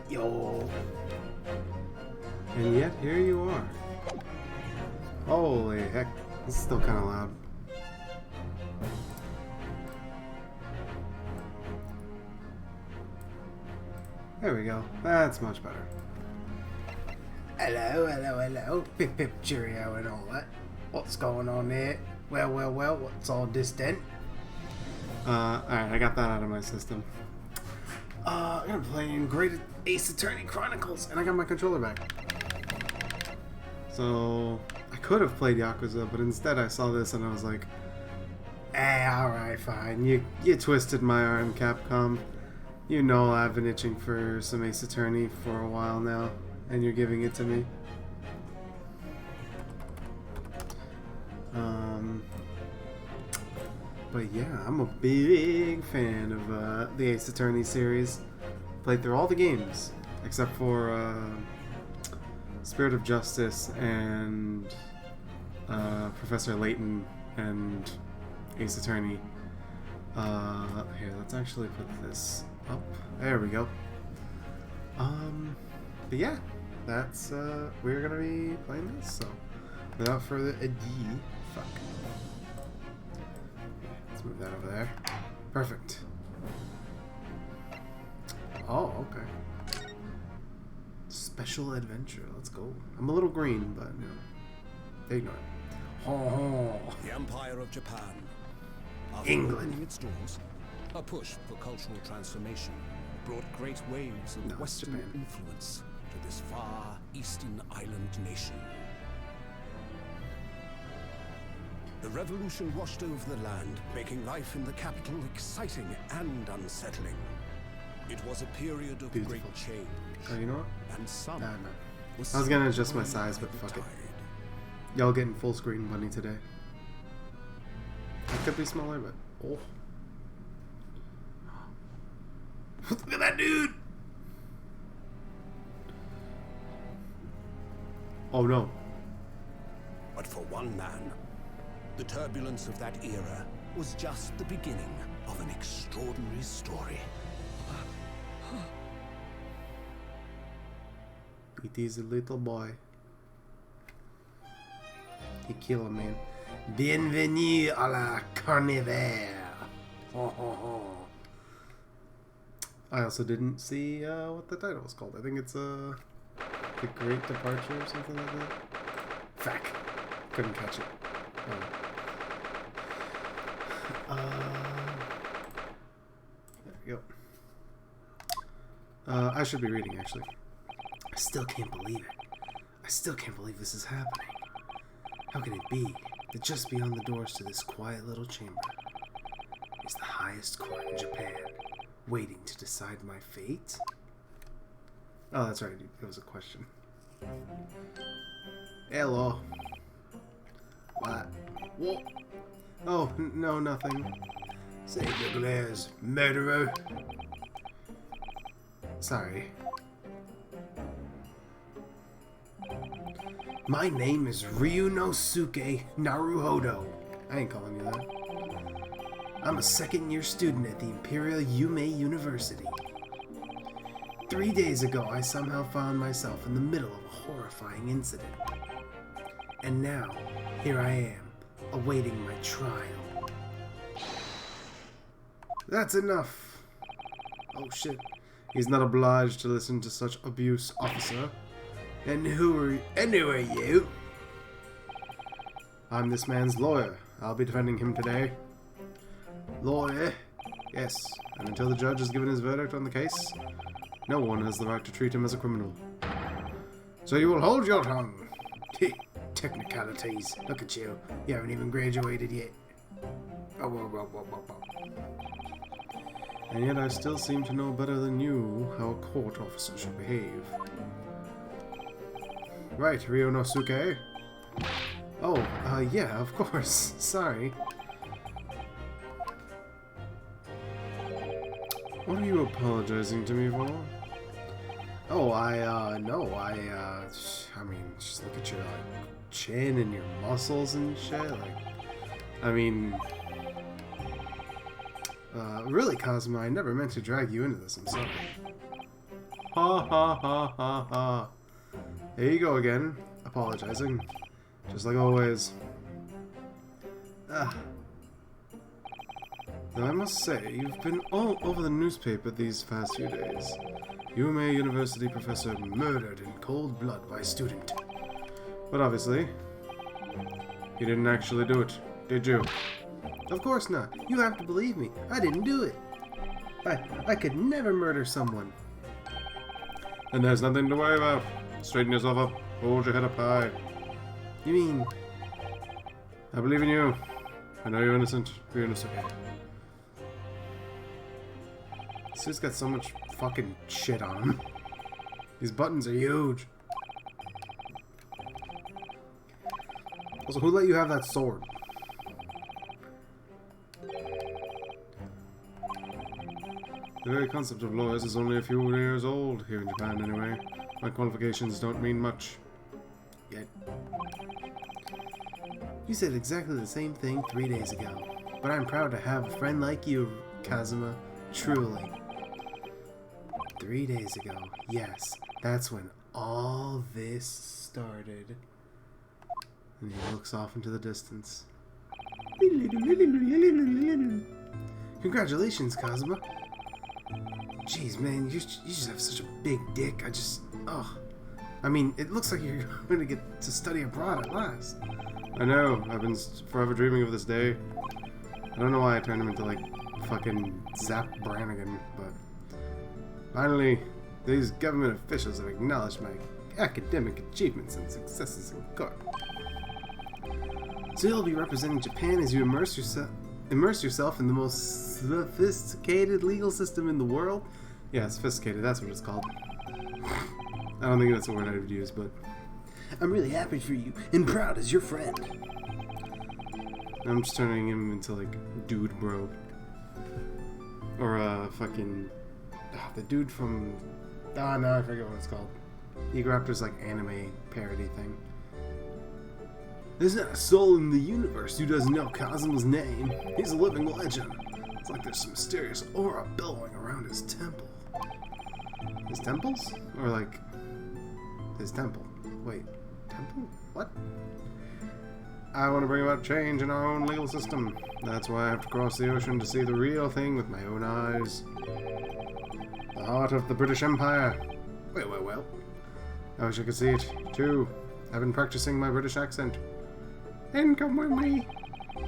Yo. And yet, here you are. Holy heck. This is still kind of loud. There we go. That's much better. Hello, hello, hello. Pip, pip, cheerio and all that. What's going on there? Well, well, well, what's all this then? Alright, I got that out of my system. I'm gonna play in Great Ace Attorney Chronicles, and I got my controller back. So, I could have played Yakuza, but instead I saw this and I was like, alright, fine. You twisted my arm, Capcom. You know I've been itching for some Ace Attorney for a while now, and you're giving it to me. But yeah, I'm a big fan of the Ace Attorney series. Played through all the games, except for Spirit of Justice and Professor Layton and Ace Attorney. Here, let's actually put this up. There we go. But yeah, that's we're gonna be playing this. So, without further ado, fuck. Let's move that over there. Perfect. Oh, okay. Special adventure. Let's go. I'm a little green, but you know, ignore it. Oh. The Empire of Japan. After England. opening its doors, a push for cultural transformation brought great waves of Western Japan. influence to this far eastern island nation. The revolution washed over the land, making life in the capital exciting and unsettling. It was a period of Beautiful. great change. Oh, you know what? And some No. was I was gonna adjust swept my away size, by but the fuck it. tide. Y'all getting full screen bunny today. It could be smaller, but oh. Look at that dude! Oh no. But for one man, the turbulence of that era was just the beginning of an extraordinary story. It is a little boy. He killed a man. Bienvenue à la carnivore. Ho, ho, ho. I also didn't see what the title was called. I think it's The Great Departure or something like that. Fuck. Couldn't catch it. Oh. There we go. I should be reading, actually. I still can't believe it. I still can't believe this is happening. How can it be that just beyond the doors to this quiet little chamber is the highest court in Japan, waiting to decide my fate? Oh, that's right. It was a question. Hello. What? What? Oh, no, nothing. Say the glares, murderer. Sorry. My name is Ryunosuke Naruhodo. I ain't calling you that. I'm a second-year student at the Imperial Yume University. 3 days ago, I somehow found myself in the middle of a horrifying incident. And now, here I am, awaiting my trial. That's enough. Oh shit. He's not obliged to listen to such abuse, officer. And who are you? I'm this man's lawyer. I'll be defending him today. Lawyer? Yes. And until the judge has given his verdict on the case, no one has the right to treat him as a criminal. So you will hold your tongue. Technicalities. Look at you. You haven't even graduated yet. And yet I still seem to know better than you how a court officer should behave. Right, Ryunosuke. Oh, yeah, of course. Sorry. What are you apologizing to me for? Oh, no, I mean, just look at your, like, chin and your muscles and shit, like, I mean, really, Cosmo, I never meant to drag you into this, I'm sorry. Ha ha ha ha ha. There you go again, apologizing. Just like always. Ah. Though I must say, you've been all over the newspaper these past few days. Yume University professor murdered in cold blood by student. But obviously, you didn't actually do it, did you? Of course not. You have to believe me. I didn't do it. I could never murder someone. Then there's nothing to worry about. Straighten yourself up. Hold your head up high. You mean... I believe in you. I know you're innocent. You're innocent. This dude's got so much fucking shit on him. These buttons are huge. Also, who let you have that sword? The very concept of lawyers is only a few years old, here in Japan anyway. My qualifications don't mean much. Yet. You said exactly the same thing 3 days ago. But I'm proud to have a friend like you, Kazuma. Truly. 3 days ago. Yes, that's when all this started. And he looks off into the distance. Congratulations, Kazuma. Jeez, man, you just have such a big dick. Ugh. I mean, it looks like you're going to get to study abroad at last. I know. I've been forever dreaming of this day. I don't know why I turned him into, like, fucking Zap Brannigan, but... Finally, these government officials have acknowledged my academic achievements and successes in court. So you'll be representing Japan as you immerse yourself in the most sophisticated legal system in the world? Yeah, sophisticated, that's what it's called. I don't think that's a word I would use, but... I'm really happy for you, and proud as your friend. I'm just turning him into, like, dude bro. Or, fucking... the dude from... no, I forget what it's called. Egoraptor's, like, anime parody thing. There's not a soul in the universe who doesn't know Kazuma's name. He's a living legend. It's like there's some mysterious aura billowing around his temple. His temples? Or like... his temple. Wait. Temple? What? I want to bring about change in our own legal system. That's why I have to cross the ocean to see the real thing with my own eyes. The heart of the British Empire. Well. I wish I could see it, too. I've been practicing my British accent. Then come with me.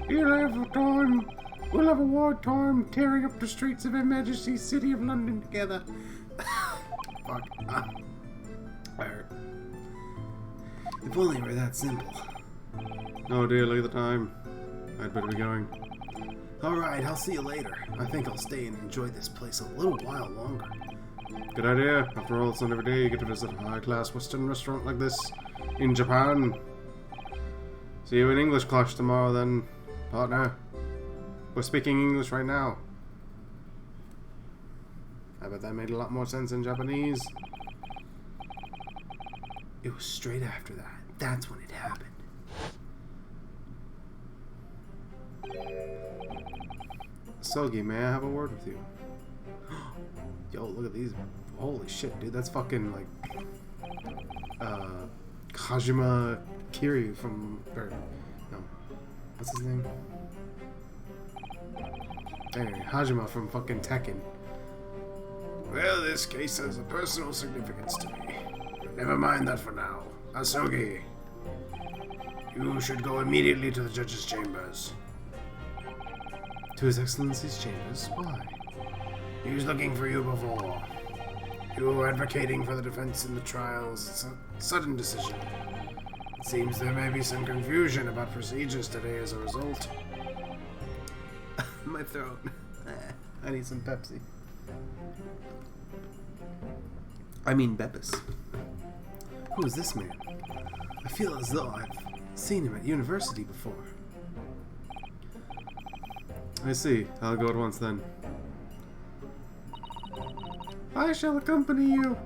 We'll have a war time tearing up the streets of Her Majesty's City of London together. Fuck. If only it were that simple. Oh dear, look at the time. I'd better be going. Alright, I'll see you later. I think I'll stay and enjoy this place a little while longer. Good idea. After all, it's not every day you get to visit a high-class Western restaurant like this in Japan. See you in English class tomorrow then, partner. We're speaking English right now. I bet that made a lot more sense in Japanese. It was straight after that. That's when it happened. Sogi, may I have a word with you? Yo, look at these. Holy shit, dude. That's fucking, like... Kajima Kiryu from... no. What's his name? Anyway, Hajima from fucking Tekken. Well, this case has a personal significance to me. But never mind that for now. Asogi, you should go immediately to the judge's chambers. To His Excellency's chambers? Why? He was looking for you before. You were advocating for the defense in the trials. It's a sudden decision. It seems there may be some confusion about procedures today as a result. My throat. I need some Pepsi. I mean Beppis. Who is this man? I feel as though I've seen him at university before. I see. I'll go at once then. I shall accompany you.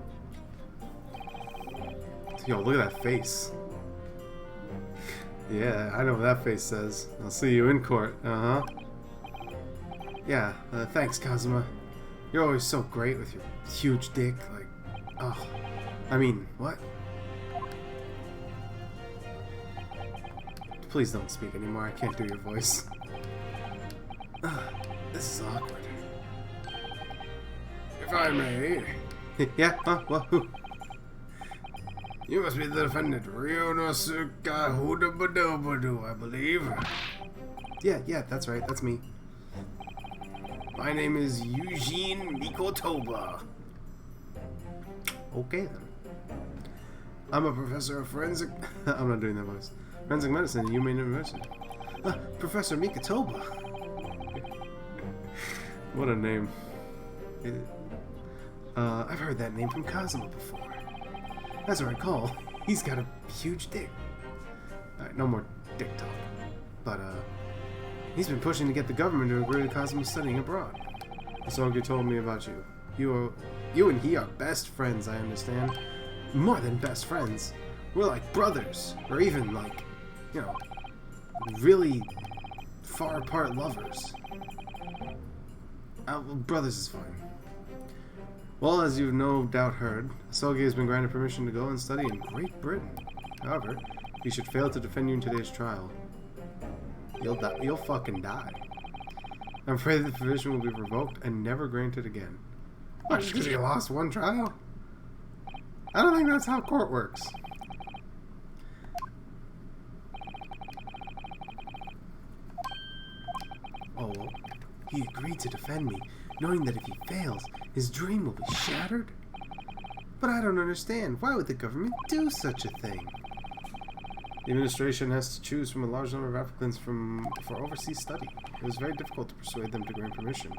Yo, look at that face. Yeah, I know what that face says. I'll see you in court. Uh-huh. Yeah, thanks, Kazuma. You're always so great with your huge dick. Like, Oh, I mean, what? Please don't speak anymore. I can't do your voice. This is awkward. If I may. Yeah? Huh? What? Who? You must be the defendant, Ryonosuke Hudabadobadu, I believe. Yeah, that's right. That's me. My name is Eugene Mikotoba. Okay, then. I'm a professor of forensic... I'm not doing that voice. Forensic medicine at Yuma University. Professor Mikotoba. What a name. I've heard that name from Kazuma before. As I recall, he's got a huge dick. Alright, no more dick talk. But, he's been pushing to get the government to agree to Kazuma studying abroad. Asogi told me about you. You and he are best friends, I understand. More than best friends. We're like brothers. Or even like, you know, really far apart lovers. Brothers is fine. Well, as you've no doubt heard, Asogi has been granted permission to go and study in Great Britain. However, he should fail to defend you in today's trial. You'll die. You'll fucking die. I'm afraid the permission will be revoked and never granted again. What, just because you lost one trial? I don't think that's how court works. Oh, well, he agreed to defend me, knowing that if he fails, his dream will be shattered? But I don't understand. Why would the government do such a thing? The administration has to choose from a large number of applicants for overseas study. It was very difficult to persuade them to grant permission,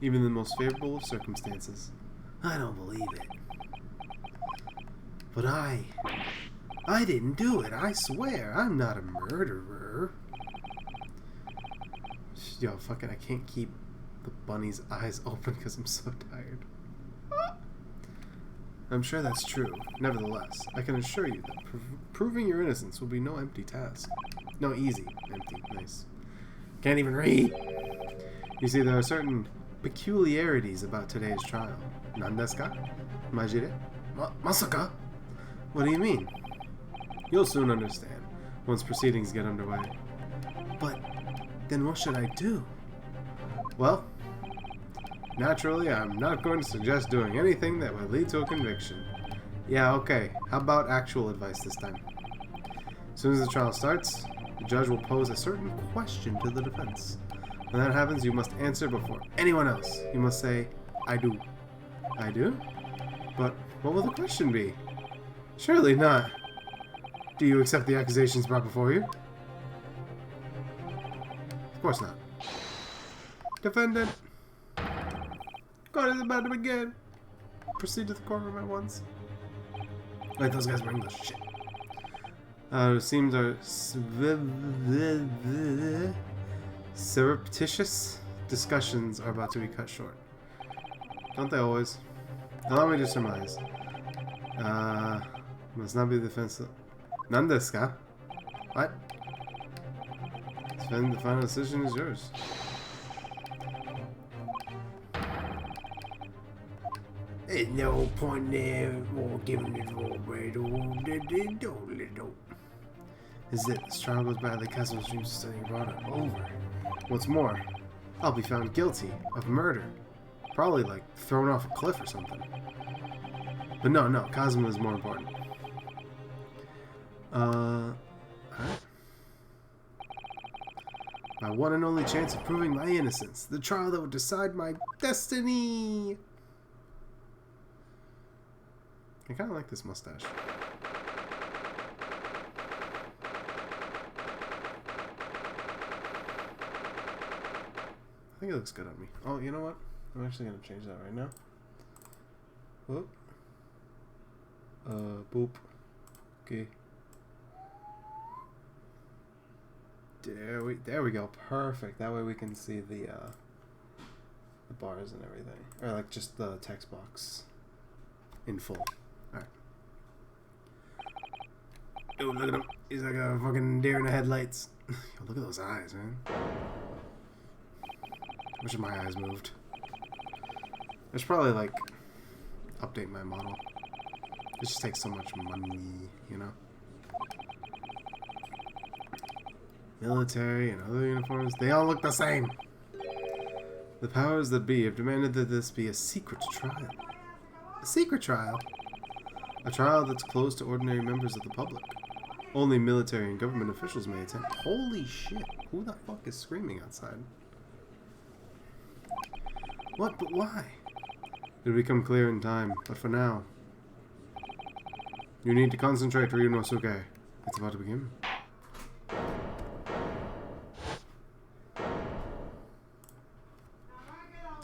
even in the most favorable of circumstances. I don't believe it. But I didn't do it, I swear. I'm not a murderer. Yo, fuck it, I can't keep the bunny's eyes open because I'm so tired. I'm sure that's true. Nevertheless, I can assure you that proving your innocence will be no empty task. No, easy. Empty. Nice. Can't even read! You see, there are certain peculiarities about today's trial. Nandeska? Majire? Masaka? What do you mean? You'll soon understand, once proceedings get underway. But, then what should I do? Well, naturally, I'm not going to suggest doing anything that would lead to a conviction. Yeah, okay. How about actual advice this time? As soon as the trial starts, the judge will pose a certain question to the defense. When that happens, you must answer before anyone else. You must say, I do. I do? But what will the question be? Surely not. Do you accept the accusations brought before you? Of course not. Defendant. Court is about to begin. Proceed to the courtroom at once. Wait, those guys were English. Shit. It seems our surreptitious discussions are about to be cut short. Don't they always? Allow me to surmise. Must not be the defense. Nandeska? What? The final decision is yours. There's no point there or giving it all Is it this trial goes badly, Kazuma's dreams of studying abroad are over. What's more, I'll be found guilty of murder. Probably like thrown off a cliff or something. But no, Kazuma is more important. Alright. My one and only chance of proving my innocence. The trial that would decide my destiny. I kind of like this mustache. I think it looks good on me. Oh, you know what? I'm actually going to change that right now. Whoop. Boop. Okay. There we go. Perfect. That way we can see the bars and everything. Or like just the text box in full. Alright. Dude, look at him. He's like a fucking deer in the headlights. Yo, look at those eyes, man. Wish my eyes moved. I should probably like update my model. It just takes so much money, you know? Military and other uniforms, they all look the same. The powers that be have demanded that this be a secret trial. A secret trial? A trial that's closed to ordinary members of the public. Only military and government officials may attend. Holy shit, who the fuck is screaming outside? What, but why? It'll become clear in time, but for now, you need to concentrate, Ryunosuke. It's about to begin.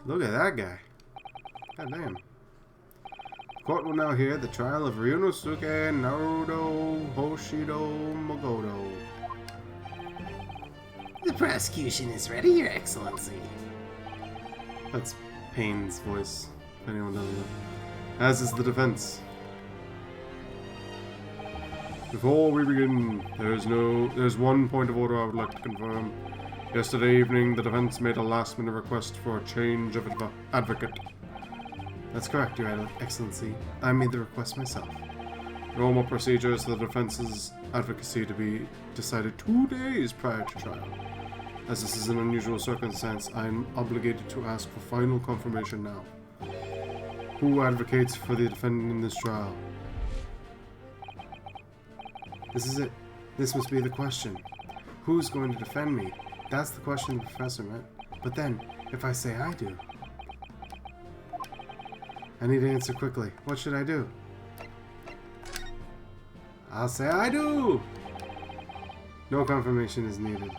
Look at that guy. God damn. The court will now hear the trial of Ryunosuke Naruto Hoshido Magoto. The prosecution is ready, Your Excellency. That's Payne's voice, if anyone doesn't know. As is the defense. Before we begin, there's one point of order I would like to confirm. Yesterday evening, the defense made a last-minute request for a change of advocate. That's correct, Your Excellency. I made the request myself. Normal procedure is for the defense's advocacy to be decided 2 days prior to trial. As this is an unusual circumstance, I am obligated to ask for final confirmation now. Who advocates for the defendant in this trial? This is it. This must be the question. Who's going to defend me? That's the question the professor meant. But then, if I say I do... I need to answer quickly. What should I do? I'll say I do! No confirmation is needed.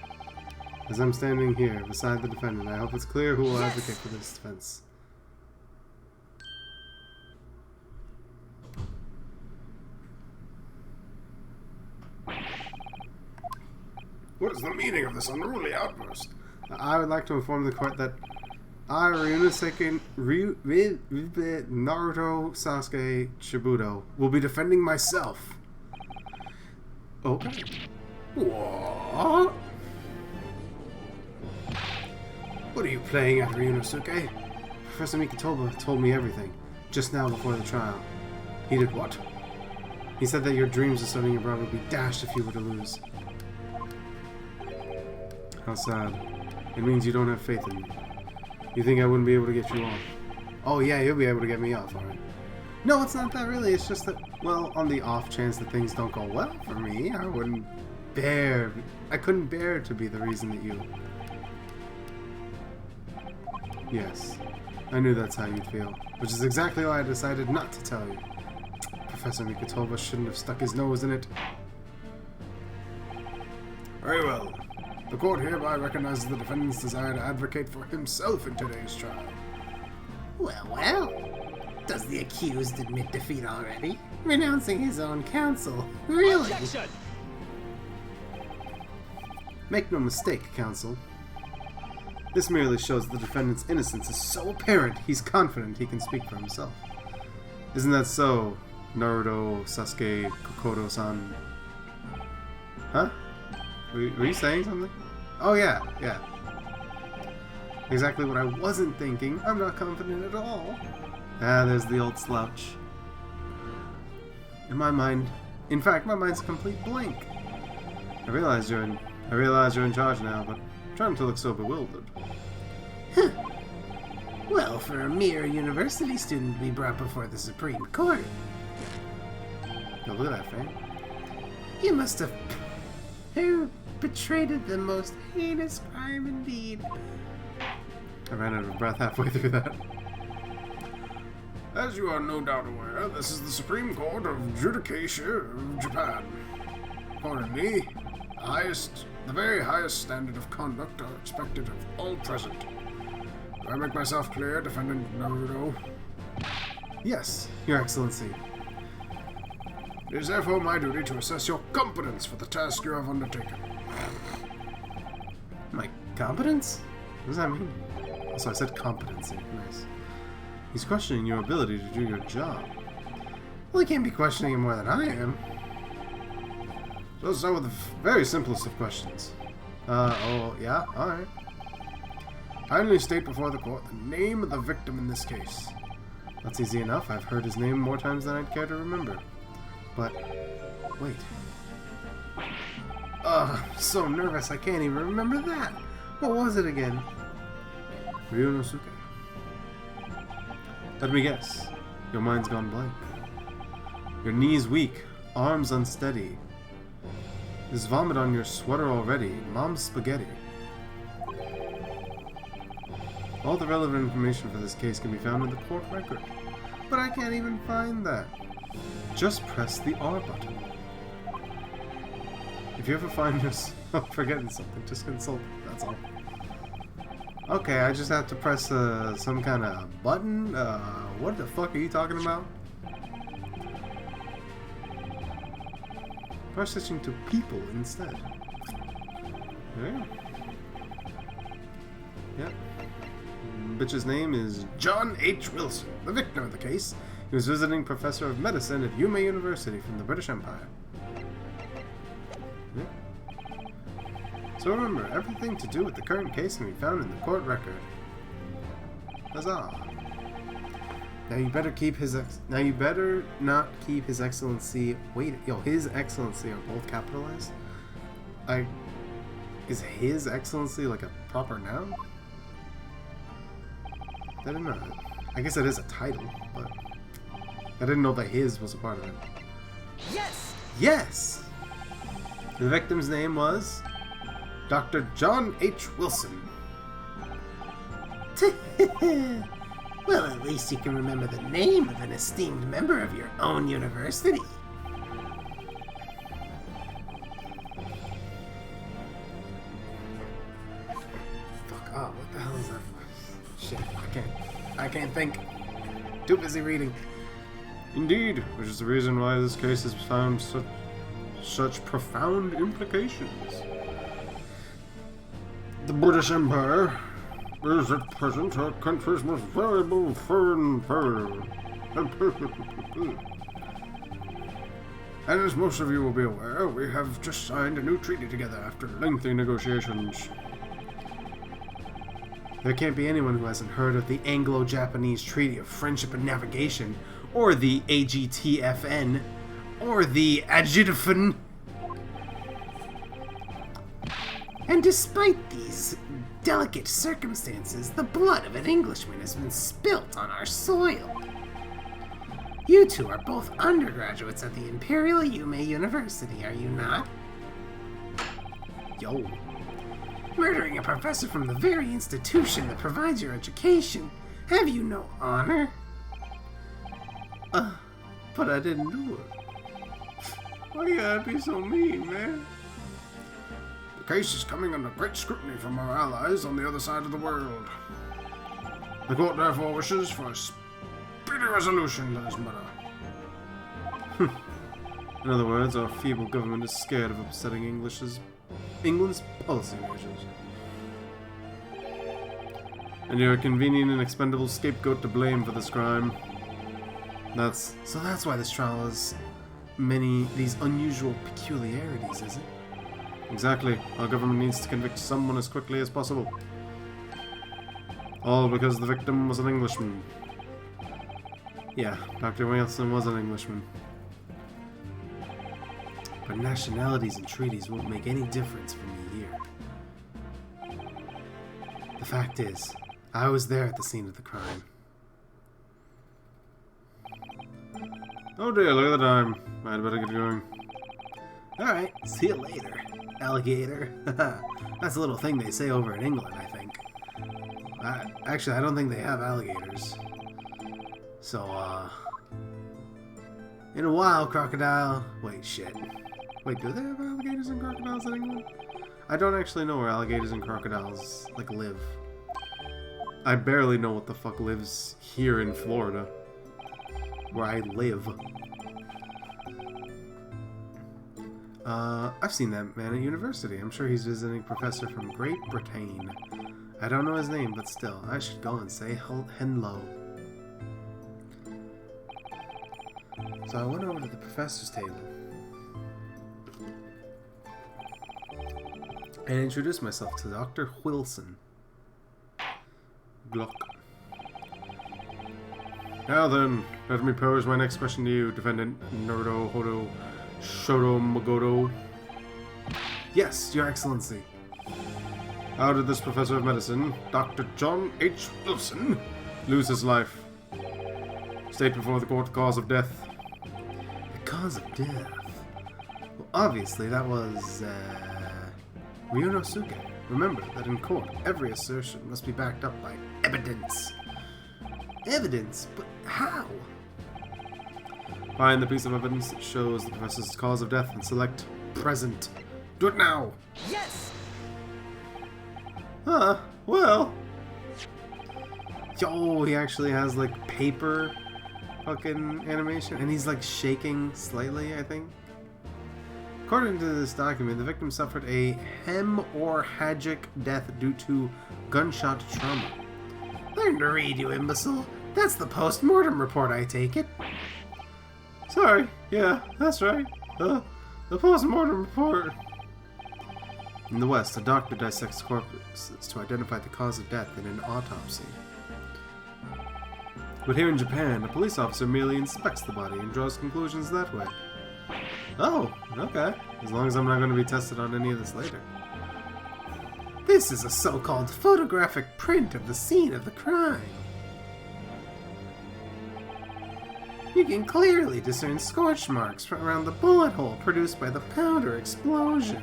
As I'm standing here beside the defendant, I hope it's clear who will advocate for this defense. What is the meaning of this unruly outburst? I would like to inform the court that I, Ryunosuke Naruto Sasuke Shibudo, will be defending myself. Okay. What? What are you playing at, Ryunosuke? Professor Mikotoba told me everything, just now before the trial. He did what? He said that your dreams of studying abroad would be dashed if you were to lose. How sad. It means you don't have faith in me. You think I wouldn't be able to get you off? Oh yeah, you'll be able to get me off, alright. No, it's not that really. It's just that, well, on the off chance that things don't go well for me, I couldn't bear to be the reason that you... Yes, I knew that's how you'd feel, which is exactly why I decided not to tell you. Professor Mikotoba shouldn't have stuck his nose in it. Very well. The court hereby recognizes the defendant's desire to advocate for himself in today's trial. Well, well. Does the accused admit defeat already? Renouncing his own counsel. Really? Objection! Make no mistake, counsel. This merely shows the defendant's innocence is so apparent he's confident he can speak for himself. Isn't that so, Naruto Sasuke Kokoto-san? Huh? Were you saying something? Oh yeah. Exactly what I wasn't thinking. I'm not confident at all. Ah, there's the old slouch. In my mind, in fact, my mind's a complete blank. I realize you're in charge now, but I'm trying to look so bewildered. Huh. Well, for a mere university student to be brought before the Supreme Court. Yo, look at that, Fang. You must have perpetrated the most heinous crime indeed. I ran out of breath halfway through that. As you are no doubt aware, this is the Supreme Court of Judicature of Japan. Accordingly, the very highest standard of conduct are expected of all present. Do I make myself clear, Defendant Naruto? Yes, Your Excellency. It is therefore my duty to assess your competence for the task you have undertaken. My competence? What does that mean? Also, I said competency. Nice. He's questioning your ability to do your job. Well, he can't be questioning it more than I am. So let's start with the very simplest of questions. Oh, yeah? Alright. Kindly state before the court the name of the victim in this case. That's easy enough. I've heard his name more times than I'd care to remember. But, wait. Ugh, I'm so nervous I can't even remember that. What was it again? Ryunosuke. Let me guess. Your mind's gone blank. Your knees weak, arms unsteady. There's vomit on your sweater already. Mom's spaghetti. All the relevant information for this case can be found in the court record. But I can't even find that. Just press the R button. If you ever find yourself forgetting something, just consult it, that's all. Okay, I just have to press some kind of button? What the fuck are you talking about? Try switching to people instead. Yeah. Yep. Bitch's name is John H. Wilson, the victim of the case. He was visiting professor of medicine at Yume University from the British Empire. Yeah. So remember, everything to do with the current case can be found in the court record. Huzzah! Now you better keep his Now you better not keep His Excellency. Wait, His Excellency are both capitalized. Is His Excellency like a proper noun? I didn't know that. I guess it is a title, but I didn't know that his was a part of it. Yes! Yes! The victim's name was Dr. John H. Wilson. Well, at least you can remember the name of an esteemed member of your own university. Fuck, oh, what the hell is that for? Shit, I can't think. Too busy reading. Indeed, which is the reason why this case has found such profound implications. The British Empire is at present our country's most valuable foreign power. And as most of you will be aware, we have just signed a new treaty together after lengthy negotiations. There can't be anyone who hasn't heard of the Anglo-Japanese Treaty of Friendship and Navigation, or the AGTFN, or the AGTFN. And despite these delicate circumstances, the blood of an Englishman has been spilt on our soil. You two are both undergraduates at the Imperial Yume University, are you not? Yo. Murdering a professor from the very institution that provides your education. Have you no honor? But I didn't do it. Why you gotta be so mean, man? The case is coming under great scrutiny from our allies on the other side of the world. The court therefore wishes for a speedy resolution to this matter. In other words, our feeble government is scared of upsetting England's policy measures. And you're a convenient and expendable scapegoat to blame for this crime. That's why this trial has these unusual peculiarities, is it? Exactly. Our government needs to convict someone as quickly as possible. All because the victim was an Englishman. Yeah, Dr. Wilson was an Englishman. But nationalities and treaties won't make any difference for me here. The fact is, I was there at the scene of the crime. Oh dear, look at the time. I'd better get going. Alright, see you later, alligator. That's a little thing they say over in England, I think. Actually, I don't think they have alligators. So, in a while, crocodile... Wait, shit. Wait, do they have alligators and crocodiles in England? I don't actually know where alligators and crocodiles, live. I barely know what the fuck lives here in Florida. Where I live. I've seen that man at university. I'm sure he's visiting professor from Great Britain. I don't know his name, but still, I should go and say hello. So I went over to the professor's table and introduced myself to Dr. Wilson. Glock. Now then, let me pose my next question to you, Defendant Nerdo Hodo Shoto Magoto. Yes, Your Excellency. How did this professor of medicine, Dr. John H. Wilson, lose his life? State before the court the cause of death. The cause of death? Well, obviously that was, Ryunosuke. Remember that in court, every assertion must be backed up by evidence. Evidence? But how? Find the piece of evidence that shows the professor's cause of death and select present. Do it now! Yes! Well... Yo, he actually has, like, paper fucking animation, and he's, like, shaking slightly, I think. According to this document, the victim suffered a hemorrhagic death due to gunshot trauma. Learn to read, you imbecile. That's the post-mortem report, I take it. Sorry, yeah, that's right. The post-mortem report. In the West, a doctor dissects corpses to identify the cause of death in an autopsy. But here in Japan, a police officer merely inspects the body and draws conclusions that way. Oh, okay. As long as I'm not going to be tested on any of this later. This is a so-called photographic print of the scene of the crime. You can clearly discern scorch marks around the bullet hole produced by the powder explosion.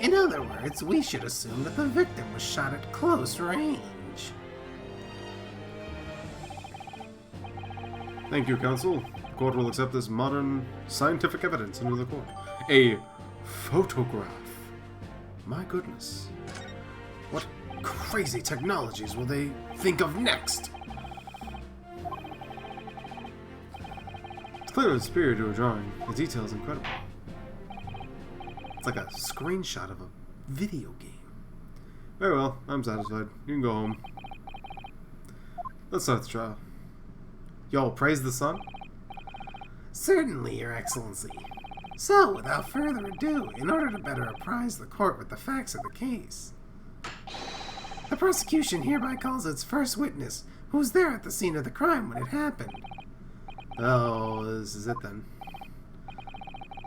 In other words, we should assume that the victim was shot at close range. Thank you, counsel. The court will accept this modern scientific evidence into the court. A photograph. My goodness. What crazy technologies will they think of next? It's clearly superior to a drawing. The detail is incredible. It's like a screenshot of a video game. Very well, I'm satisfied. You can go home. Let's start the trial. Yo, praise the sun? Certainly, Your Excellency. So, without further ado, in order to better apprise the court with the facts of the case, the prosecution hereby calls its first witness, who was there at the scene of the crime when it happened. Oh, this is it then.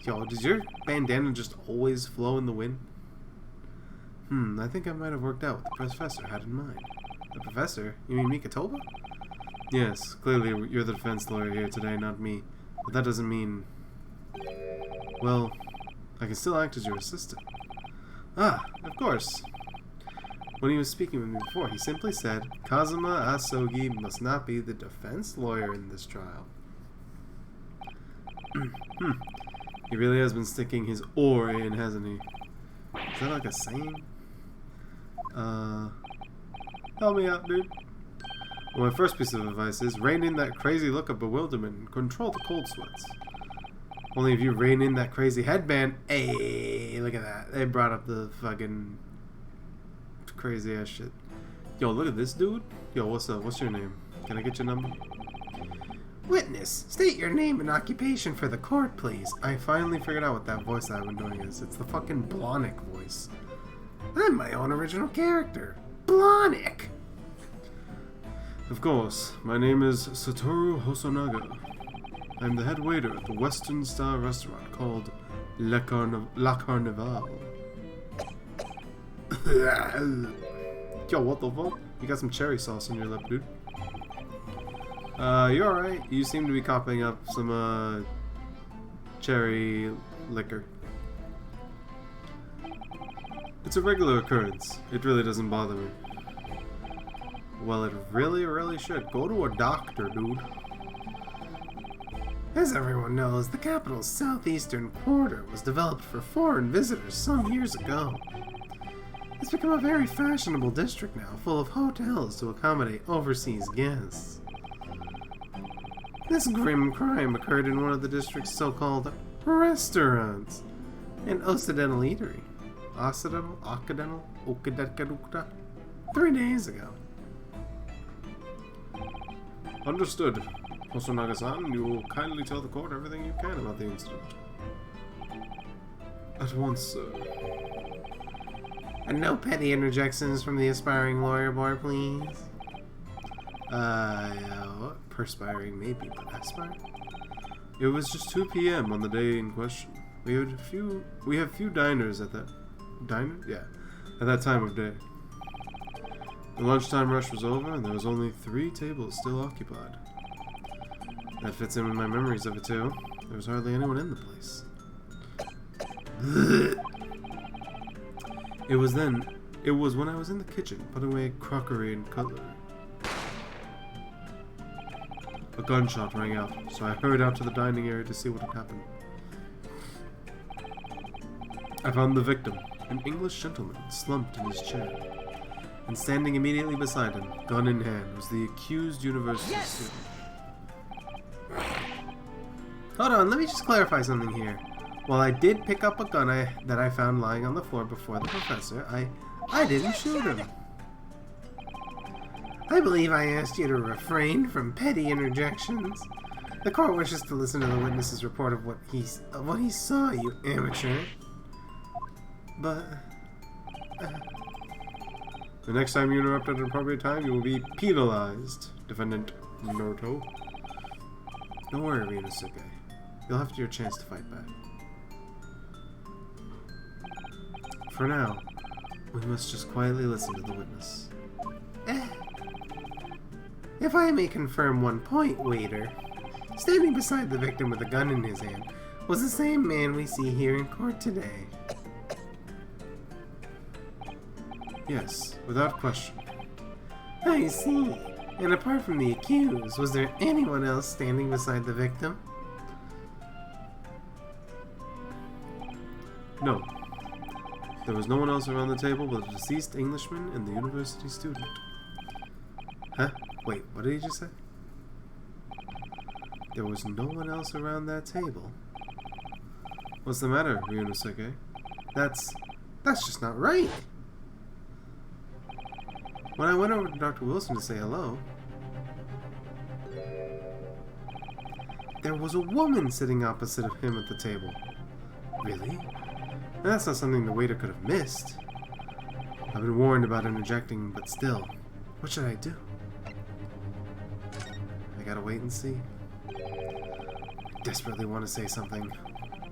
Yo, does your bandana just always flow in the wind? I think I might have worked out what the professor had in mind. The professor? You mean Mikatoba? Yes, clearly you're the defense lawyer here today, not me. But that doesn't mean... Well, I can still act as your assistant. Ah, of course. When he was speaking with me before, he simply said, Kazuma Asogi must not be the defense lawyer in this trial. He really has been sticking his oar in, hasn't he? Is that like a saying? Help me out, dude. Well, my first piece of advice is rein in that crazy look of bewilderment and control the cold sweats. Only if you rein in that crazy headband. Hey, look at that. They brought up the fucking crazy ass shit. Yo, look at this dude. Yo, what's up? What's your name? Can I get your number? Witness, state your name and occupation for the court, please. I finally figured out what that voice I've been doing is. It's the fucking Blahnik voice. I'm my own original character. Blahnik! Of course, my name is Satoru Hosonaga. I'm the head waiter at the Western Star restaurant called La Carnival. Yo, what the fuck? You got some cherry sauce on your lip, dude. You alright? You seem to be coughing up some, cherry liquor. It's a regular occurrence. It really doesn't bother me. Well, it really, really should. Go to a doctor, dude. As everyone knows, the capital's southeastern quarter was developed for foreign visitors some years ago. It's become a very fashionable district now, full of hotels to accommodate overseas guests. This grim crime occurred in one of the district's so-called restaurants, an Occidental eatery. Occidental? 3 days ago. Understood. Hosonaga-san, you will kindly tell the court everything you can about the incident. At once, sir. And no petty interjections from the aspiring lawyer boy, please. Perspiring maybe, but aspire? It was just 2 p.m. on the day in question. We have few diners at that... Diner? Yeah. At that time of day. The lunchtime rush was over, and there was only 3 tables still occupied. That fits in with my memories of it, too. There was hardly anyone in the place. It was when I was in the kitchen, putting away crockery and cutlery. A gunshot rang out, so I hurried out to the dining area to see what had happened. I found the victim, an English gentleman, slumped in his chair. And standing immediately beside him, gun in hand, was the accused university student. Hold on, let me just clarify something here. While I did pick up a gun that I found lying on the floor before the professor, I didn't shoot him. I believe I asked you to refrain from petty interjections. The court wishes to listen to the witness's report of what he saw, you amateur. But... the next time you interrupt at an appropriate time, you will be penalized, Defendant Noto. Don't worry, Ryunosuke. You'll have your chance to fight back. For now, we must just quietly listen to the witness. If I may confirm one point, waiter, standing beside the victim with a gun in his hand was the same man we see here in court today. Yes, without question. I see. And apart from the accused, was there anyone else standing beside the victim? No. There was no one else around the table but a deceased Englishman and the university student. Huh? Wait, what did he just say? There was no one else around that table. What's the matter, Ryunosuke? That's just not right. When I went over to Dr. Wilson to say hello, there was a woman sitting opposite of him at the table. Really? That's not something the waiter could have missed. I've been warned about interjecting, but still, what should I do? I gotta wait and see. I desperately want to say something,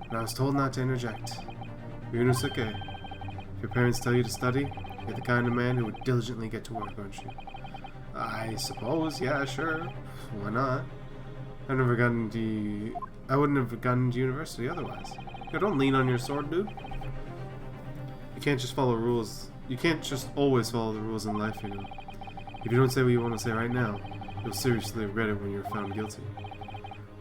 but I was told not to interject. Ryunosuke, if your parents tell you to study, you're the kind of man who would diligently get to work, aren't you? I suppose, yeah, sure. Why not? I wouldn't have gotten into university otherwise. Yo, don't lean on your sword, dude. You can't just follow rules. You can't just always follow the rules in life, you know. If you don't say what you want to say right now, you'll seriously regret it when you're found guilty.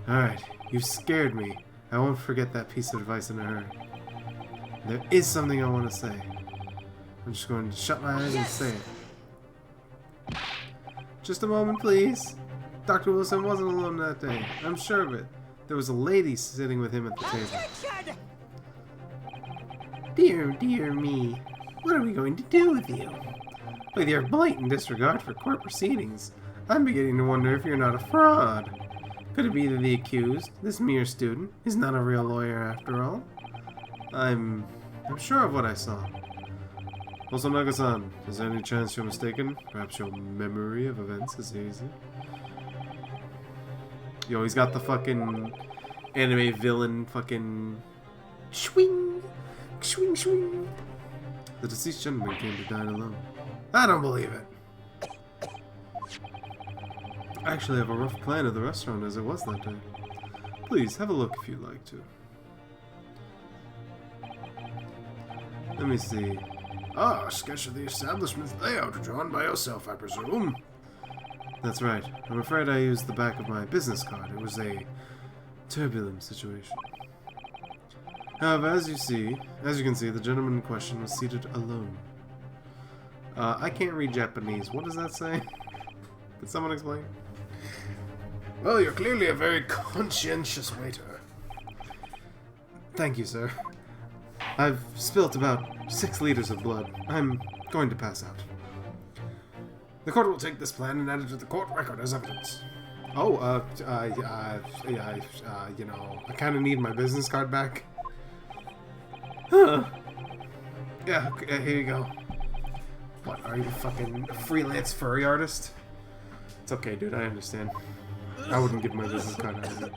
Alright, you've scared me. I won't forget that piece of advice in a hurry. There is something I want to say. I'm just going to shut my eyes and say it. Just a moment, please. Dr. Wilson wasn't alone that day. I'm sure of it. There was a lady sitting with him at the table. Dear me. What are we going to do with you? With your blatant disregard for court proceedings, I'm beginning to wonder if you're not a fraud. Could it be that the accused, this mere student, is not a real lawyer after all? I'm sure of what I saw. Also, Naga-san, is there any chance you're mistaken? Perhaps your memory of events is hazy? Yo, he's got the fucking anime villain fucking... Swing! Swing, swing! The deceased gentleman came to dine alone. I don't believe it. I actually have a rough plan of the restaurant as it was that day. Please, have a look if you'd like to. Let me see. Ah, a sketch of the establishment's layout drawn by yourself, I presume. That's right. I'm afraid I used the back of my business card. It was a turbulent situation. However, as you can see, the gentleman in question was seated alone. I can't read Japanese. What does that say? Can someone explain? Well, you're clearly a very conscientious waiter. Thank you, sir. I've spilt about 6 liters of blood. I'm going to pass out. The court will take this plan and add it to the court record as evidence. Oh, you know, I kind of need my business card back. Huh. Yeah, here you go. What, are you fucking a freelance furry artist? It's okay, dude. I understand. I wouldn't give my business card out of it.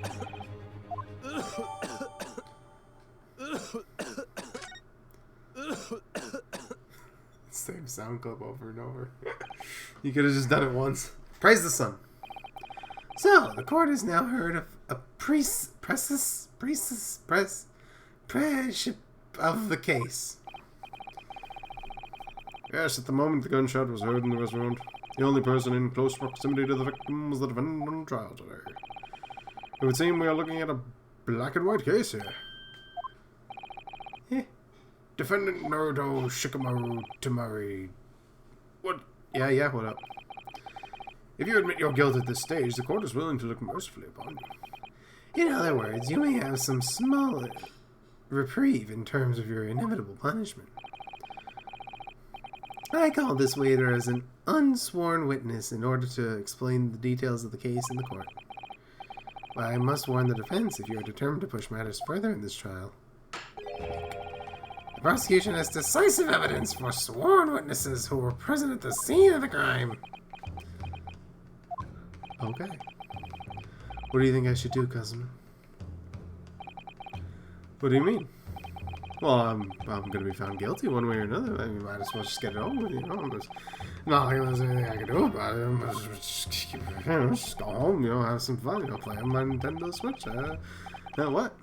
Same sound clip over and over. You could have just done it once. Praise the sun. So, the court has now heard of a press of the case. Yes, at the moment the gunshot was heard in the restaurant, the only person in close proximity to the victim was the defendant on trial today. It would seem we are looking at a black and white case here. Defendant Naruto Shikamaru Tamari. What? Yeah, what up? If you admit your guilt at this stage, the court is willing to look mercifully upon you. In other words, you may have some small reprieve in terms of your inevitable punishment. I called this waiter as an unsworn witness in order to explain the details of the case in the court. But I must warn the defense if you are determined to push matters further in this trial. The prosecution has decisive evidence for sworn witnesses who were present at the scene of the crime. Okay. What do you think I should do, cousin? What do you mean? Well, I'm gonna be found guilty one way or another. I mean, might as well just get it over with, you know. There's not like there's anything I can do about it. Just go home, you know, have some fun, you know, play on my Nintendo Switch. What?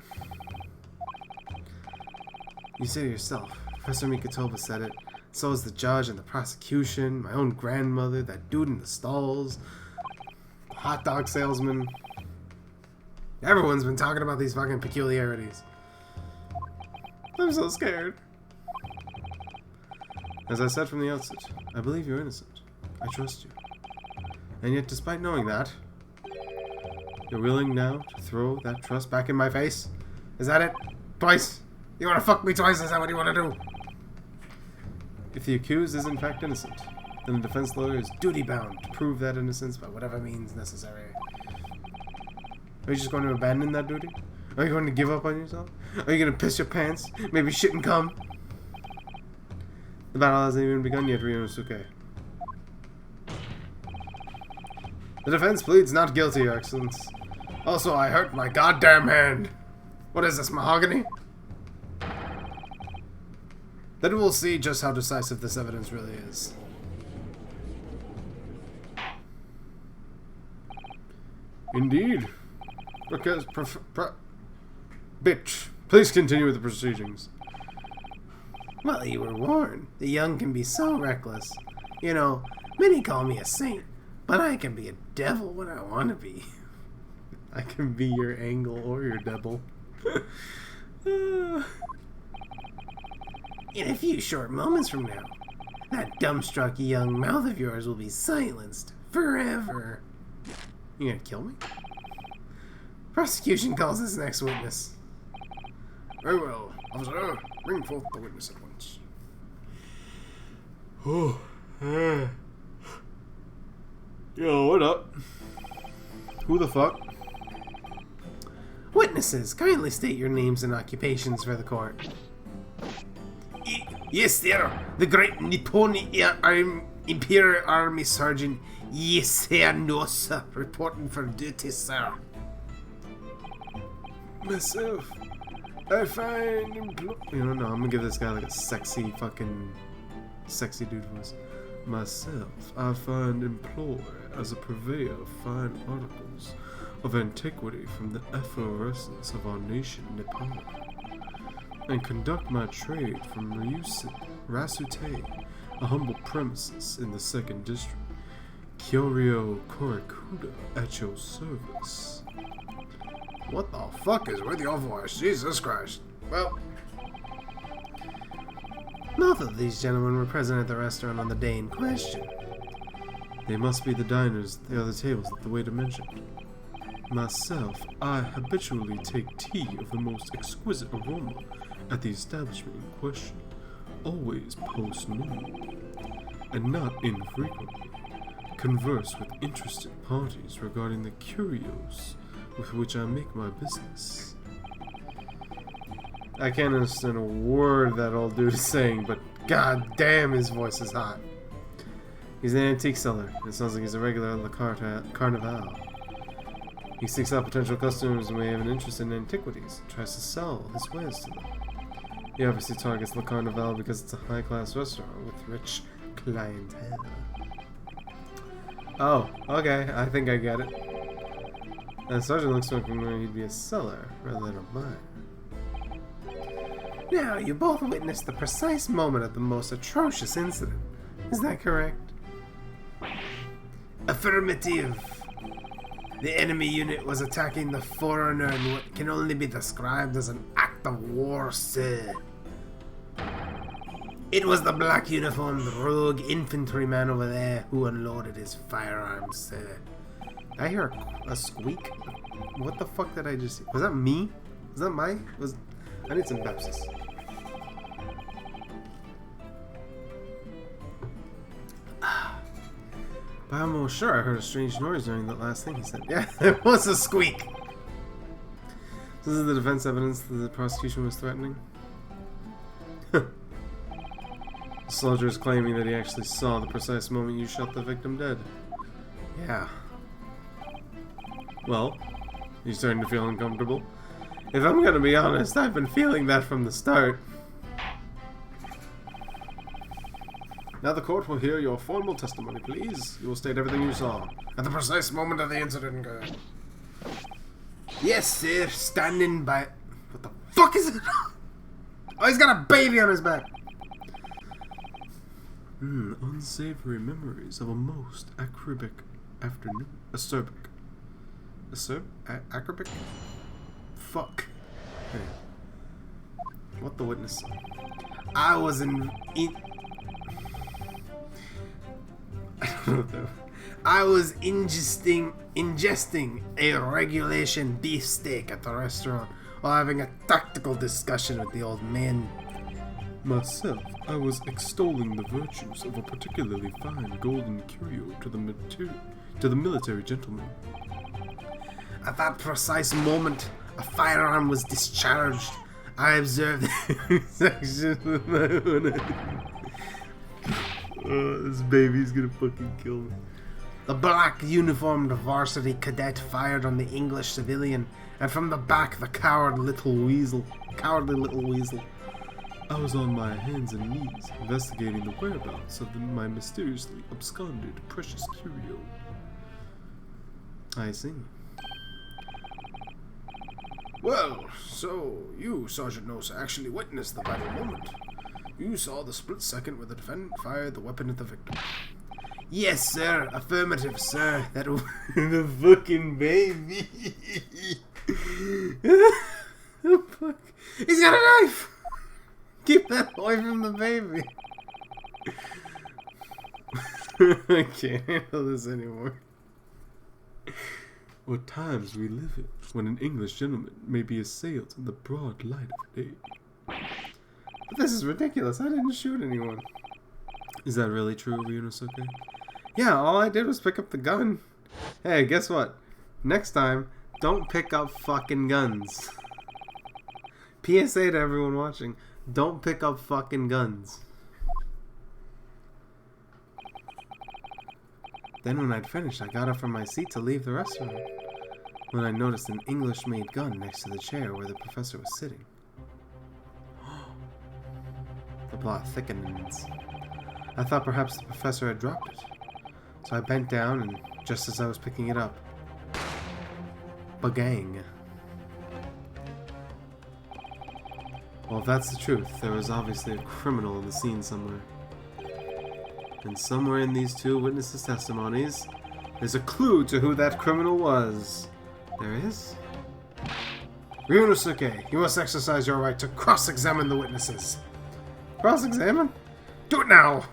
You say to yourself, Professor Mikatova said it. So is the judge and the prosecution, my own grandmother, that dude in the stalls, the hot dog salesman. Everyone's been talking about these fucking peculiarities. I'm so scared. As I said from the outset, I believe you're innocent. I trust you. And yet, despite knowing that, you're willing now to throw that trust back in my face? Is that it? Twice? You wanna fuck me twice? Is that what you wanna do? If the accused is in fact innocent, then the defense lawyer is duty-bound to prove that innocence by whatever means necessary. Are you just going to abandon that duty? Are you going to give up on yourself? Are you going to piss your pants? Maybe shit and cum? The battle hasn't even begun yet, Ryunosuke. The defense pleads not guilty, Your Excellence. Also, I hurt my goddamn hand. What is this, mahogany? Then we'll see just how decisive this evidence really is. Indeed. Because, bitch, please continue with the proceedings. Well, you were warned. The young can be so reckless. You know, many call me a saint, but I can be a devil when I want to be. I can be your angle or your devil. In a few short moments from now, that dumbstruck young mouth of yours will be silenced forever. You gonna kill me? Prosecution calls this next witness. Very well. Officer, bring forth the witness at once. Yo, what up? Who the fuck? Witnesses, kindly state your names and occupations for the court. Yes, sir. The great Nippon Imperial Army Sergeant. Yes, sir. No, sir. Reporting for duty, sir. Myself. I find You know, no, I'm gonna give this guy like a sexy dude voice. Myself, I find employ as a purveyor of fine articles of antiquity from the efflorescence of our nation, Nepal, and conduct my trade from Rasute, a humble premises in the 2nd District. Cheerio Korikuda at your service. What the fuck is with your voice? Jesus Christ. Well, both of these gentlemen were present at the restaurant on the day in question. They must be the diners, the other tables that the waiter mentioned. Myself, I habitually take tea of the most exquisite aroma at the establishment in question, always post-noon, and not infrequently converse with interested parties regarding the curios with which I make my business. I can't understand a word that old dude is saying, but god damn his voice is hot. He's an antique seller. It sounds like he's a regular at La Carnival. He seeks out potential customers who may have an interest in antiquities and tries to sell his wares to them. He obviously targets La Carnival because it's a high-class restaurant with rich clientele. Oh, okay. I think I get it. And Sergeant looks like he'd be a seller rather than a buyer. Now, you both witnessed the precise moment of the most atrocious incident. Is that correct? Affirmative. The enemy unit was attacking the foreigner in what can only be described as an act of war, sir. It was the black uniformed rogue infantryman over there who unloaded his firearms, sir. I hear a squeak. What the fuck did I just see? Was that me? Was that my? I need some Pepsis. But I'm almost sure I heard a strange noise during that last thing he said. Yeah, it was a squeak. This is the defense evidence that the prosecution was threatening. The soldier is claiming that he actually saw the precise moment you shot the victim dead. Yeah. Well, you starting to feel uncomfortable? If I'm gonna be honest, I've been feeling that from the start. Now the court will hear your formal testimony, please. You will state everything you saw At the precise moment of the incident, Yes, sir. Standing by... What the fuck is it? Oh, he's got a baby on his back. Unsavory memories of a most acerbic afternoon. Acerbic. Acerbic? Fuck. Hey. What the witness saw? I was I was ingesting a regulation beefsteak at the restaurant while having a tactical discussion with the old man. Myself, I was extolling the virtues of a particularly fine golden curio to the military gentleman. At that precise moment, a firearm was discharged. I observed Section with my own head. Oh, this baby's gonna fucking kill me. the black uniformed varsity cadet fired on the English civilian, and from the back the cowardly little weasel. I was on my hands and knees investigating the whereabouts of my mysteriously absconded precious curio. I see. Well, so you, Sergeant Nosa, actually witnessed the vital moment. You saw the split second where the defendant fired the weapon at the victim. Yes, sir. Affirmative, sir. That The fucking baby. fuck. He's got a knife. Keep that away from the baby. I can't handle this anymore. What times we live in, when an English gentleman may be assailed in the broad light of day. But this is ridiculous. I didn't shoot anyone. Is that really true, Ryunosuke? Yeah, all I did was pick up the gun. Hey, guess what? Next time, don't pick up fucking guns. PSA to everyone watching. Don't pick up fucking guns. Then when I'd finished, I got up from my seat to leave the restaurant, when I noticed an English-made gun next to the chair where the professor was sitting. The plot thickens. I thought perhaps the professor had dropped it, so I bent down, and just as I was picking it up, bagang. Well, if that's the truth, there was obviously a criminal in the scene somewhere. And somewhere in these two witnesses' testimonies, there's a clue to who that criminal was. There is? Ryunosuke, you must exercise your right to cross-examine the witnesses. Cross-examine? Do it now!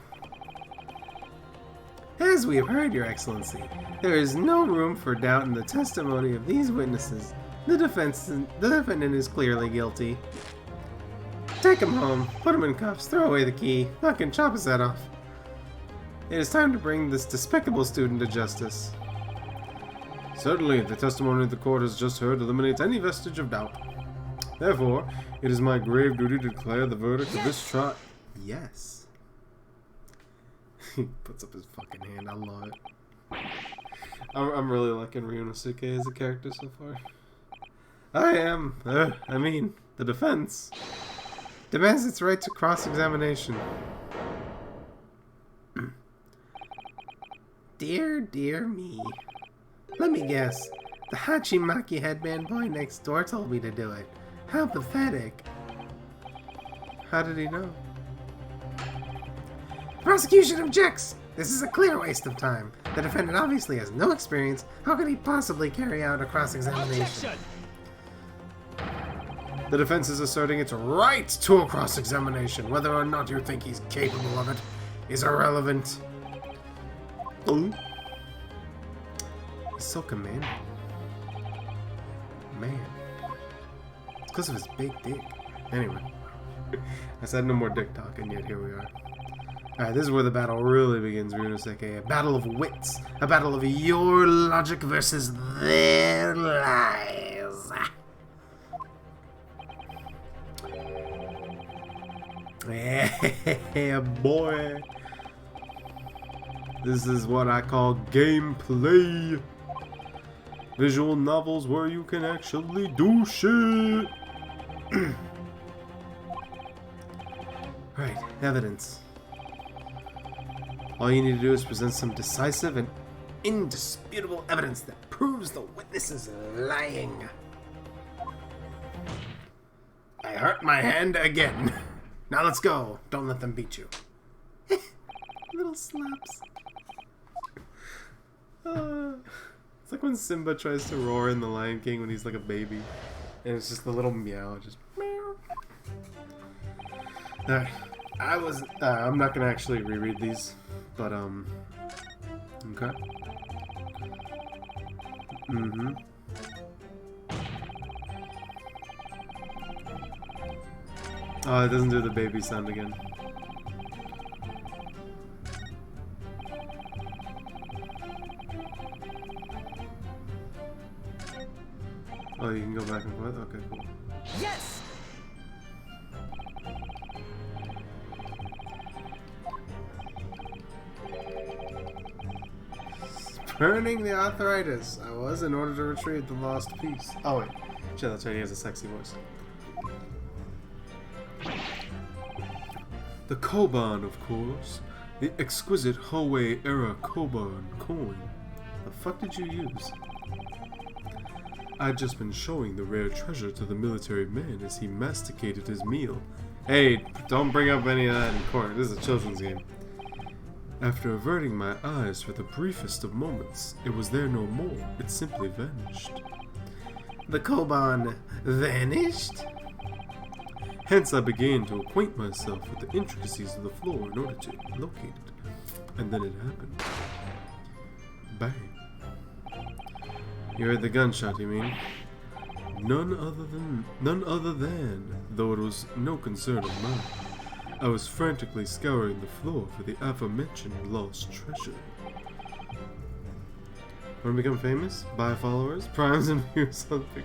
As we have heard, Your Excellency, there is no room for doubt in the testimony of these witnesses. The defendant is clearly guilty. Take him home, put him in cuffs, throw away the key, fucking chop his head off. It is time to bring this despicable student to justice. Certainly, the testimony the court has just heard eliminates any vestige of doubt. Therefore, it is my grave duty to declare the verdict of this trial. Yes. He puts up his fucking hand. I love it. I'm really liking Ryunosuke as a character so far. The defense demands its right to cross-examination. Dear me. Let me guess. The Hachimaki headband boy next door told me to do it. How pathetic. How did he know? Prosecution objects! This is a clear waste of time. The defendant obviously has no experience. How could he possibly carry out a cross-examination? The defense is asserting its right to a cross-examination. Whether or not you think he's capable of it is irrelevant. He's so commanding. Man. It's because of his big dick. Anyway. I said no more dick talk, and yet here we are. Alright, this is where the battle really begins, Ryunosuke. A battle of wits. A battle of your logic versus their lies. Yeah, boy. This is what I call gameplay. Visual novels where you can actually do shit. Right, evidence. All you need to do is present some decisive and indisputable evidence that proves the witness is lying. I hurt my hand again. Now let's go. Don't let them beat you. Little slaps. It's like when Simba tries to roar in The Lion King when he's like a baby. And it's just the little meow, just meow. Alright. I'm not gonna actually reread these. But, okay. Mm-hmm. Oh, it doesn't do the baby sound again. Oh, you can go back and forth? Okay, cool. Yes! Burning the arthritis. I was in order to retrieve the lost piece. Oh wait, shit, that's right. He has a sexy voice. The Koban, of course, the exquisite Hoei era Koban coin. The fuck did you use? I'd just been showing the rare treasure to the military man as he masticated his meal. Hey, don't bring up any of that in court. This is a children's game. After averting my eyes for the briefest of moments, it was there no more. It simply vanished. The Koban vanished? Hence I began to acquaint myself with the intricacies of the floor in order to locate it. And then it happened. Bang. You heard the gunshot, you mean? None other than, though it was no concern of mine. I was frantically scouring the floor for the aforementioned lost treasure. Want to become famous? Buy followers? Primes and views on the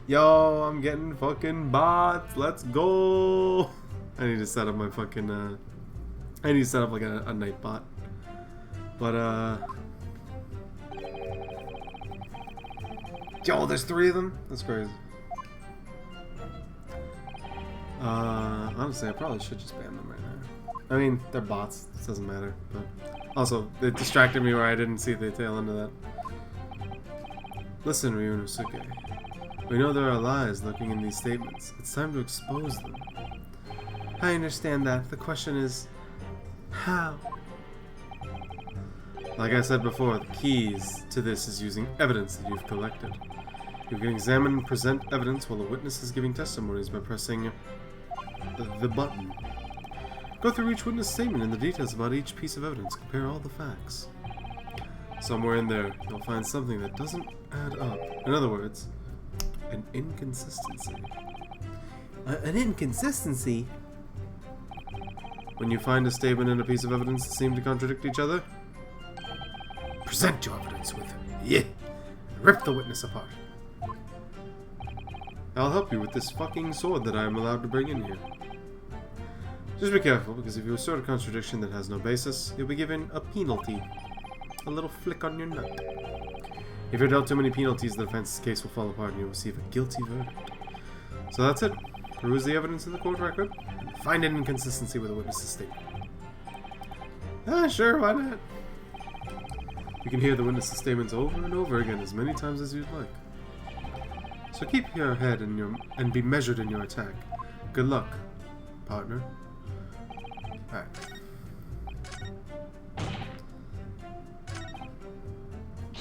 Yo, I'm getting fucking bots. Let's go. I need to set up my fucking, I need to set up like a night bot. But, yo, there's 3 of them? That's crazy. Honestly, I probably should just ban them right now. I mean, they're bots. It doesn't matter. But also, it distracted me where I didn't see the tail end of that. Listen, Ryunosuke. We know there are lies lurking in these statements. It's time to expose them. I understand that. The question is, how? Like I said before, the keys to this is using evidence that you've collected. You can examine and present evidence while the witness is giving testimonies by pressing the button. Go through each witness statement and the details about each piece of evidence. Compare all the facts. Somewhere in there, you'll find something that doesn't add up. In other words, an inconsistency. An inconsistency? When you find a statement and a piece of evidence that seem to contradict each other, present your evidence with it. Rip the witness apart. I'll help you with this fucking sword that I am allowed to bring in here. Just be careful, because if you assert a contradiction that has no basis, you'll be given a penalty. A little flick on your nut. If you're dealt too many penalties, the defense's case will fall apart and you'll receive a guilty verdict. So that's it. Peruse the evidence in the court record, and find an inconsistency with the witness's statement. Sure, why not? You can hear the witness's statements over and over again as many times as you'd like. So keep your head and be measured in your attack. Good luck, partner. Alright.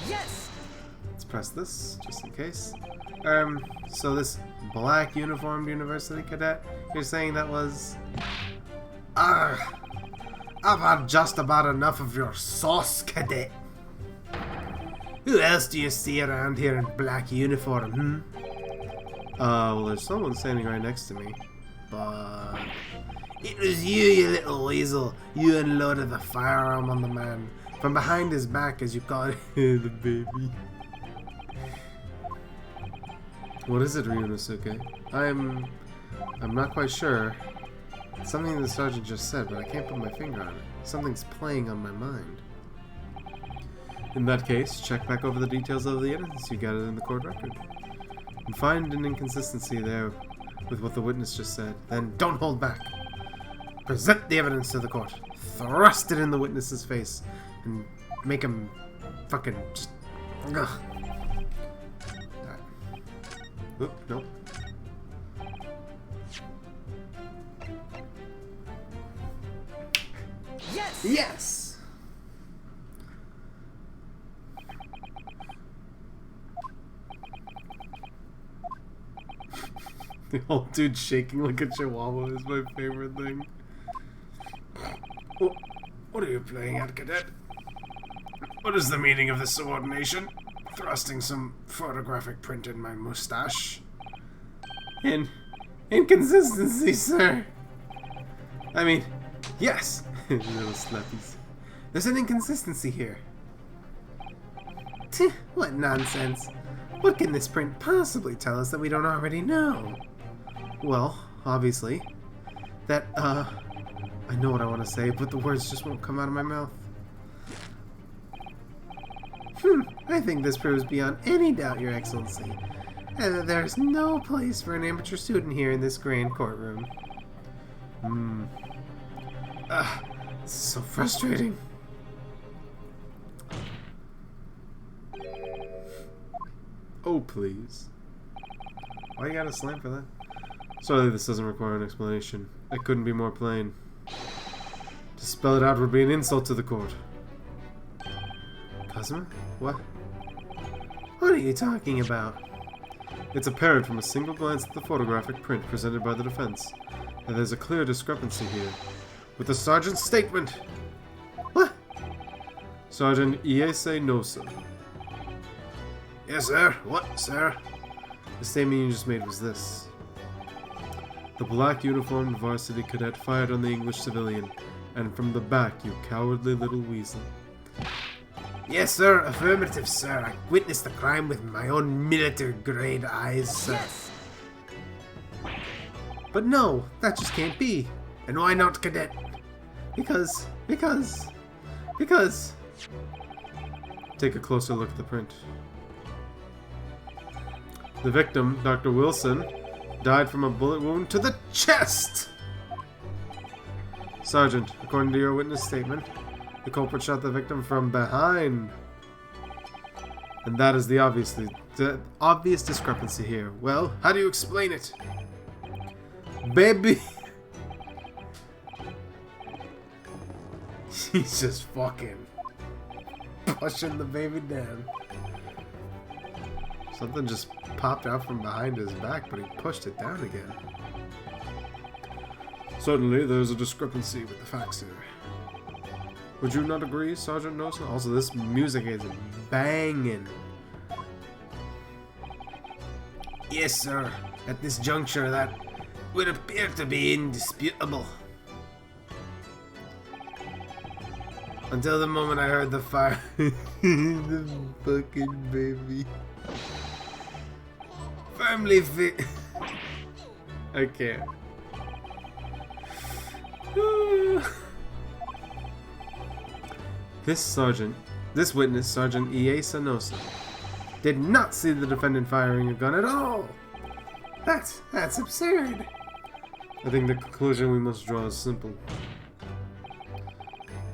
Yes! Let's press this, just in case. So this black uniformed university cadet, you're saying that was... I've had just about enough of your sauce, cadet. Who else do you see around here in black uniform, well, there's someone standing right next to me. But... It was you little weasel. You unloaded the firearm on the man. From behind his back, as you call it. The baby. What is it, Ryunosuke? I'm not quite sure. It's something the sergeant just said, but I can't put my finger on it. Something's playing on my mind. In that case, check back over the details of the evidence you gathered in the court record. And find an inconsistency there with what the witness just said. Then don't hold back. Present the evidence to the court. Thrust it in the witness's face. And make him fucking just... Ugh. Oop, nope. Yes! Yes! The old dude shaking like a chihuahua is my favorite thing. What are you playing at, cadet? What is the meaning of this subordination? Thrusting some photographic print in my mustache? Inconsistency, sir. I mean, yes. Little slappies. There's an inconsistency here. Tch, what nonsense. What can this print possibly tell us that we don't already know? Well, obviously, that, I know what I want to say, but the words just won't come out of my mouth. I think this proves beyond any doubt, Your Excellency, that there's no place for an amateur student here in this grand courtroom. This is so frustrating. Oh, please. Why you gotta slam for that? Sorry, this doesn't require an explanation. It couldn't be more plain. To spell it out would be an insult to the court. Kazuma? What? What are you talking about? It's apparent from a single glance at the photographic print presented by the defense that there's a clear discrepancy here with the sergeant's statement. What? Sergeant Ace Nosa. Yes, sir. What, sir? The statement you just made was this. The black uniformed varsity cadet fired on the English civilian, and from the back, you cowardly little weasel. Yes, sir. Affirmative, sir. I witnessed the crime with my own military-grade eyes, sir. Yes! But no, that just can't be. And why not, cadet? Because... Take a closer look at the print. The victim, Dr. Wilson, died from a bullet wound to the chest! Sergeant, according to your witness statement, the culprit shot the victim from behind. And that is the obvious discrepancy here. Well, how do you explain it? Baby! He's just fucking pushing the baby down. Something just popped out from behind his back, but he pushed it down again. Certainly, there's a discrepancy with the facts here. Would you not agree, Sergeant Nosa? Also, this music is banging. Yes, sir. At this juncture, that would appear to be indisputable. Until the moment I heard the fire. The fucking baby. Firmly fit. I can't. This witness, Sergeant Ace Attorney, did not see the defendant firing a gun at all. That's absurd. I think the conclusion we must draw is simple.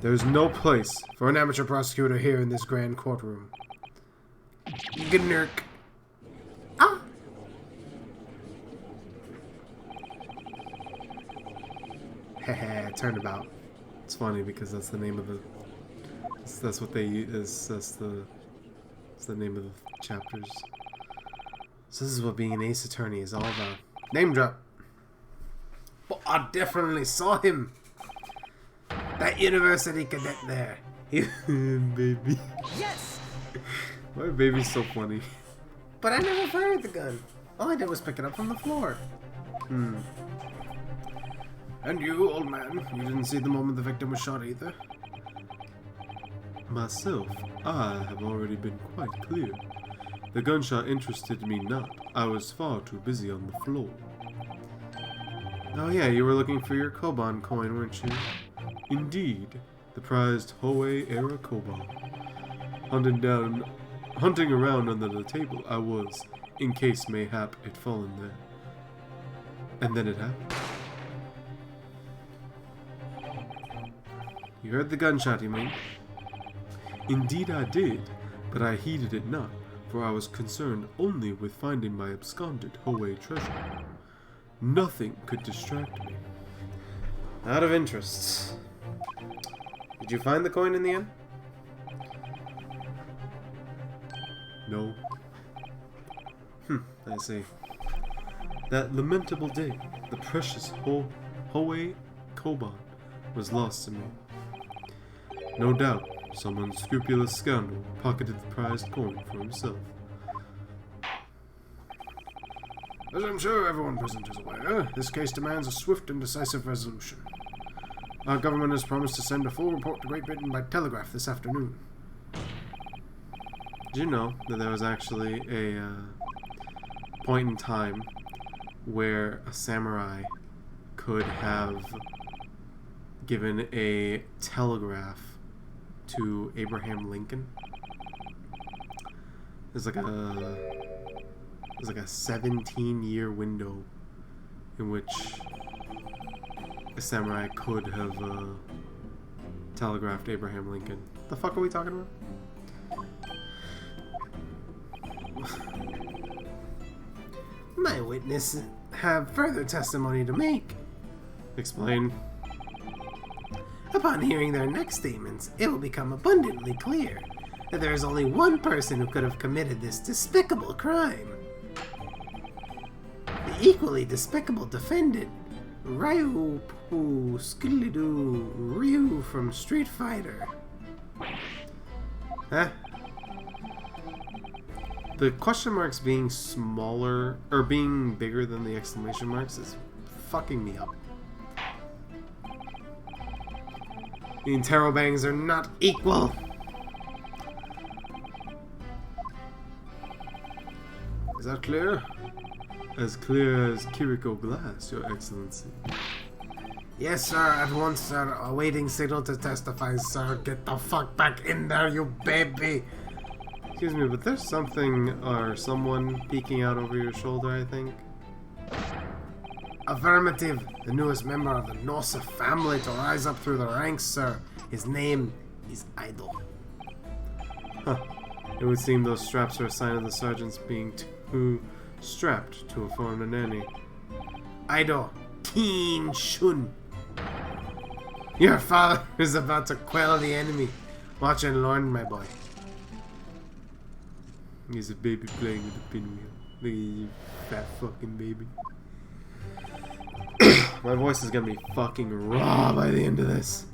There is no place for an amateur prosecutor here in this grand courtroom. Gnurk. Ah! Heh, turnabout. It's funny because that's the name of the... That's what they use. That's the name of the chapters. So this is what being an ace attorney is all about. Name drop. But I definitely saw him. That university cadet there. Baby. Yes! Why baby's so funny? But I never fired the gun. All I did was pick it up from the floor. And you, old man, you didn't see the moment the victim was shot either? Myself, I have already been quite clear. The gunshot interested me not. I was far too busy on the floor. Oh yeah, you were looking for your Koban coin, weren't you? Indeed, the prized Hoei-era Koban. Hunting around under the table, I was, in case mayhap it fallen there. And then it happened. You heard the gunshot, you mean? Indeed I did, but I heeded it not, for I was concerned only with finding my absconded Hoei treasure. Nothing could distract me. Out of interest, did you find the coin in the end? No. I see. That lamentable day, the precious Hoei Koban was lost to me. No doubt, some unscrupulous scoundrel pocketed the prized coin for himself. As I'm sure everyone present is aware, this case demands a swift and decisive resolution. Our government has promised to send a full report to Great Britain by telegraph this afternoon. Did you know that there was actually a point in time where a samurai could have given a telegraph to Abraham Lincoln? There's like a 17-year window in which a samurai could have telegraphed Abraham Lincoln. The fuck are we talking about? My witness have further testimony to make. Explain. Upon hearing their next statements, it will become abundantly clear that there is only one person who could have committed this despicable crime. The equally despicable defendant, Ryu from Street Fighter. Huh? The question marks being smaller, or being bigger than the exclamation marks is fucking me up. The interrobangs are not equal. Is that clear? As clear as Kiriko glass, Your Excellency. Yes, sir. At once, sir. Awaiting signal to testify, sir. Get the fuck back in there, you baby. Excuse me, but there's something or someone peeking out over your shoulder, I think. Affirmative. The newest member of the Nosa family to rise up through the ranks, sir. His name is Idol. Huh. It would seem those straps are a sign of the sergeants being too strapped to a foreigner nanny. Idol. Teen Shun. Your father is about to quell the enemy. Watch and learn, my boy. He's a baby playing with a pinwheel. Look at you, fat fucking baby. My voice is gonna be fucking raw by the end of this.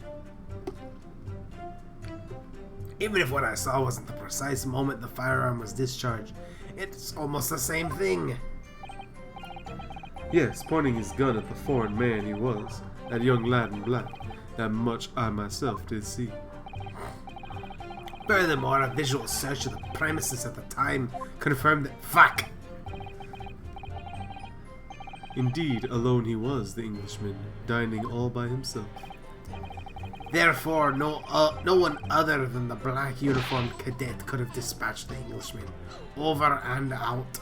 Even if what I saw wasn't the precise moment the firearm was discharged, it's almost the same thing. Yes, pointing his gun at the foreign man he was, that young lad in black. That much I myself did see. Furthermore, a visual search of the premises at the time confirmed that— Fuck! Indeed, alone he was, the Englishman, dining all by himself. Therefore, no one other than the black uniformed cadet could have dispatched the Englishman. Over and out.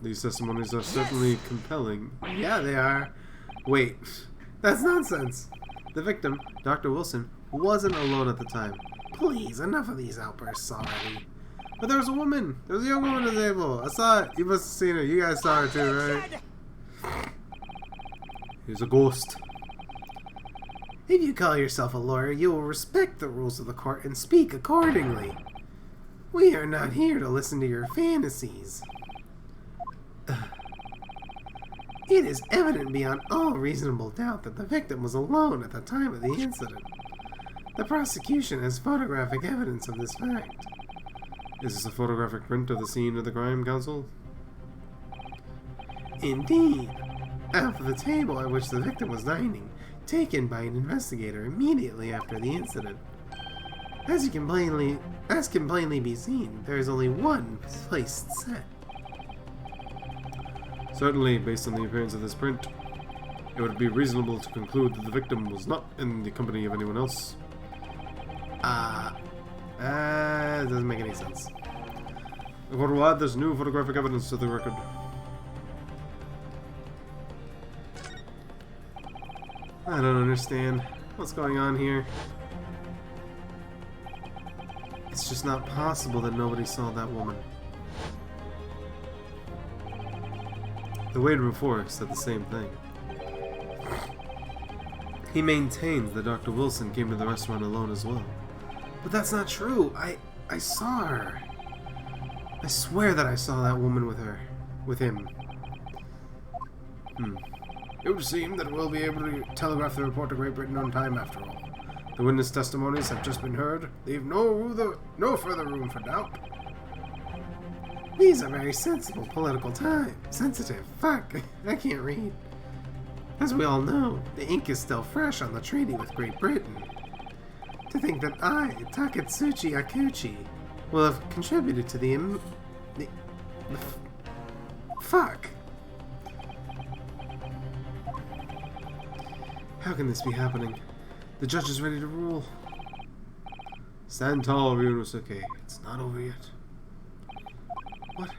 These testimonies are certainly compelling. Yeah, they are. Wait, That's nonsense. the victim, Dr. Wilson, wasn't alone at the time. Please, enough of these outbursts already. But there was a woman. There was a young woman at the table. I saw it. You must have seen her. You guys saw her too, right? He was a ghost. If you call yourself a lawyer, you will respect the rules of the court and speak accordingly. We are not here to listen to your fantasies. It is evident beyond all reasonable doubt that the victim was alone at the time of the incident. The prosecution has photographic evidence of this fact. Is this a photographic print of the scene of the crime, counsel? Indeed, of the table at which the victim was dining, taken by an investigator immediately after the incident. As can plainly be seen, there is only one placed set. Certainly, based on the appearance of this print, it would be reasonable to conclude that the victim was not in the company of anyone else. It doesn't make any sense. The court will add this new photographic evidence to the record. I don't understand. What's going on here? It's just not possible that nobody saw that woman. The waiter before said the same thing. He maintains that Dr. Wilson came to the restaurant alone as well. But that's not true. I saw her. I swear that I saw that woman with him. It would seem that we'll be able to telegraph the report to Great Britain on time after all. The witness testimonies have just been heard. Leave no further room for doubt. These are very sensible political times. Sensitive. Fuck. I can't read. As we all know, the ink is still fresh on the treaty with Great Britain. To think that I, Takatsuchi Akuchi, will have contributed to the fuck. How can this be happening? The judge is ready to rule. Stand tall, Ryunosuke. It's not over yet. What?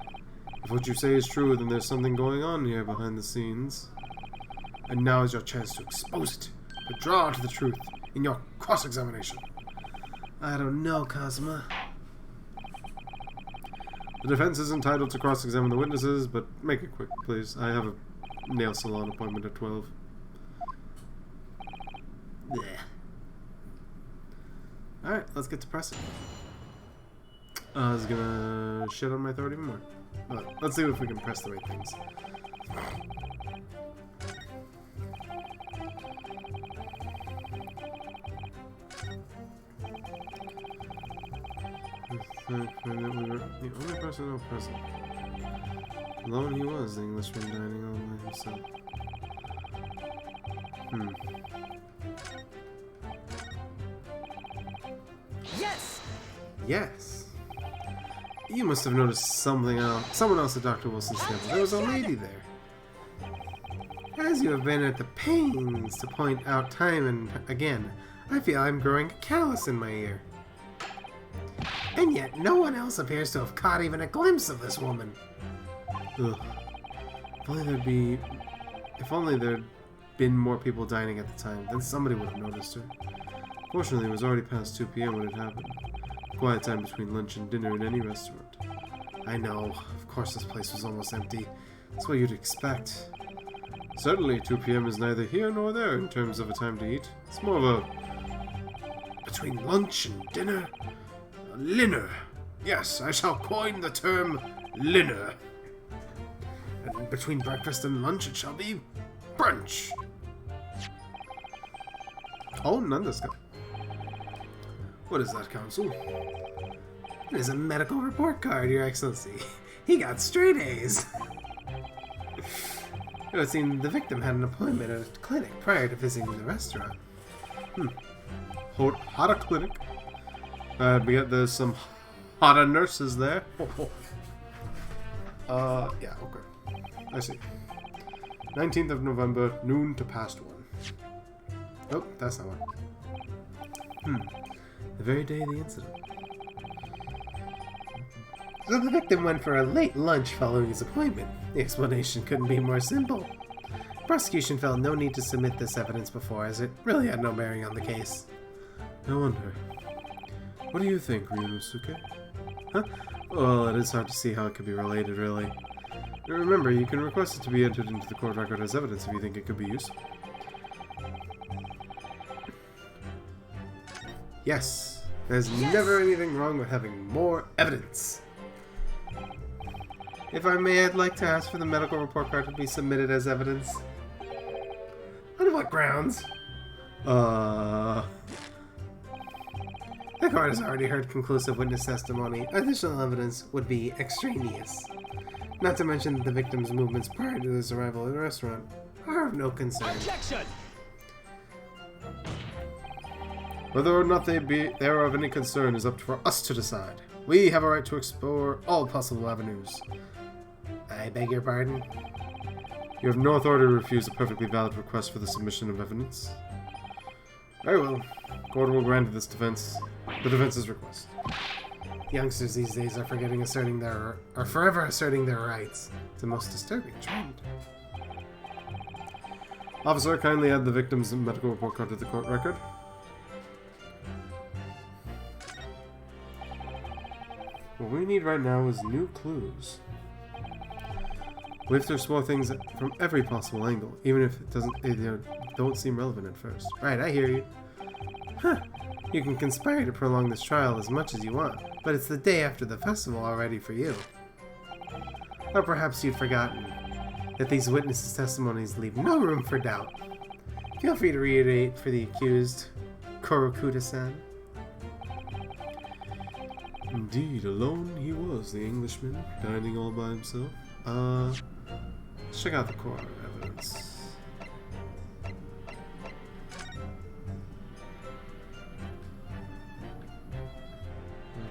If what you say is true, then there's something going on here behind the scenes. And now is your chance to expose it, to draw to the truth in your cross-examination. I don't know, Kazuma. The defense is entitled to cross-examine the witnesses, but make it quick, please. I have a nail salon appointment at 12. Blech. Alright, let's get to pressing. I was gonna shit on my throat even more. Let's see if we can press the right things. We were the only person present. Alone he was, the Englishman dining all by himself. Yes! You must have noticed someone else at Dr. Wilson's table. There was a lady there. As you have been at the pains to point out time and again, I feel I'm growing callous in my ear. And yet, no one else appears to have caught even a glimpse of this woman. Ugh. If only there'd been more people dining at the time, then somebody would have noticed her. Fortunately, it was already past 2 p.m. when it happened. Quiet time between lunch and dinner in any restaurant. I know. Of course this place was almost empty. That's what you'd expect. Certainly, 2 p.m. is neither here nor there in terms of a time to eat. It's more of a... Between lunch and dinner? Linner. Yes, I shall coin the term linner. And between breakfast and lunch it shall be brunch. Oh, Nandeska. What is that, counsel? It is a medical report card, Your Excellency. He got straight A's. It would seem the victim had an appointment at a clinic prior to visiting the restaurant. Hot a clinic. There's some hotter nurses there. Yeah, okay. I see. 19th of November, noon to past 1. Oh, that's not one. The very day of the incident. So the victim went for a late lunch following his appointment. The explanation couldn't be more simple. Prosecution felt no need to submit this evidence before, as it really had no bearing on the case. No wonder. What do you think, Ryunosuke? Huh? Well, it is hard to see how it could be related, really. Remember, you can request it to be entered into the court record as evidence if you think it could be useful. Yes, there's never anything wrong with having more evidence. If I may, I'd like to ask for the medical report card to be submitted as evidence. On what grounds? The court has already heard conclusive witness testimony. Additional evidence would be extraneous. Not to mention that the victim's movements prior to his arrival at the restaurant are of no concern. Objection! Whether or not they are of any concern is up for us to decide. We have a right to explore all possible avenues. I beg your pardon? You have no authority to refuse a perfectly valid request for the submission of evidence. Very well. Court will grant the defense's request. Youngsters these days are forever asserting their rights. It's a most disturbing trend. Officer, kindly add the victim's medical report card to the court record. What we need right now is new clues. We have to explore things from every possible angle, even if they don't seem relevant at first. Right, I hear you. Huh. You can conspire to prolong this trial as much as you want, but it's the day after the festival already for you. Or perhaps you'd forgotten that these witnesses' testimonies leave no room for doubt. Feel free to reiterate for the accused, Korokuda-san. Indeed, alone he was, the Englishman, dining all by himself. Let's check out the court evidence.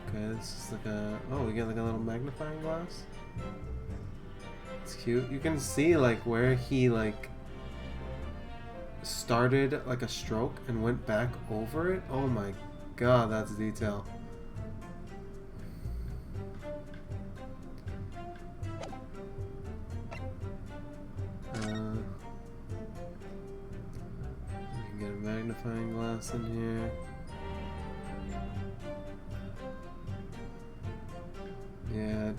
Okay, this is like a... Oh, we get like a little magnifying glass? It's cute. You can see like where he like started like a stroke and went back over it. Oh my god, that's detail. Get a magnifying glass in here. Yeah, it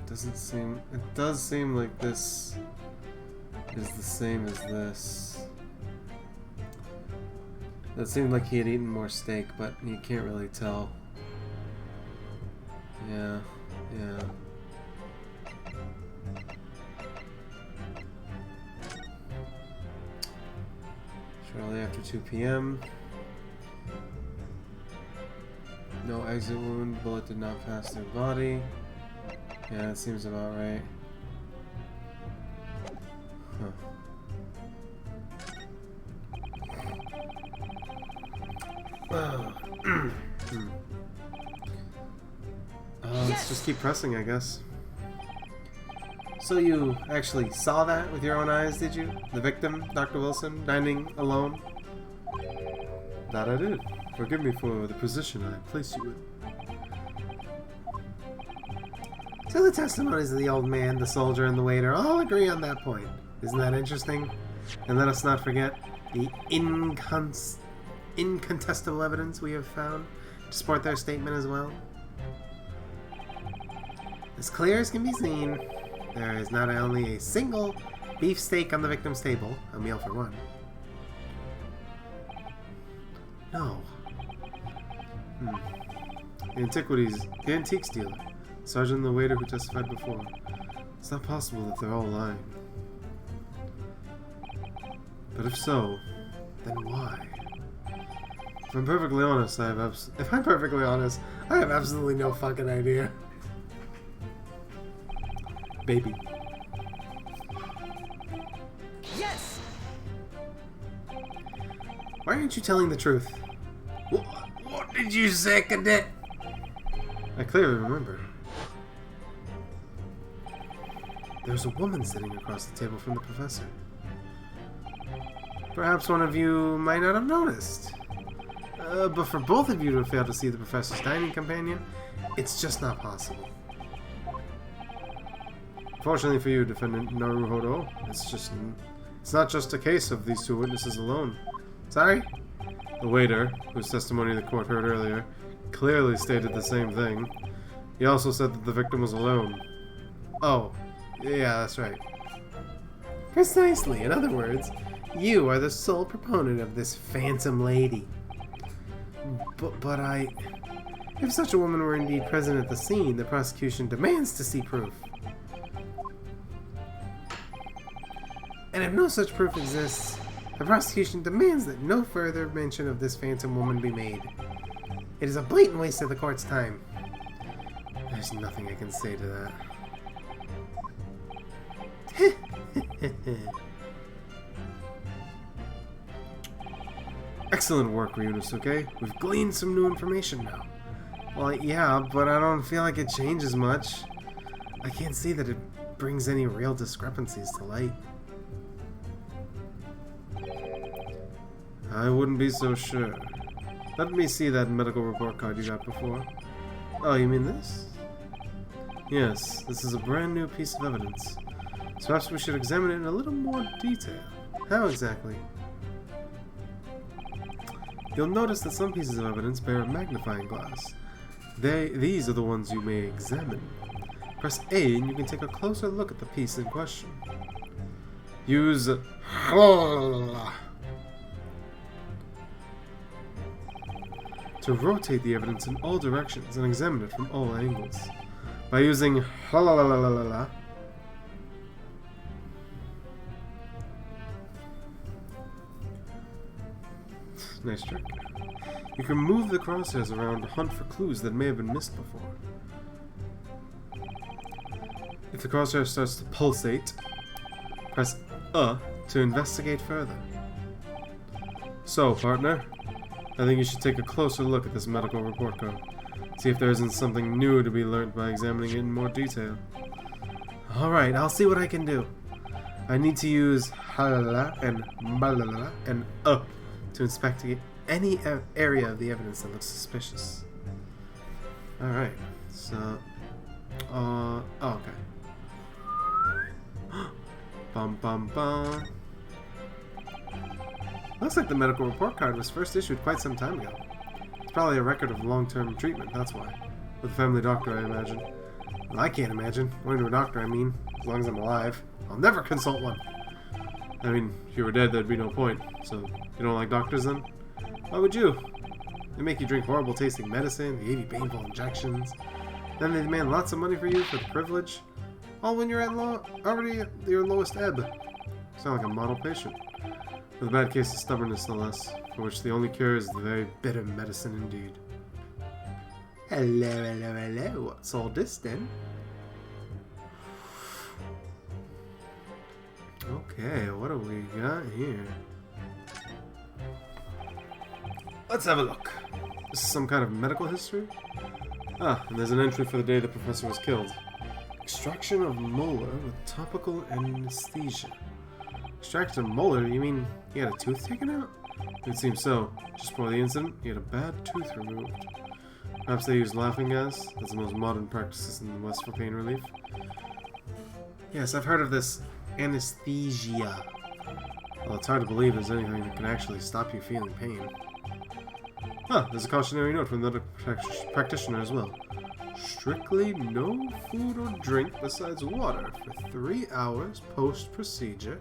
does seem like this is the same as this. That seemed like he had eaten more steak, but you can't really tell. Yeah. Shortly after 2 p.m. No exit wound, bullet did not pass their body. Yeah, that seems about right. Let's just keep pressing, I guess. So you actually saw that with your own eyes, did you? The victim, Dr. Wilson, dining alone? That I did. Forgive me for the position I placed you in. So the testimonies of the old man, the soldier, and the waiter all agree on that point. Isn't that interesting? And let us not forget the incontestable evidence we have found to support their statement as well. As clear as can be seen, there is not only a single beefsteak on the victim's table, a meal for one. No. The antiques dealer, Sergeant and the waiter who testified before. It's not possible that they're all lying. But if so, then why? If I'm perfectly honest, I have absolutely no fucking idea. Baby. Yes! Why aren't you telling the truth? What did you say, Cadet? I clearly remember. there's a woman sitting across the table from the professor. Perhaps one of you might not have noticed. But for both of you to fail to see the professor's dining companion, it's just not possible. Fortunately for you, Defendant Naruhodo, it's not just a case of these two witnesses alone. Sorry? The waiter, whose testimony the court heard earlier, clearly stated the same thing. He also said that the victim was alone. Oh, yeah, that's right. Precisely. In other words, you are the sole proponent of this phantom lady. But If such a woman were indeed present at the scene, the prosecution demands to see proof. And if no such proof exists, the prosecution demands that no further mention of this phantom woman be made. It is a blatant waste of the court's time. There's nothing I can say to that. Excellent work, Ryunosuke. We've gleaned some new information now. Well, yeah, but I don't feel like it changes much. I can't see that it brings any real discrepancies to light. I wouldn't be so sure. Let me see that medical report card you got before. Oh, you mean this? Yes, this is a brand new piece of evidence. So perhaps we should examine it in a little more detail. How exactly? You'll notice that some pieces of evidence bear a magnifying glass. These are the ones you may examine. Press A and you can take a closer look at the piece in question. Use to rotate the evidence in all directions and examine it from all angles. By using nice trick. You can move the crosshairs around to hunt for clues that may have been missed before. If the crosshair starts to pulsate, press to investigate further. So, partner, I think you should take a closer look at this medical report card. See if there isn't something new to be learned by examining it in more detail. Alright, I'll see what I can do. I need to use halala and malala and to inspect any area of the evidence that looks suspicious. Alright, so... okay. Bum bum bum. Looks like the medical report card was first issued quite some time ago. It's probably a record of long-term treatment, that's why. With a family doctor, I imagine. Well, I can't imagine. Going to a doctor, I mean. As long as I'm alive. I'll never consult one. I mean, if you were dead, there'd be no point. So, you don't like doctors then? Why would you? They make you drink horrible tasting medicine, they give you painful injections. Then they demand lots of money for you for the privilege. All when you're already at your lowest ebb. Sound like a model patient. With a bad case of stubbornness, no less, for which the only cure is the very bitter medicine indeed. Hello, hello, hello. What's all this then? Okay, what do we got here? Let's have a look. This is some kind of medical history? Ah, and there's an entry for the day the professor was killed. Extraction of molar with topical anesthesia. Extracted a molar? You mean he had a tooth taken out? It seems so. Just before the incident, he had a bad tooth removed. Perhaps they used laughing gas? That's the most modern practices in the West for pain relief. Yes, I've heard of this anesthesia. Well, it's hard to believe there's anything that can actually stop you feeling pain. Ah, there's a cautionary note from the practitioner as well. Strictly no food or drink besides water for 3 hours post-procedure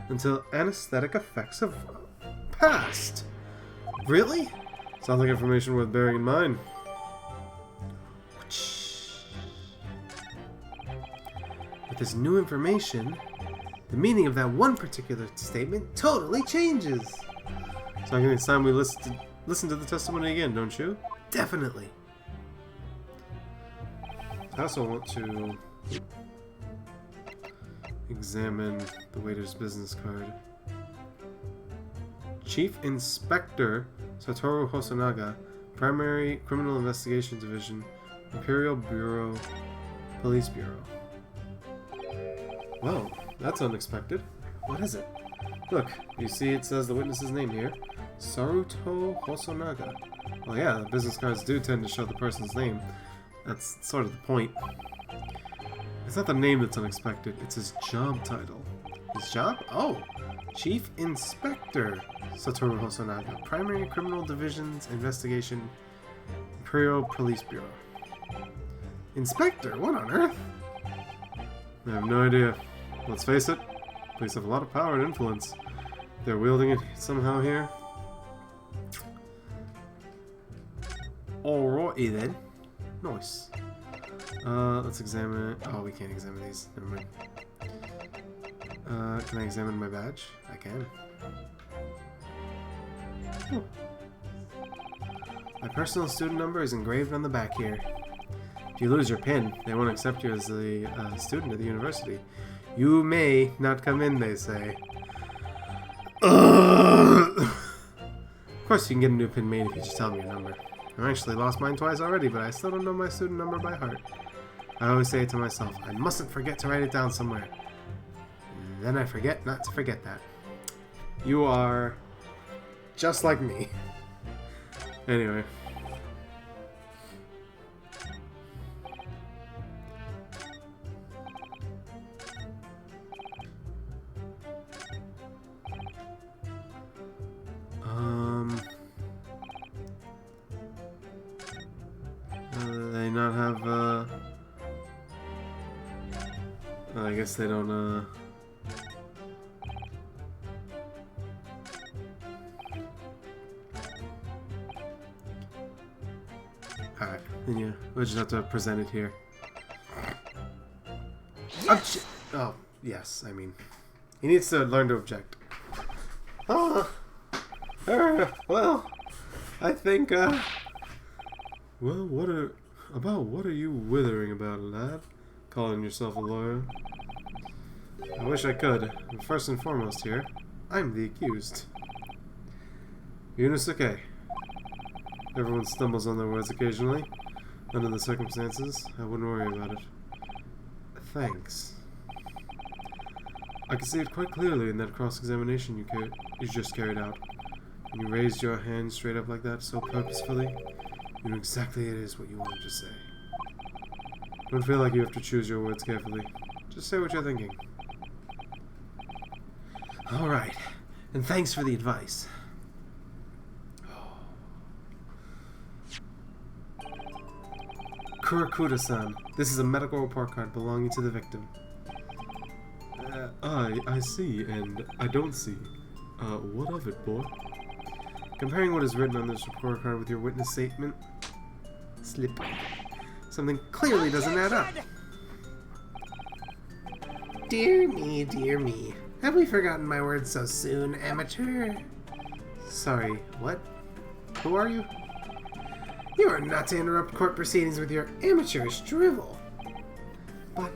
until anesthetic effects have passed. Really? Sounds like information worth bearing in mind. With this new information, the meaning of that one particular statement totally changes. So I think it's time we listen to the testimony again, don't you? Definitely. I also want to examine the waiter's business card. Chief Inspector Satoru Hosonaga, Primary Criminal Investigation Division, Imperial Bureau, Police Bureau. Well, that's unexpected. What is it? Look, you see it says the witness's name here. Saruto Hosonaga. Well, yeah, the business cards do tend to show the person's name. That's sort of the point. It's not the name that's unexpected, it's his job title. His job? Oh! Chief Inspector Satoru Hosonaga. Primary Criminal Division's Investigation. Imperial Police Bureau. Inspector? What on earth? I have no idea. Let's face it, police have a lot of power and influence. They're wielding it somehow here. Alrighty then. Nice. Let's examine it. Oh, we can't examine these. Never mind. Can I examine my badge? I can. Oh. My personal student number is engraved on the back here. If you lose your pin, they won't accept you as a student at the university. You may not come in, they say. Of course, you can get a new pin made if you just tell me your number. I've actually lost mine twice already, but I still don't know my student number by heart. I always say it to myself, I mustn't forget to write it down somewhere. And then I forget not to forget that. You are just like me. Anyway. They not have, I guess they don't, Alright, then yeah, we'll just have to present it here. Oh, yes, I mean, he needs to learn to object. Well, I think, well, what are you withering about, lad? Calling yourself a lawyer? I wish I could. But first and foremost here, I'm the accused. Yunosuke. Everyone stumbles on their words occasionally. Under the circumstances, I wouldn't worry about it. Thanks. I can see it quite clearly in that cross-examination you just carried out. When you raised your hand straight up like that so purposefully, you knew exactly it is what you wanted to say. Don't feel like you have to choose your words carefully. Just say what you're thinking. Alright, and thanks for the advice. Kurakuda-san, this is a medical report card belonging to the victim. I see, and I don't see. What of it, boy? Comparing what is written on this report card with your witness statement, slip. Something clearly doesn't add up. Dear me, dear me. Have we forgotten my words so soon, amateur? Sorry, what? Who are you? You are not to interrupt court proceedings with your amateurish drivel. But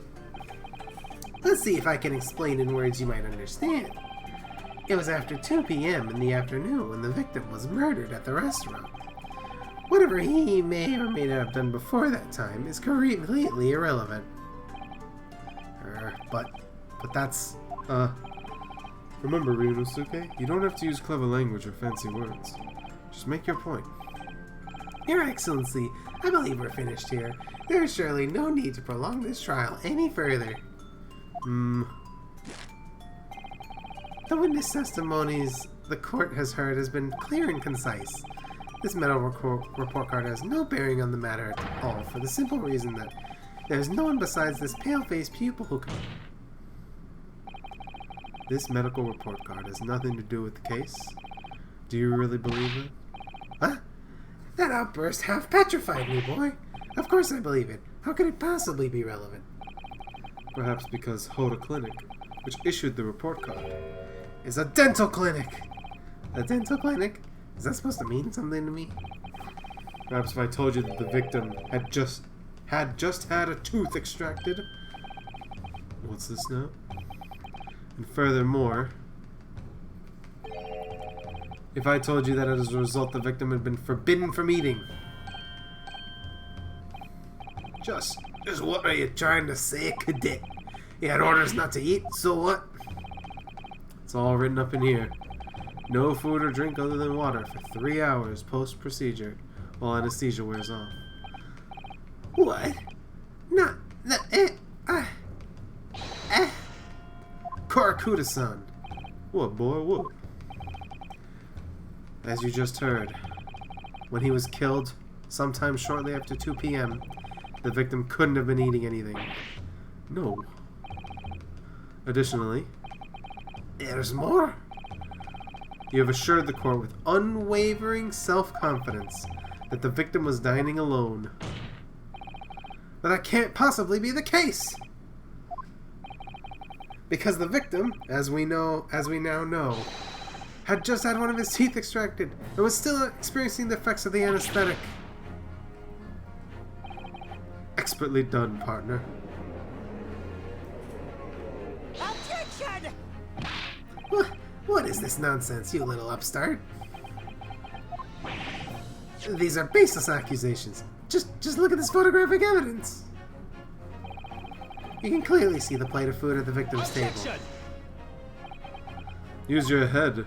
let's see if I can explain in words you might understand. It was after 2 p.m. in the afternoon when the victim was murdered at the restaurant. Whatever he may or may not have done before that time is completely irrelevant. But that's, remember, Ryunosuke, you don't have to use clever language or fancy words. Just make your point. Your Excellency, I believe we're finished here. There is surely no need to prolong this trial any further. The witness testimonies the court has heard has been clear and concise. This medical report card has no bearing on the matter at all, for the simple reason that there is no one besides this pale-faced pupil who can... This medical report card has nothing to do with the case? Do you really believe it? Huh? That outburst half petrified me, boy. Of course I believe it. How could it possibly be relevant? Perhaps because Hoda Clinic, which issued the report card, is a dental clinic. A dental clinic? Is that supposed to mean something to me? Perhaps if I told you that the victim had just had a tooth extracted. What's this now? And furthermore, if I told you that as a result the victim had been forbidden from eating. Just what are you trying to say, cadet? He had orders not to eat, so what? It's all written up in here. No food or drink other than water for 3 hours post-procedure while anesthesia wears off. What? Not Korakuda-san! What, boy, what? As you just heard, when he was killed sometime shortly after 2 p.m., the victim couldn't have been eating anything. No. Additionally, there's more? you have assured the court with unwavering self-confidence that the victim was dining alone. But that can't possibly be the case! Because the victim, as we now know, had just had one of his teeth extracted and was still experiencing the effects of the anesthetic. Expertly done, partner. Objection! What is this nonsense, you little upstart? These are baseless accusations. Just look at this photographic evidence. You can clearly see the plate of food at the victim's table. Use your head.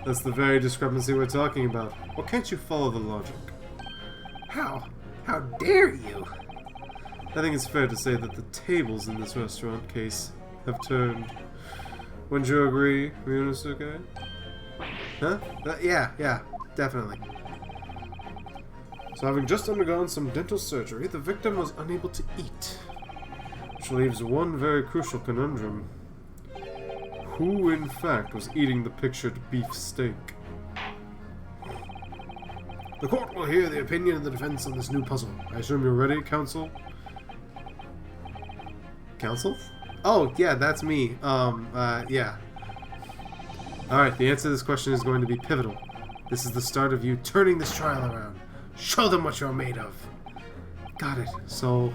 That's the very discrepancy we're talking about. Or can't you follow the logic? How dare you? I think it's fair to say that the tables in this restaurant case have turned. Wouldn't you agree, Ryunosuke? Huh? Yeah, definitely. So having just undergone some dental surgery, the victim was unable to eat. Which leaves one very crucial conundrum. Who, in fact, was eating the pictured beef steak? The court will hear the opinion of the defense on this new puzzle. I assume you're ready, counsel? Counsel? Oh, yeah, that's me. Yeah. Alright, the answer to this question is going to be pivotal. This is the start of you turning this trial around. Show them what you're made of. Got it. So,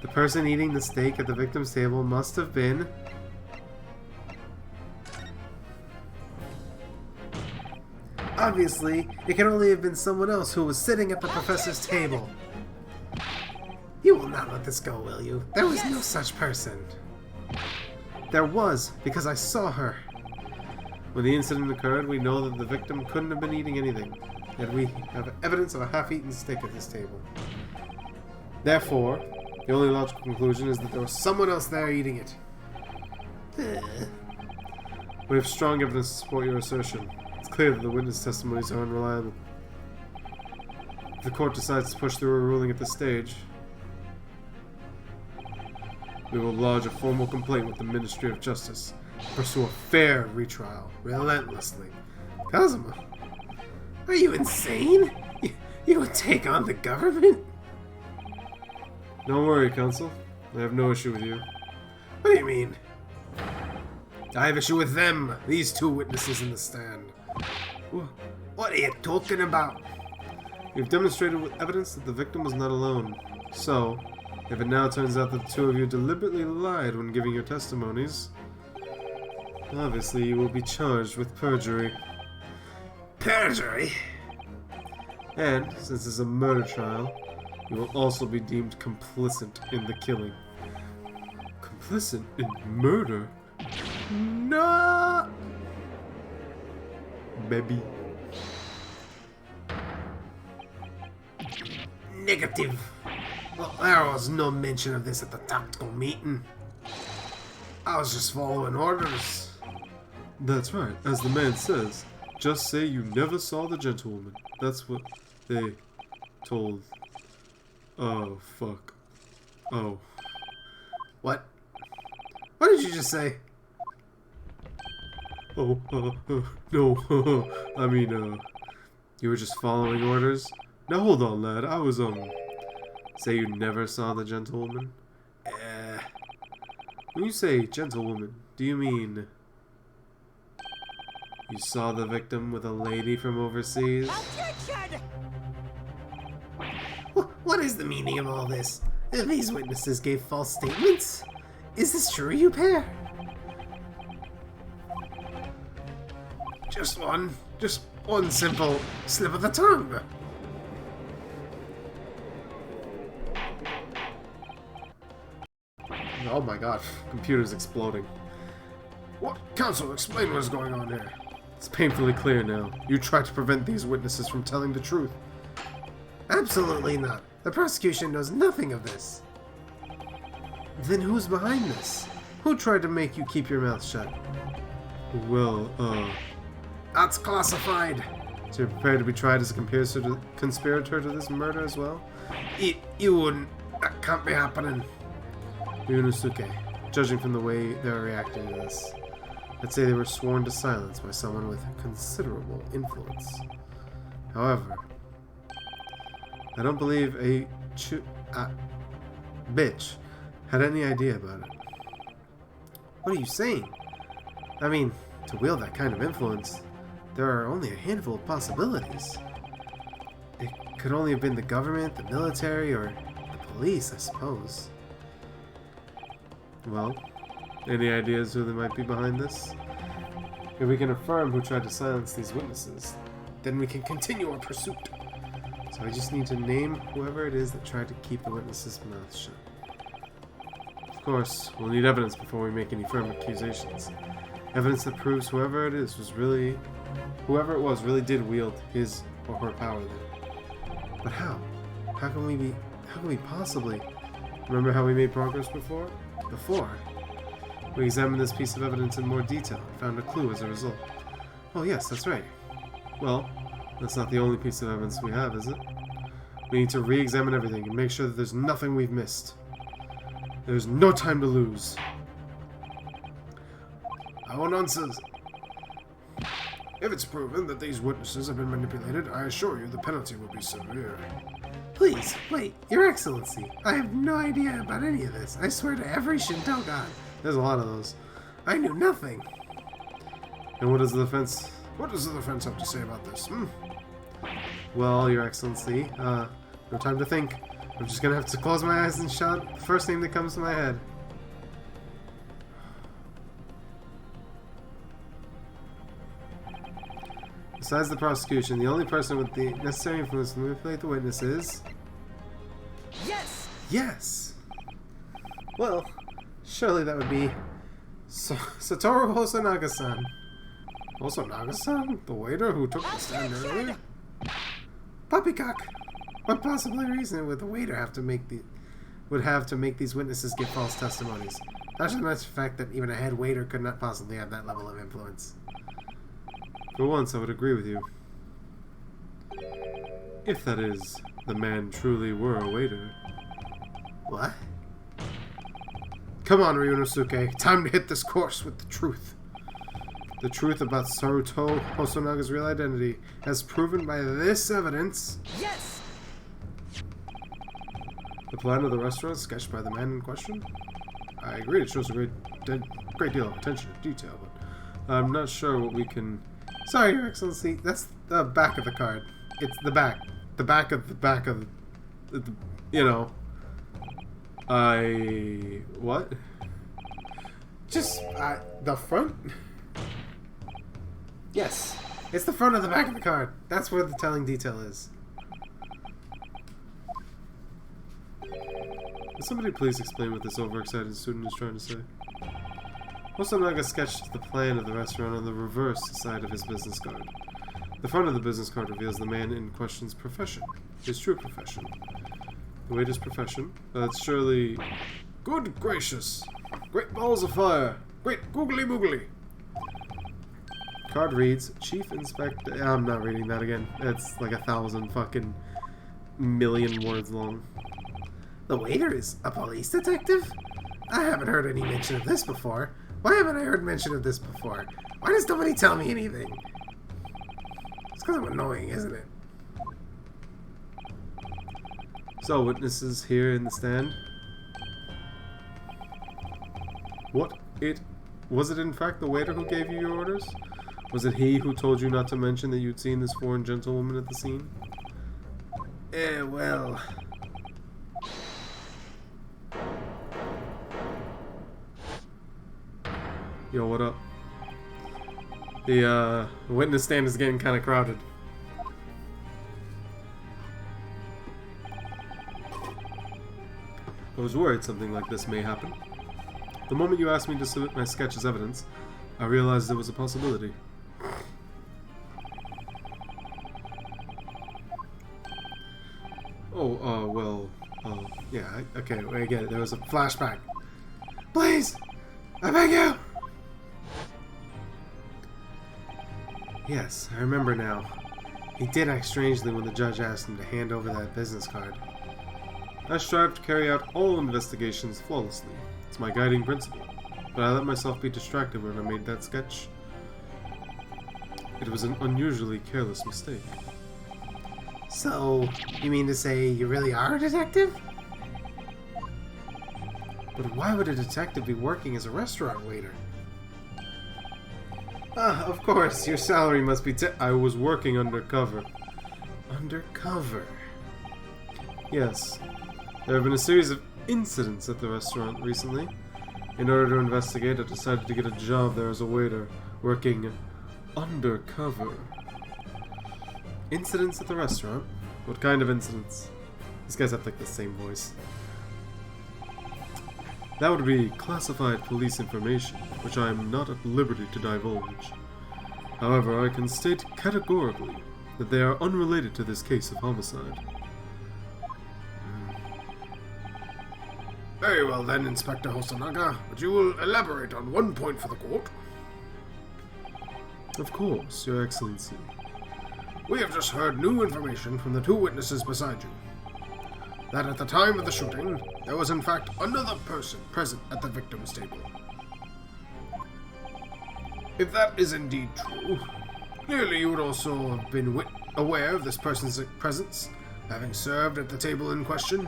the person eating the steak at the victim's table must have been... Obviously, it can only have been someone else who was sitting at the professor's table. You will not let this go, will you? There was no such person. There was, because I saw her. When the incident occurred, we know that the victim couldn't have been eating anything, and we have evidence of a half-eaten steak at this table. Therefore, the only logical conclusion is that there was someone else there eating it. We have strong evidence to support your assertion. It's clear that the witness testimonies are unreliable. If the court decides to push through a ruling at this stage, we will lodge a formal complaint with the Ministry of Justice and pursue a fair retrial, relentlessly. Kazuma, are you insane? You would take on the government? Don't worry, counsel. I have no issue with you. What do you mean? I have issue with them, these two witnesses in the stand. What are you talking about? You've demonstrated with evidence that the victim was not alone. So, if it now turns out that the two of you deliberately lied when giving your testimonies, obviously you will be charged with perjury. Perjury? And, since it's a murder trial, you will also be deemed complicit in the killing. Complicit in murder? No! Baby. Negative. Well, there was no mention of this at the tactical meeting. I was just following orders. That's right. As the man says, just say you never saw the gentlewoman. That's what they told. Oh, fuck. Oh. What? What did you just say? Oh, no. I mean, you were just following orders? Now hold on, lad. I was, say you never saw the gentlewoman? When you say gentlewoman, do you mean you saw the victim with a lady from overseas? Objection! What is the meaning of all this? These witnesses gave false statements? Is this true, you pair? Just one simple slip of the tongue. Oh my god, computer's exploding. What? Counsel, explain what is going on here. It's painfully clear now. You tried to prevent these witnesses from telling the truth. Absolutely not. The prosecution knows nothing of this. Then who's behind this? Who tried to make you keep your mouth shut? Well, That's classified. so you're prepared to be tried as a conspirator to this murder as well? You wouldn't. That can't be happening. Ryunosuke, judging from the way they're reacting to this, I'd say they were sworn to silence by someone with considerable influence. However, I don't believe a bitch had any idea about it. What are you saying? I mean, to wield that kind of influence, there are only a handful of possibilities. It could only have been the government, the military, or the police, I suppose. Well, any ideas who they might be behind this? If we can affirm who tried to silence these witnesses, then we can continue our pursuit. So I just need to name whoever it is that tried to keep the witnesses' mouths shut. Of course, we'll need evidence before we make any firm accusations. Evidence that proves whoever it was really did wield his or her power there. But how? How can we possibly? Remember how we made progress before? We examined this piece of evidence in more detail and found a clue as a result. Oh yes, that's right. Well, that's not the only piece of evidence we have, is it? We need to re-examine everything and make sure that there's nothing we've missed. There's no time to lose. Our nonsense. If it's proven that these witnesses have been manipulated, I assure you the penalty will be severe. Please, wait, Your Excellency. I have no idea about any of this. I swear to every Shinto god. There's a lot of those. I knew nothing. And what does the defense... What does the defense have to say about this? Well, Your Excellency, no time to think. I'm just gonna have to close my eyes and shout the first name that comes to my head. Besides the prosecution, the only person with the necessary influence to manipulate the witness is... Yes! Yes! Well, surely that would be... Satoru Hosonaga-san. Hosonaga-san? The waiter who took the stand earlier? Poppycock! What possible reason would the waiter have to make these witnesses give false testimonies? Not to mention the fact that even a head waiter could not possibly have that level of influence. For once, I would agree with you. If that is, the man truly were a waiter. What? Come on, Ryunosuke. Time to hit this course with the truth. The truth about Saruto Hosonaga's real identity, as proven by this evidence. Yes! The plan of the restaurant sketched by the man in question? I agree, it shows a great deal of attention to detail, but I'm not sure what we can... Sorry, Your Excellency, that's the back of the card. It's the back. The back of you know... What? Just, the front? Yes. It's the front of the back of the card. That's where the telling detail is. Will somebody please explain what this overexcited student is trying to say? Hosonaga sketched the plan of the restaurant on the reverse side of his business card. The front of the business card reveals the man in question's profession, his true profession. The waiter's profession? That's surely... Good gracious! Great balls of fire! Great googly moogly! Card reads, Chief Inspector... I'm not reading that again. It's like 1,000 fucking million words long. The waiter is a police detective? I haven't heard any mention of this before. Why haven't I heard mention of this before? Why does nobody tell me anything? It's because I'm annoying, isn't it? So, witnesses here in the stand. Was it in fact the waiter who gave you your orders? Was it he who told you not to mention that you'd seen this foreign gentlewoman at the scene? Well... Yo, what up? The witness stand is getting kind of crowded. I was worried something like this may happen. The moment you asked me to submit my sketch as evidence, I realized there was a possibility. Okay, I get it. There was a flashback. Please! I beg you! Yes, I remember now. He did act strangely when the judge asked him to hand over that business card. I strive to carry out all investigations flawlessly. It's my guiding principle. But I let myself be distracted when I made that sketch. It was an unusually careless mistake. So, you mean to say you really are a detective? But why would a detective be working as a restaurant waiter? Of course, your salary must be I was working undercover. Undercover? Yes. There have been a series of incidents at the restaurant recently. In order to investigate, I decided to get a job there as a waiter, working undercover. Incidents at the restaurant? What kind of incidents? These guys have like the same voice. That would be classified police information, which I am not at liberty to divulge. However, I can state categorically that they are unrelated to this case of homicide. Very well then, Inspector Hosanaga, but you will elaborate on one point for the court. Of course, Your Excellency. We have just heard new information from the two witnesses beside you. That at the time of the shooting, there was in fact another person present at the victim's table. If that is indeed true, clearly you would also have been aware of this person's presence, having served at the table in question.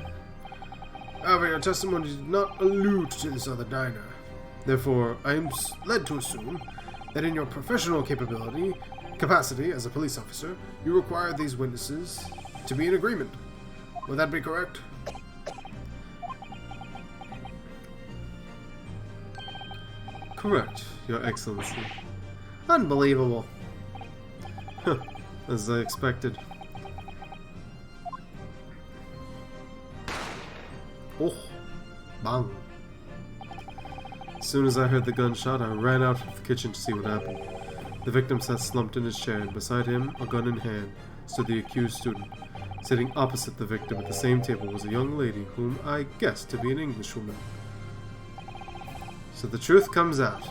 However, your testimony did not allude to this other diner. Therefore, I am led to assume that in your professional capacity as a police officer, you require these witnesses to be in agreement. Would that be correct? Correct, Your Excellency. Unbelievable. As I expected. Oh, bang. As soon as I heard the gunshot, I ran out of the kitchen to see what happened. The victim sat slumped in his chair, and beside him, a gun in hand, stood the accused student. Sitting opposite the victim at the same table was a young lady whom I guessed to be an Englishwoman. So the truth comes out.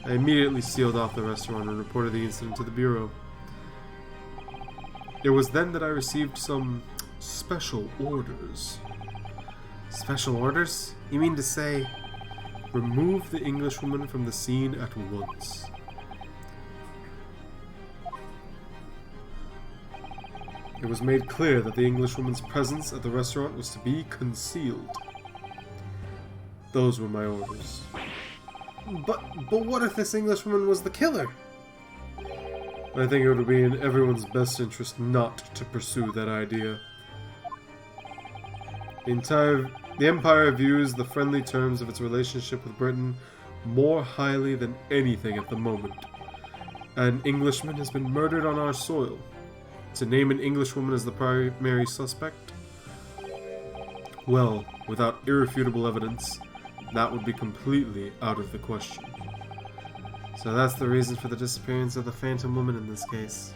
I immediately sealed off the restaurant and reported the incident to the Bureau. It was then that I received some special orders. Special orders? You mean to say... Remove the Englishwoman from the scene at once. It was made clear that the Englishwoman's presence at the restaurant was to be concealed. Those were my orders. But what if this Englishwoman was the killer? I think it would be in everyone's best interest not to pursue that idea. The Empire views the friendly terms of its relationship with Britain more highly than anything at the moment. An Englishman has been murdered on our soil. To name an Englishwoman as the primary suspect? Well, without irrefutable evidence, that would be completely out of the question. So that's the reason for the disappearance of the Phantom Woman in this case.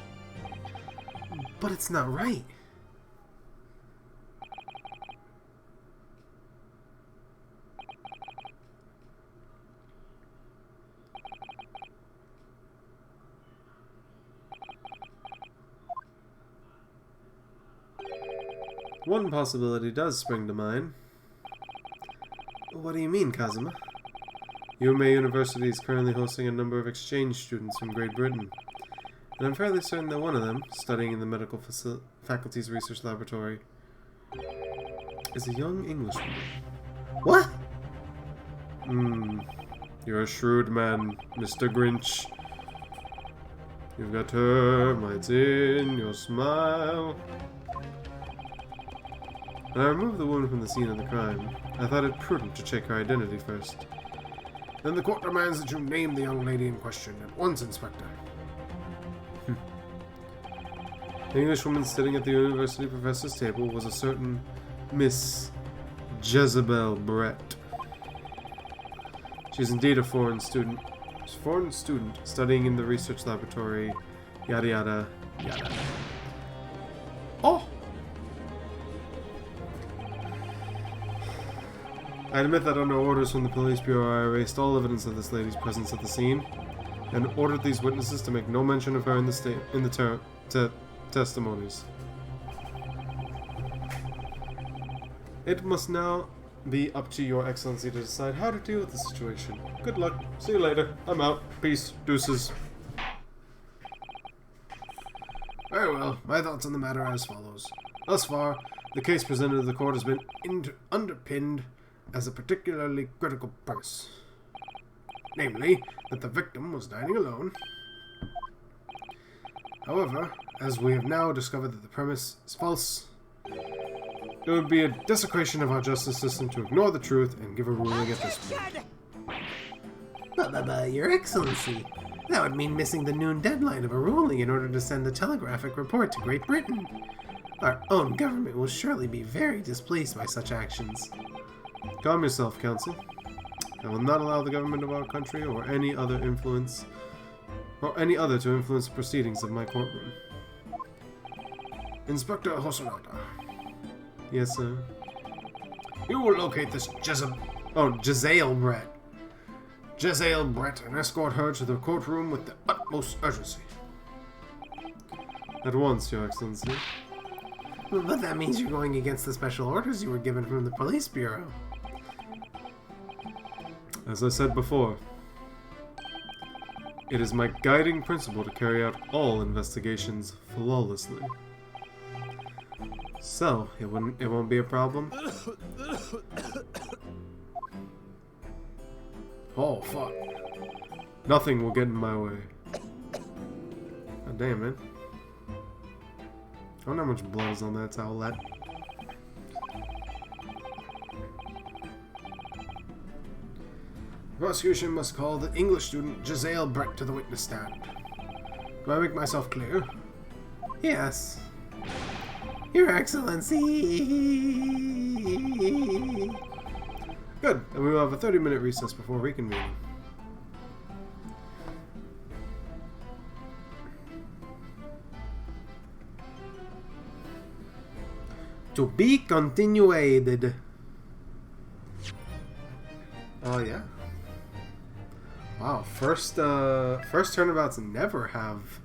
But it's not right. One possibility does spring to mind. What do you mean, Kazuma? UMA University is currently hosting a number of exchange students from Great Britain, and I'm fairly certain that one of them, studying in the medical faculty's research laboratory, is a young Englishwoman. What? You're a shrewd man, Mr. Grinch. You've got termites in your smile. When I removed the woman from the scene of the crime, I thought it prudent to check her identity first. Then the court demands that you name the young lady in question at once, Inspector. The Englishwoman sitting at the university professor's table was a certain Miss Jezebel Brett. She's indeed a foreign student. Studying in the research laboratory. Yada yada yada. Oh! I admit that under orders from the police bureau, I erased all evidence of this lady's presence at the scene, and ordered these witnesses to make no mention of her in the testimonies. It must now be up to your excellency to decide how to deal with the situation. Good luck. See you later. I'm out. Peace. Deuces. Very well. My thoughts on the matter are as follows. Thus far, the case presented to the court has been underpinned as a particularly critical premise. Namely, that the victim was dining alone. However, as we have now discovered that the premise is false, it would be a desecration of our justice system to ignore the truth and give a ruling at this point. But, Your Excellency, that would mean missing the noon deadline of a ruling in order to send the telegraphic report to Great Britain. Our own government will surely be very displeased by such actions. Calm yourself, Counsel. I will not allow the government of our country or any other to influence the proceedings of my courtroom. Inspector Hosonoda, Yes, sir. you will locate this Giselle Brett. Jezzael Brett and escort her to the courtroom with the utmost urgency. At once, Your Excellency. But that means you're going against the special orders you were given from the police bureau. As I said before, it is my guiding principle to carry out all investigations flawlessly. So, it won't be a problem? Oh, fuck. Nothing will get in my way. God damn, man. I wonder how much blood is on that towelette. The prosecution must call the English student Jezzael Brett to the witness stand. Do I make myself clear? Yes. Your Excellency. Good, and we will have a 30-minute recess before reconvening. To be continued. Oh yeah. Wow, first turnabouts never have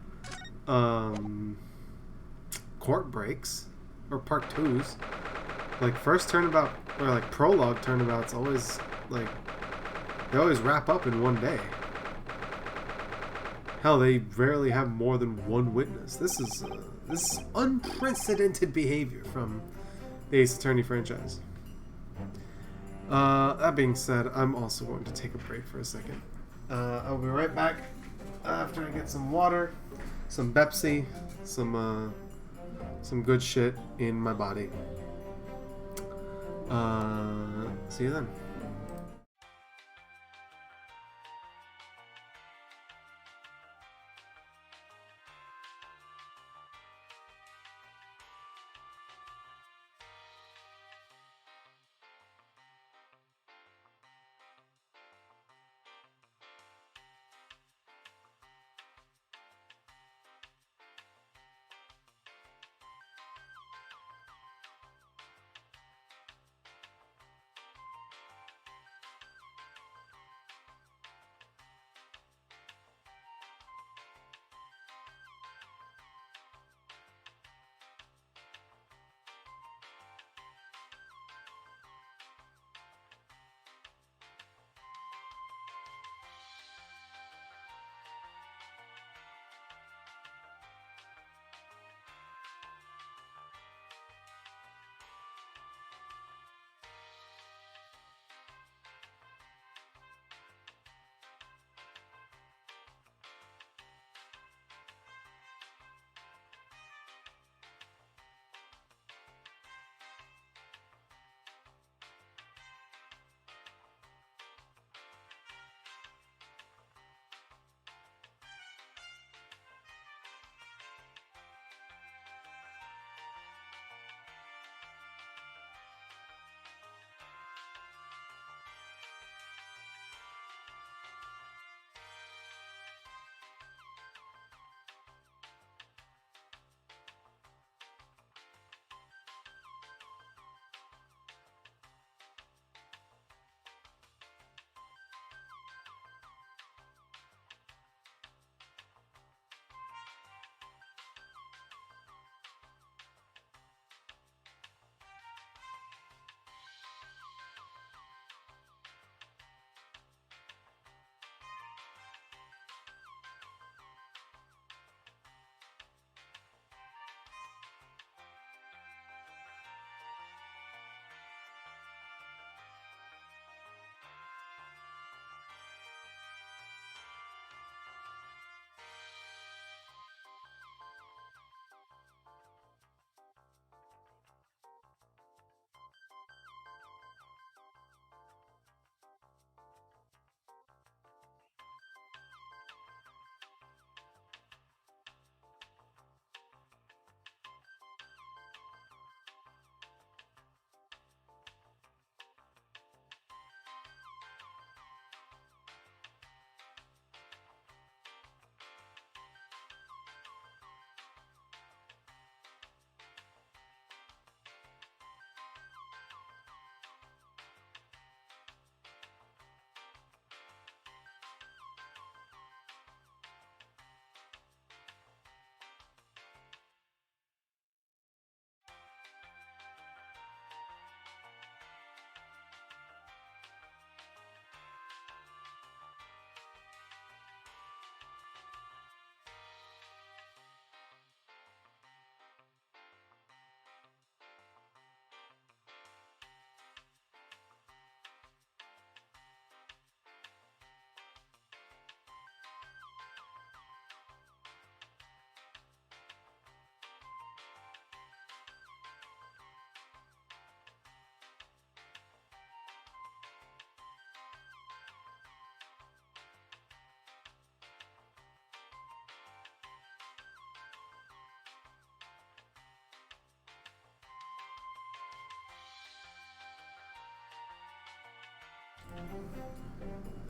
court breaks or part twos. Like first turnabout or like prologue turnabouts always like they always wrap up in one day. Hell, they rarely have more than one witness. This is unprecedented behavior from the Ace Attorney franchise. That being said, I'm also going to take a break for a second. I'll be right back after I get some water, some Pepsi, some good shit in my body. See you then.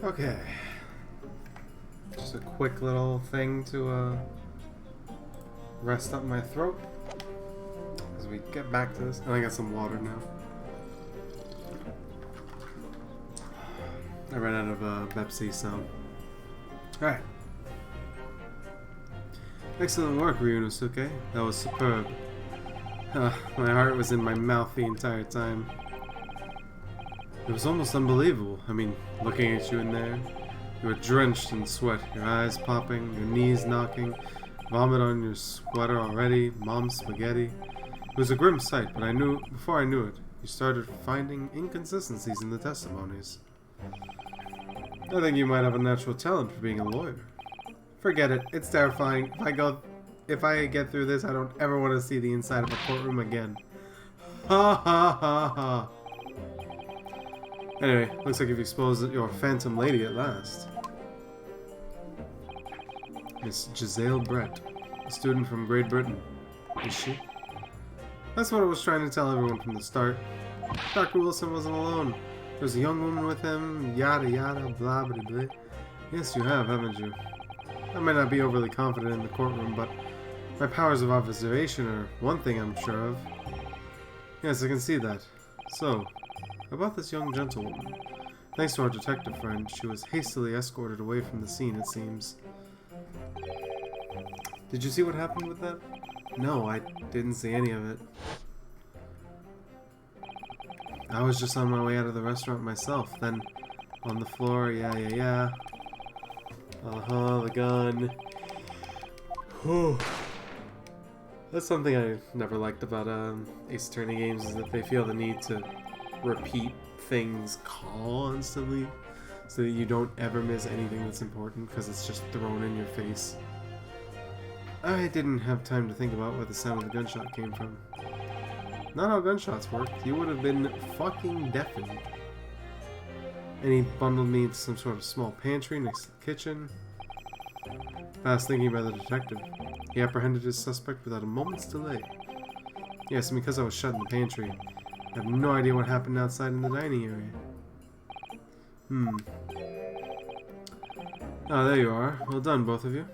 Okay. Just a quick little thing to rest up my throat as we get back to this. And I got some water now. I ran out of Pepsi, so. Alright. Excellent work, Ryunosuke. That was superb. My heart was in my mouth the entire time. It was almost unbelievable. I mean, looking at you in there, you were drenched in sweat, your eyes popping, your knees knocking, vomit on your sweater already, mom's spaghetti. It was a grim sight, but before I knew it, you started finding inconsistencies in the testimonies. I think you might have a natural talent for being a lawyer. Forget it. It's terrifying. If I get through this, I don't ever want to see the inside of a courtroom again. Ha ha ha ha. Anyway, looks like you've exposed your phantom lady at last. Miss Giselle Brett, a student from Great Britain. Is she? That's what I was trying to tell everyone from the start. Dr. Wilson wasn't alone. There's a young woman with him, yada yada, blah blah blah. Yes, you have, haven't you? I might not be overly confident in the courtroom, but my powers of observation are one thing I'm sure of. Yes, I can see that. So, about this young gentlewoman. Thanks to our detective friend, she was hastily escorted away from the scene, it seems. Did you see what happened with that? No, I didn't see any of it. I was just on my way out of the restaurant myself, then on the floor, yeah. The gun. Whew. That's something I never liked about Ace Attorney games, is that they feel the need to repeat things constantly so that you don't ever miss anything that's important because it's just thrown in your face. I didn't have time to think about where the sound of the gunshot came from. Not how gunshots work. You would have been fucking deafened. And he bundled me into some sort of small pantry next to the kitchen. Fast thinking by the detective. He apprehended his suspect without a moment's delay. Yes, and because I was shut in the pantry, I have no idea what happened outside in the dining area. Ah, there you are. Well done, both of you.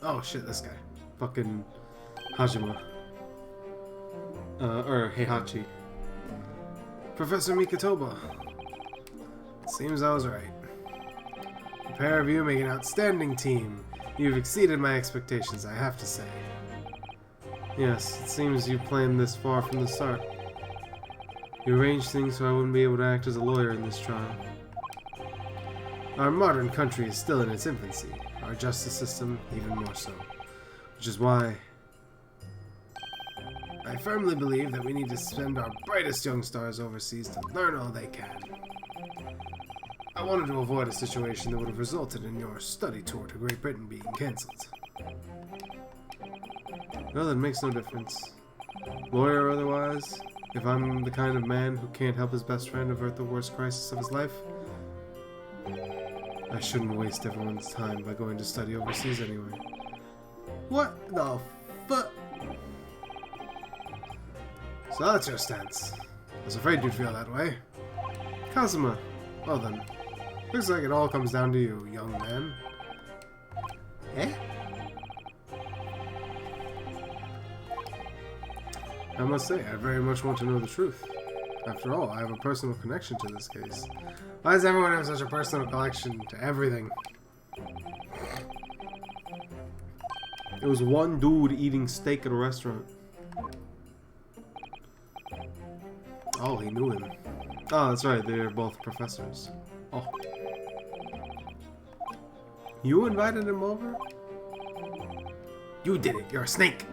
Oh shit, this guy. Fucking Hajima. Or Heihachi. Professor Mikotoba. Seems I was right. The pair of you make an outstanding team. You've exceeded my expectations, I have to say. Yes, it seems you planned this far from the start. You arranged things so I wouldn't be able to act as a lawyer in this trial. Our modern country is still in its infancy, our justice system even more so. Which is why I firmly believe that we need to send our brightest young stars overseas to learn all they can. I wanted to avoid a situation that would have resulted in your study tour to Great Britain being cancelled. Well, that makes no difference. Lawyer or otherwise, if I'm the kind of man who can't help his best friend avert the worst crisis of his life, I shouldn't waste everyone's time by going to study overseas anyway. What the fuck? So that's your stance. I was afraid you'd feel that way. Kazuma, well then, looks like it all comes down to you, young man. Eh? I must say, I very much want to know the truth. After all, I have a personal connection to this case. Why does everyone have such a personal connection to everything? It was one dude eating steak at a restaurant. Oh, he knew him. Oh, that's right, they're both professors. Oh. You invited him over? You did it, you're a snake!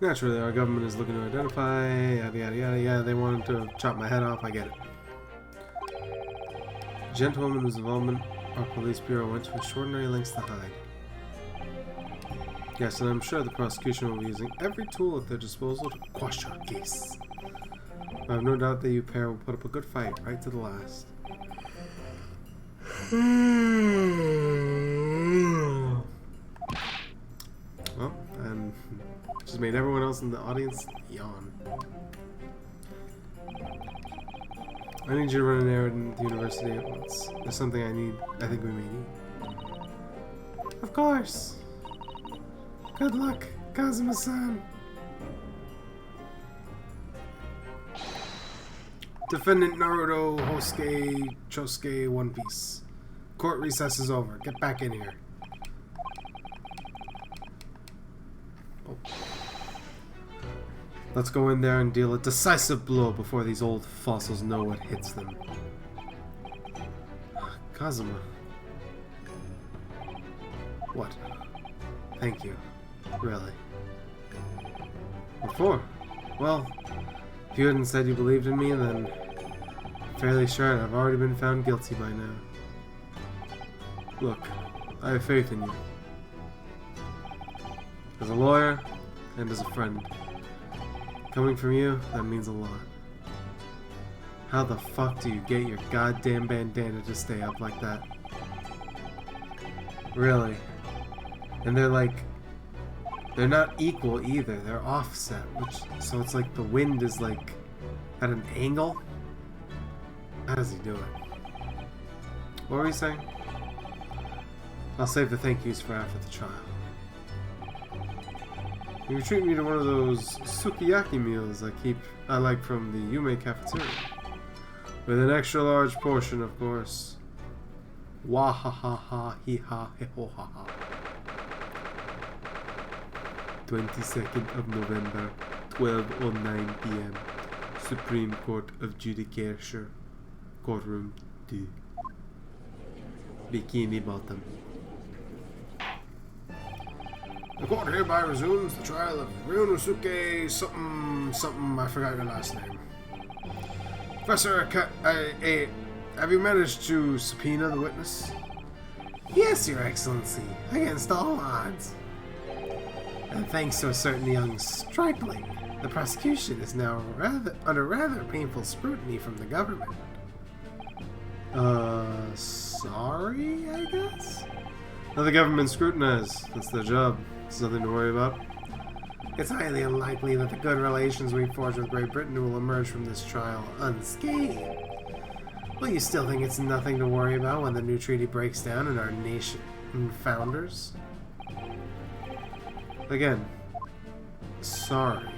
Naturally, our government is looking to identify, yada yada yada, yeah, they wanted to chop my head off, I get it. Gentlewoman whose involvement our police bureau went to extraordinary lengths to hide. Yes, and I'm sure the prosecution will be using every tool at their disposal to quash your case. I have no doubt that you pair will put up a good fight right to the last. Just made everyone else in the audience yawn. I need you to run an errand at the university at once. There's something I think we may need. Of course. Good luck, Kazuma-san. Defendant Naruto Hosuke Chosuke One Piece. Court recess is over. Get back in here. Oh. Let's go in there and deal a decisive blow before these old fossils know what hits them. Kazuma. What? Thank you. Really. What for? Well, if you hadn't said you believed in me, then I'm fairly sure I've already been found guilty by now. Look, I have faith in you. As a lawyer, and as a friend. Coming from you, that means a lot. How the fuck do you get your goddamn bandana to stay up like that? Really? And they're not equal either, they're offset, so it's like the wind is like at an angle? How does he do it? What were you saying? I'll save the thank yous for after the trial. You can treat me to one of those sukiyaki meals I like from the Yume cafeteria. With an extra large portion, of course. Wahahaha hee ha he ho ha ha. 22nd of November, 12:09 p.m. Supreme Court of Judicature. Courtroom 2. Bikini Bottom. The court hereby resumes the trial of Ryunosuke something, I forgot your last name. Professor, have you managed to subpoena the witness? Yes, Your Excellency, against all odds. And thanks to a certain young stripling, the prosecution is now under rather painful scrutiny from the government. Sorry, I guess? Let the government scrutinize. That's their job. It's nothing to worry about. It's highly unlikely that the good relations we forge with Great Britain will emerge from this trial unscathed. But you still think it's nothing to worry about when the new treaty breaks down and our nation founders? Again, sorry.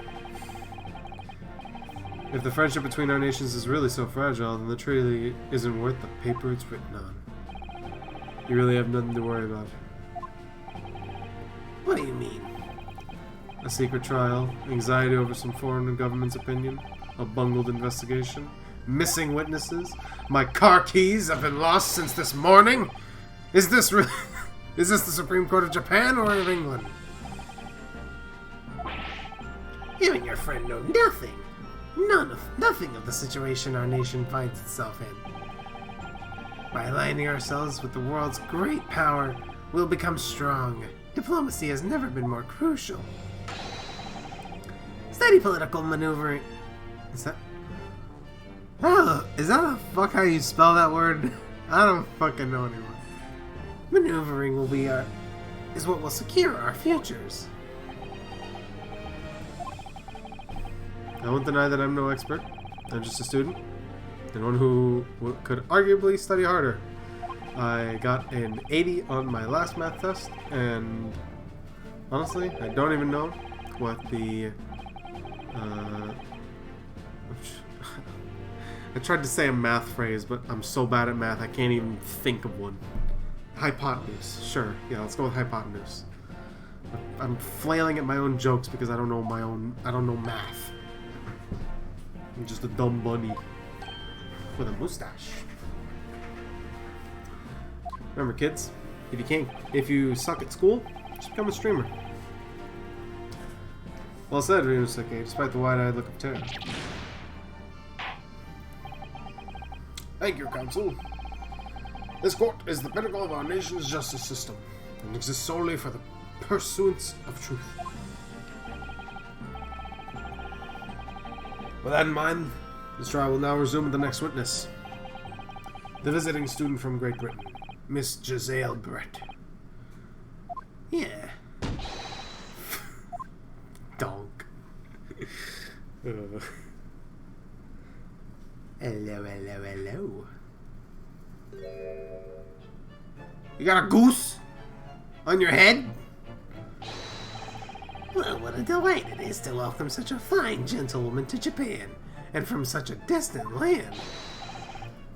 If the friendship between our nations is really so fragile, then the treaty isn't worth the paper it's written on. You really have nothing to worry about. What do you mean? A secret trial, anxiety over some foreign government's opinion, a bungled investigation, missing witnesses, my car keys have been lost since this morning? Is this really... is this the Supreme Court of Japan or of England? You and your friend know nothing. Nothing of the situation our nation finds itself in. By aligning ourselves with the world's great power, we'll become strong. Diplomacy has never been more crucial. Steady political maneuvering. Is that the fuck how you spell that word? I don't fucking know anymore. Maneuvering is what will secure our futures. I won't deny that I'm no expert. I'm just a student, and one who could arguably study harder. I got an 80 on my last math test, and honestly, I don't even know what the... I tried to say a math phrase, but I'm so bad at math I can't even think of one. Hypotenuse. Sure, yeah, let's go with hypotenuse. I'm flailing at my own jokes because I don't know math. I'm just a dumb bunny with a mustache. Remember, kids, if you suck at school, just become a streamer. Well said, Ryunosuke, despite the wide-eyed look of terror. Thank you, Counsel. This court is the pinnacle of our nation's justice system, and exists solely for the pursuance of truth. With that in mind, this trial will now resume with the next witness. The visiting student from Great Britain, Miss Giselle Brett. Yeah. Dumb. Hello. You got a goose on your head? Well, what a delight it is to welcome such a fine gentlewoman to Japan, and from such a distant land.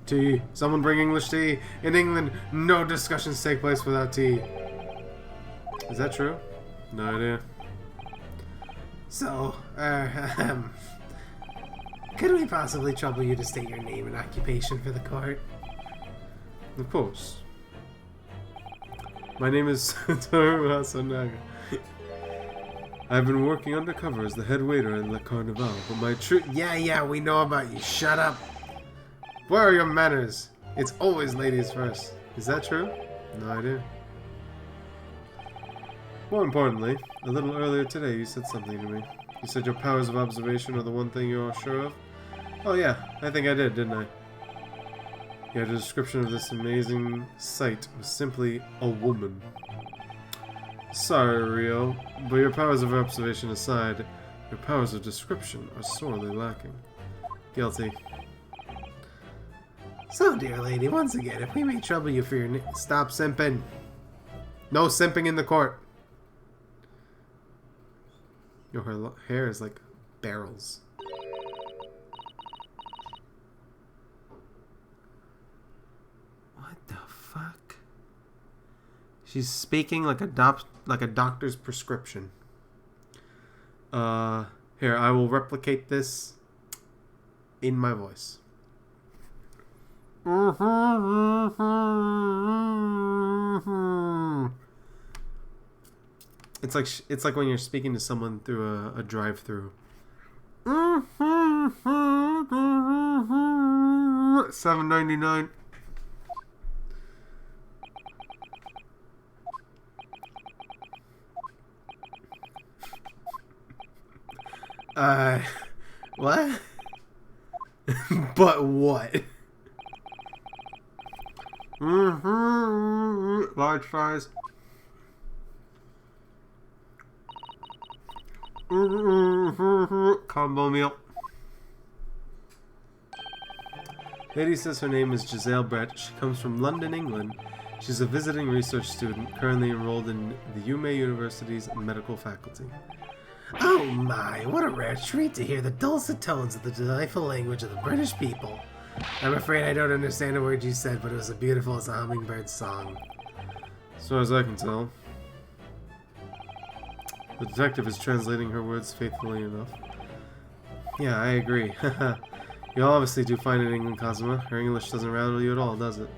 Tea. Someone bring English tea. In England, no discussions take place without tea. Is that true? No idea. So, could we possibly trouble you to state your name and occupation for the court? Of course. My name is Satoru Hasanaga. I've been working undercover as the head waiter in Le Carnival, but my true... Yeah, we know about you. Shut up. Where are your manners? It's always ladies first. Is that true? No idea. More importantly, a little earlier today you said something to me. You said your powers of observation are the one thing you are sure of? Oh yeah, I think I did, didn't I? Your description of this amazing sight was simply a woman. Sorry, Rio, but your powers of observation aside, your powers of description are sorely lacking. Guilty. So, dear lady, once again, if we may trouble you for your name... Stop simping. No simping in the court. Your hair is like barrels. What the fuck? She's speaking like a doctor's prescription. Here, I will replicate this in my voice. It's like when you're speaking to someone through a drive-through. $7.99. What? But what? Large fries. Combo meal. Lady says her name is Giselle Brett. She comes from London, England. She's a visiting research student currently enrolled in the UMay University's medical faculty. Oh my, what a rare treat to hear the dulcet tones of the delightful language of the British people. I'm afraid I don't understand a word you said, but it was as beautiful as a hummingbird's song. As far as I can tell. The detective is translating her words faithfully enough. Yeah, I agree. You obviously do fine in England, Kazuma. Her English doesn't rattle you at all, does it?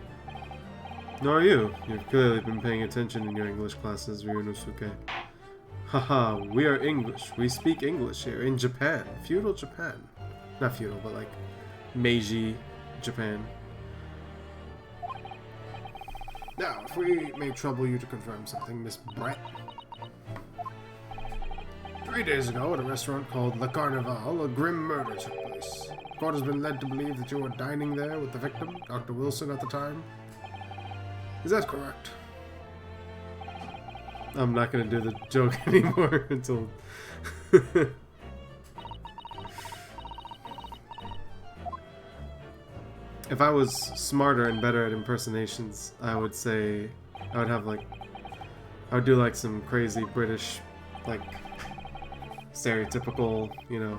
Nor you. You've clearly been paying attention in your English classes, Ryunosuke. Haha, we are English. We speak English here in Japan. Feudal Japan. Not feudal, but like Meiji Japan. Now, if we may trouble you to confirm something, Miss Brett. 3 days ago, at a restaurant called Le Carnival, a grim murder took place. Court has been led to believe that you were dining there with the victim, Dr. Wilson, at the time. Is that correct? I'm not going to do the joke anymore until... If I was smarter and better at impersonations, I would say... I would do like some crazy British, like, stereotypical, you know...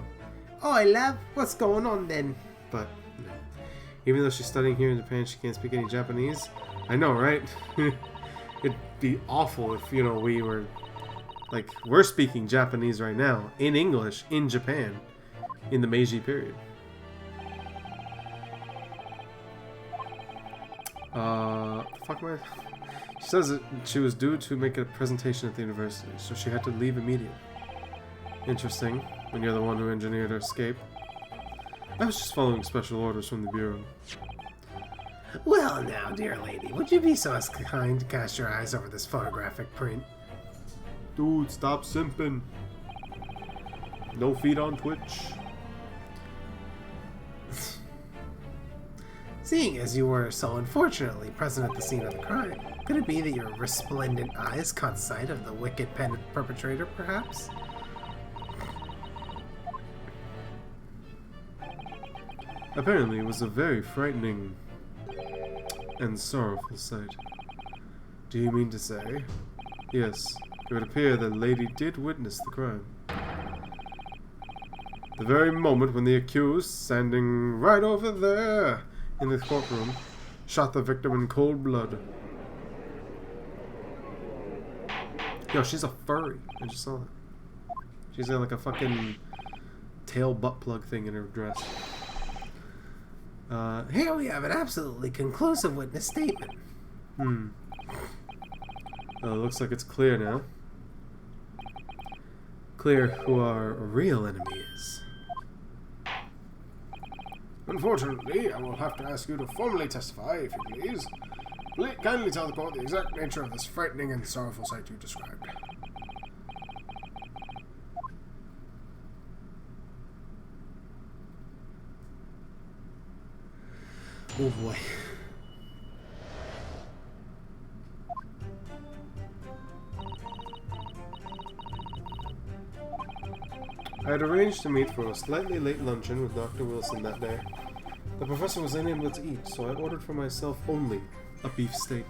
Oi, love, what's going on then? But, no. Even though she's studying here in Japan, she can't speak any Japanese. I know, right? It'd be awful if, you know, we were... Like, we're speaking Japanese right now, in English, in Japan, in the Meiji period. Fuck my... She says that she was due to make a presentation at the university, so she had to leave immediately. Interesting, when you're the one who engineered her escape. I was just following special orders from the Bureau. Well now, dear lady, would you be so kind to cast your eyes over this photographic print? Dude, stop simping. No feed on Twitch. Seeing as you were so unfortunately present at the scene of the crime, could it be that your resplendent eyes caught sight of the wicked perpetrator, perhaps? Apparently, it was a very frightening and sorrowful sight. Do you mean to say? Yes, it would appear the lady did witness the crime. The very moment when the accused, standing right over there in the courtroom, shot the victim in cold blood. Yo, she's a furry. I just saw that. She's got like a fucking tail butt plug thing in her dress. Here we have an absolutely conclusive witness statement. Looks like it's clear now. Clear who our real enemy is. Unfortunately, I will have to ask you to formally testify, if you please. Kindly tell the court the exact nature of this frightening and sorrowful sight you described. Oh boy. I had arranged to meet for a slightly late luncheon with Dr. Wilson that day. The professor was unable to eat, so I ordered for myself only a beef steak.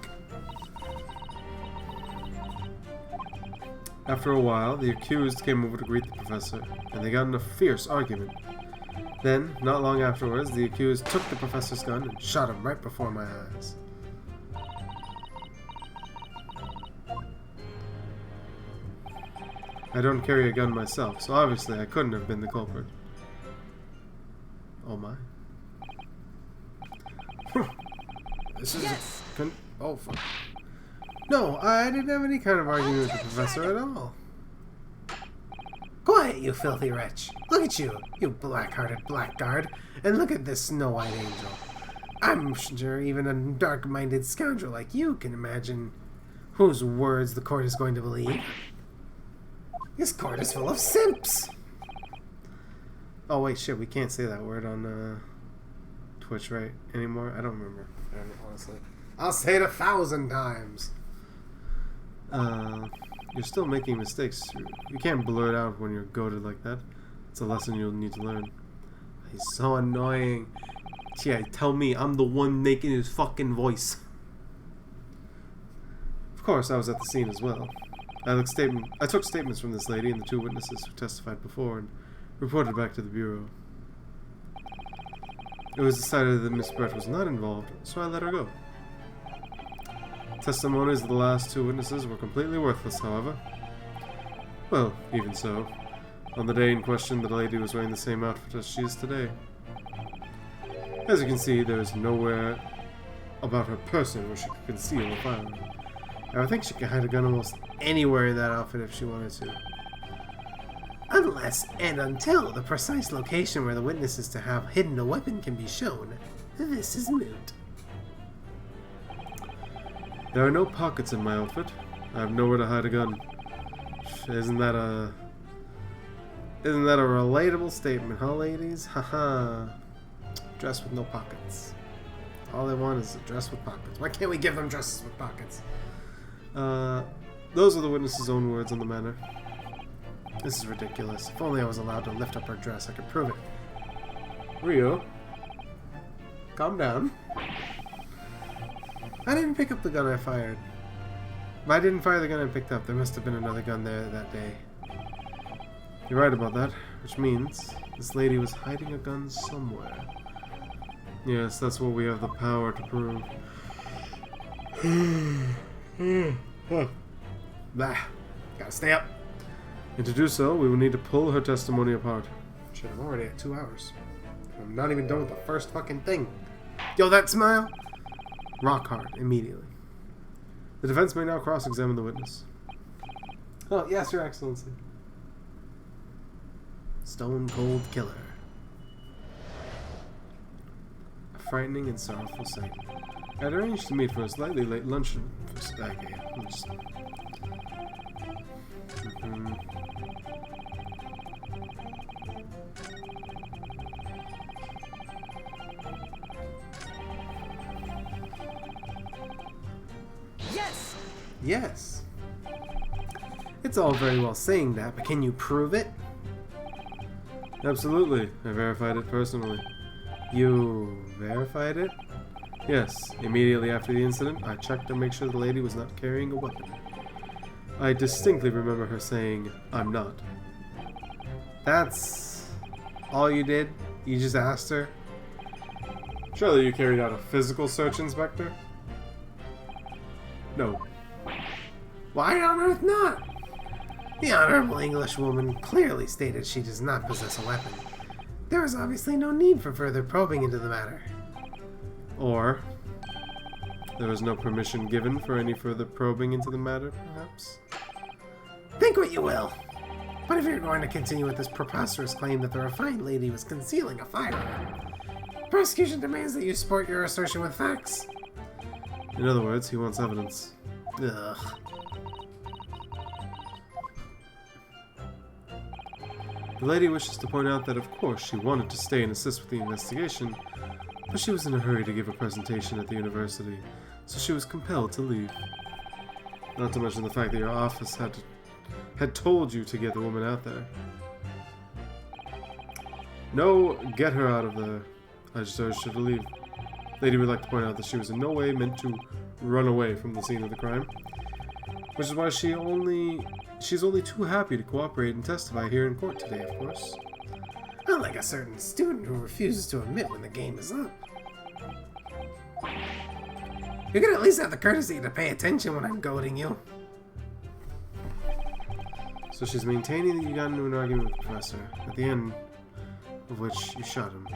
After a while, the accused came over to greet the professor, and they got in a fierce argument. Then, not long afterwards, the accused took the professor's gun and shot him right before my eyes. I don't carry a gun myself, so obviously I couldn't have been the culprit. Oh my. This is Yes! oh, fuck. No, I didn't have any kind of argument with the professor at all. Quiet, you filthy wretch. Look at you, you black-hearted blackguard. And look at this snow-white angel. I'm sure even a dark-minded scoundrel like you can imagine whose words the court is going to believe. This court is full of simps. Oh wait, shit, we can't say that word on Twitch, right? Anymore? I don't remember. I don't know, honestly. I'll say it 1,000 times. You're still making mistakes. You can't blur it out when you're goated like that. It's a lesson you'll need to learn. He's so annoying. Yeah, tell me, I'm the one making his fucking voice. Of course, I was at the scene as well. I took statements from this lady and the two witnesses who testified before and reported back to the bureau. It was decided that Miss Brett was not involved, so I let her go. Testimonies of the last two witnesses were completely worthless, however. Well, even so. On the day in question, the lady was wearing the same outfit as she is today. As you can see, there is nowhere about her person where she could conceal a firearm. I think she could hide a gun almost anywhere in that outfit if she wanted to. Unless and until the precise location where the witness is to have hidden a weapon can be shown, this is moot. There are no pockets in my outfit. I have nowhere to hide a gun. Isn't that a relatable statement, huh, ladies? Haha. Dress with no pockets. All they want is a dress with pockets. Why can't we give them dresses with pockets? Those are the witness's own words on the matter. This is ridiculous. If only I was allowed to lift up her dress, I could prove it. Rio, calm down. I didn't pick up the gun I fired. If I didn't fire the gun I picked up, there must have been another gun there that day. You're right about that, which means this lady was hiding a gun somewhere. Yes, that's what we have the power to prove. Bah. Gotta stay up. And to do so, we will need to pull her testimony apart. Shit, I'm already at 2 hours. I'm not even done with the first fucking thing. Yo, that smile? Rock hard, immediately. The defense may now cross-examine the witness. Oh, yes, Your Excellency. Stone Cold Killer. A frightening and sorrowful sight. I had arranged to meet for a slightly late luncheon. Yes! Yes. It's all very well saying that, but can you prove it? Absolutely. I verified it personally. You verified it? Yes. Immediately after the incident, I checked to make sure the lady was not carrying a weapon. I distinctly remember her saying, "I'm not." That's all you did? You just asked her? Surely you carried out a physical search, Inspector? No. Why on earth not? The Honorable Englishwoman clearly stated she does not possess a weapon. There is obviously no need for further probing into the matter. Or there was no permission given for any further probing into the matter, perhaps? Think what you will. But if you're going to continue with this preposterous claim that the refined lady was concealing a firearm, prosecution demands that you support your assertion with facts. In other words, he wants evidence. Ugh. The lady wishes to point out that of course she wanted to stay and assist with the investigation, but she was in a hurry to give a presentation at the university, so she was compelled to leave. Not to mention the fact that your office had told you to get the woman out there. No, get her out of there. I just urged her to leave. Lady would like to point out that she was in no way meant to run away from the scene of the crime, which is why she's only too happy to cooperate and testify here in court today, of course. Unlike a certain student who refuses to admit when the game is up. You can at least have the courtesy to pay attention when I'm goading you. So she's maintaining that you got into an argument with the professor, at the end of which you shot him.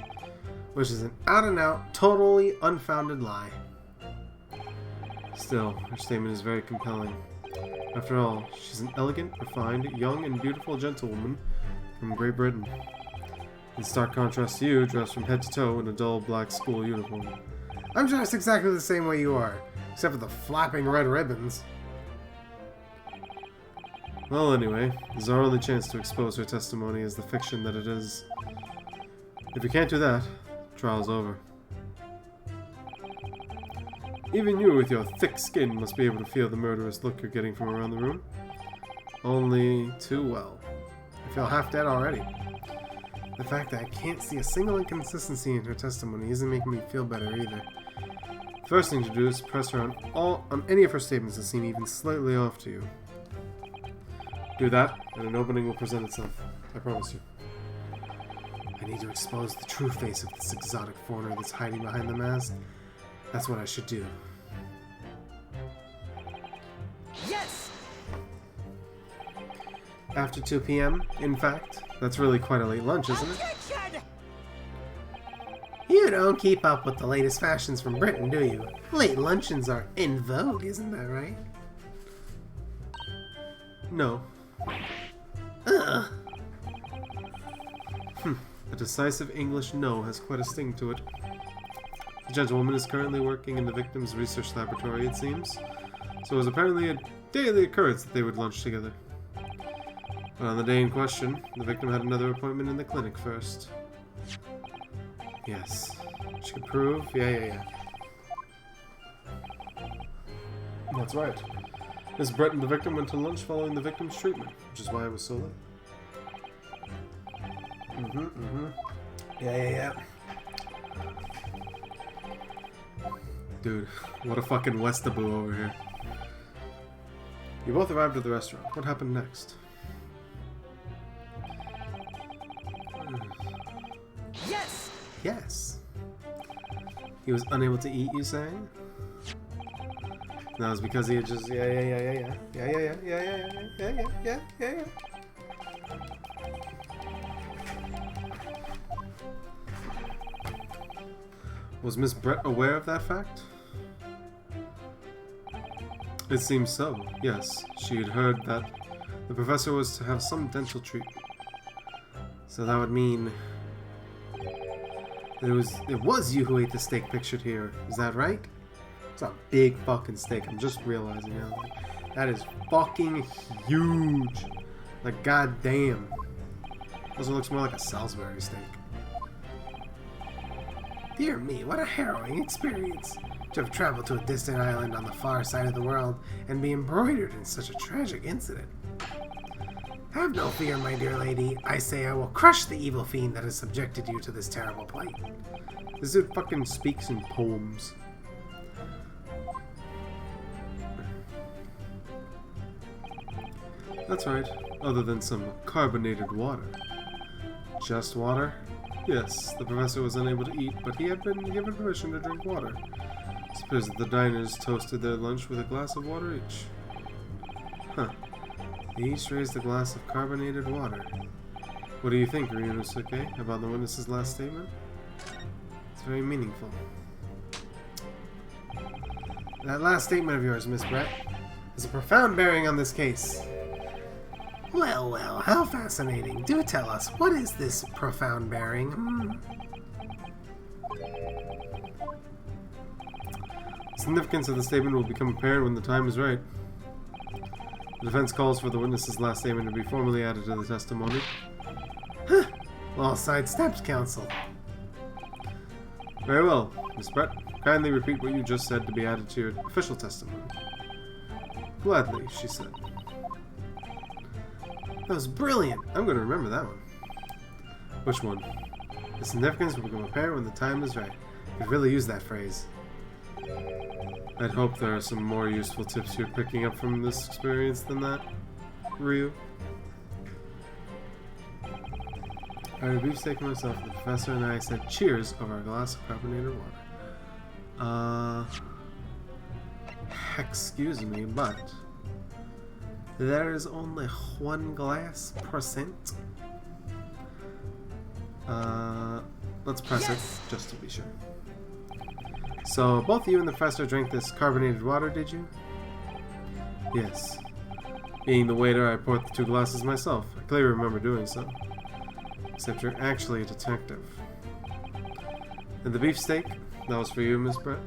Which is an out-and-out, totally unfounded lie. Still, her statement is very compelling. After all, she's an elegant, refined, young, and beautiful gentlewoman from Great Britain. In stark contrast to you, dressed from head to toe in a dull black school uniform. I'm dressed exactly the same way you are, except for the flapping red ribbons. Well, anyway, this is our only chance to expose her testimony as the fiction that it is. If we can't do that, the trial's over. Even you, with your thick skin, must be able to feel the murderous look you're getting from around the room. Only too well. I feel half dead already. The fact that I can't see a single inconsistency in her testimony isn't making me feel better either. The first thing to do is press her on any of her statements that seem even slightly off to you. Do that, and an opening will present itself. I promise you. I need to expose the true face of this exotic foreigner that's hiding behind the mask. That's what I should do. Yes! After 2 p.m., in fact. That's really quite a late lunch, isn't it? Objection! You don't keep up with the latest fashions from Britain, do you? Late luncheons are in vogue, isn't that right? No. Ugh. A decisive English no has quite a sting to it. The gentlewoman is currently working in the victim's research laboratory, it seems, so it was apparently a daily occurrence that they would lunch together. But on the day in question, the victim had another appointment in the clinic first. Yes. She could prove... Yeah. That's right. Miss Breton, the victim, went to lunch following the victim's treatment, which is why it was so late. Yeah. Dude, what a fucking Westaboo over here. You both arrived at the restaurant. What happened next? Yes! Yes. He was unable to eat, you saying? That was because he had just... Yeah. Was Miss Brett aware of that fact? It seems so, yes. She had heard that the professor was to have some dental treatment. So that would mean... It was you who ate the steak pictured here. Is that right? It's a big fucking steak. I'm just realizing now. Like, that is fucking huge. Like, goddamn. Also looks more like a Salisbury steak. Dear me, what a harrowing experience. To have traveled to a distant island on the far side of the world and be embroidered in such a tragic incident. Have no fear, my dear lady. I say I will crush the evil fiend that has subjected you to this terrible plight. This dude fucking speaks in poems. That's right, other than some carbonated water. Just water? Yes, the professor was unable to eat, but he had been given permission to drink water. It appears that the diners toasted their lunch with a glass of water each. Huh. They each raised a glass of carbonated water. What do you think, Ryunosuke, about the witness's last statement? It's very meaningful. That last statement of yours, Miss Brett, has a profound bearing on this case. Well, well, how fascinating. Do tell us, what is this profound bearing? The significance of the statement will become apparent when the time is right. The defense calls for the witness's last statement to be formally added to the testimony. Huh. All sidesteps, counsel. Very well, Miss Brett. Kindly repeat what you just said to be added to your official testimony. Gladly, she said. That was brilliant. I'm going to remember that one. Which one? The significance will become apparent when the time is right. You could really use that phrase. I'd hope there are some more useful tips you're picking up from this experience than that, Ryu. I had a beefsteak myself. The professor and I said cheers over a glass of carbonated water. Excuse me, but there is only 1 glass %. Let's press it, just to be sure. So, both you and the professor drank this carbonated water, did you? Yes. Being the waiter, I poured the 2 glasses myself. I clearly remember doing so. Except you're actually a detective. And the beefsteak? That was for you, Miss Brett?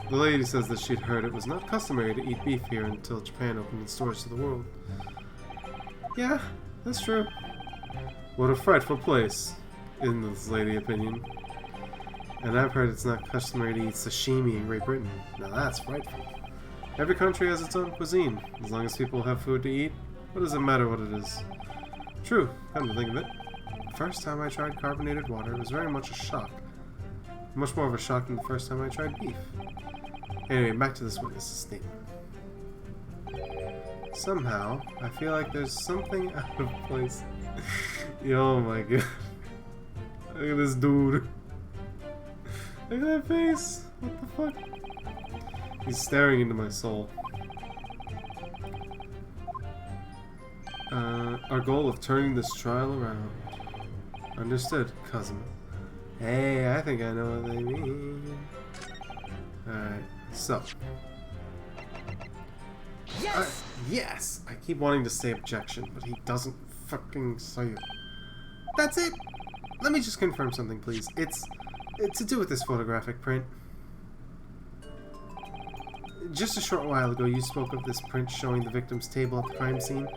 The lady says that she'd heard it was not customary to eat beef here until Japan opened its doors to the world. Yeah, that's true. What a frightful place, in this lady's opinion. And I've heard it's not customary to eat sashimi in Great Britain. Now that's frightful. Every country has its own cuisine. As long as people have food to eat, what does it matter what it is? True, come to think of it. The first time I tried carbonated water, it was very much a shock. Much more of a shock than the first time I tried beef. Anyway, back to this witness's statement. Somehow, I feel like there's something out of place. Oh my god. Look at this dude. Look at that face. What the fuck? He's staring into my soul. Our goal of turning this trial around. Understood, cousin. Hey, I think I know what they mean. Alright, so. Yes! Yes! I keep wanting to say objection, but he doesn't fucking say it. That's it! Let me just confirm something, please. It's to do with this photographic print. Just a short while ago, you spoke of this print showing the victim's table at the crime scene,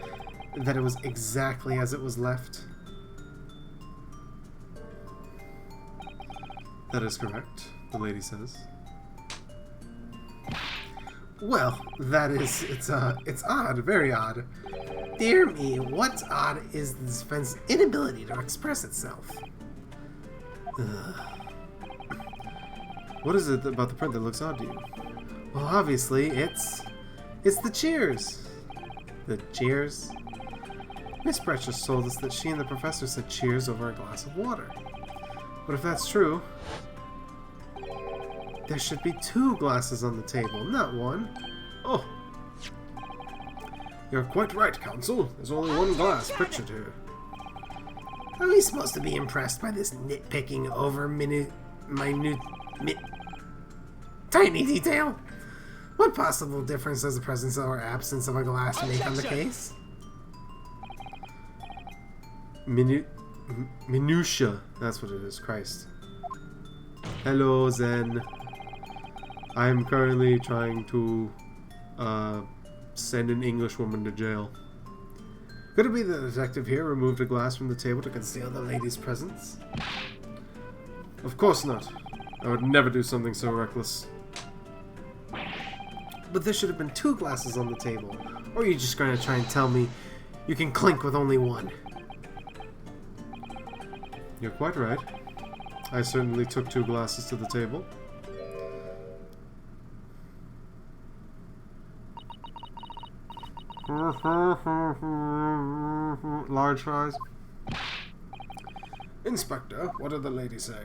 that it was exactly as it was left. That is correct, the lady says. Well, that is, it's odd, very odd. Dear me, what's odd is the defense's inability to express itself. What is it about the print that looks odd to you? Well, obviously, it's the cheers. The cheers? Miss Brett just told us that she and the professor said cheers over a glass of water. But if that's true, there should be 2 glasses on the table, not 1. Oh! You're quite right, counsel. There's only 1 glass pictured here. Are we supposed to be impressed by this nitpicking over minute tiny detail? What possible difference does the presence or absence of a glass make on the case? Minutia. That's what it is, Christ. Hello, Zen. I'm currently trying to send an English woman to jail. Could it be the detective here removed a glass from the table to conceal the lady's presence? Of course not. I would never do something so reckless. But there should have been 2 glasses on the table. Or are you just going to try and tell me you can clink with only 1? You're quite right. I certainly took 2 glasses to the table. Large fries. Inspector, what did the lady say?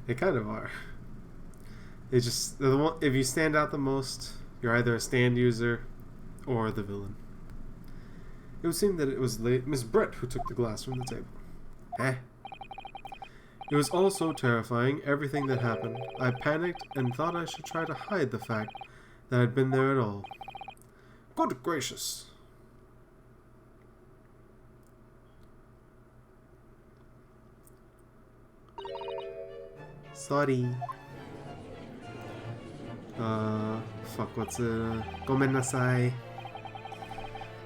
They kind of are. They just, they're the one, if you stand out the most, you're either a stand user or the villain. It would seem that it was Miss Brett who took the glass from the table. Eh? It was all so terrifying, everything that happened. I panicked and thought I should try to hide the fact that I'd been there at all. Good gracious. Sorry. Fuck, what's it? Gomennasai.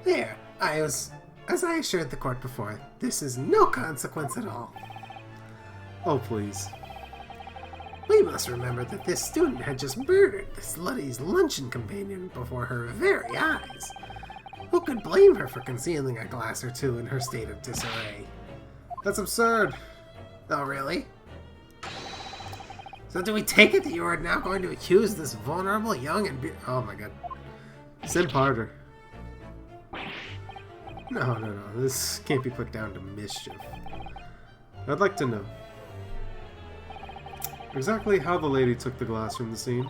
There, as I assured the court before, this is no consequence at all. Oh, please. We must remember that this student had just murdered this lady's luncheon companion before her very eyes. Who could blame her for concealing a glass or two in her state of disarray? That's absurd. Oh, really? So do we take it that you are now going to accuse this vulnerable young and oh my god. Simp harder. No, this can't be put down to mischief. I'd like to know exactly how the lady took the glass from the scene.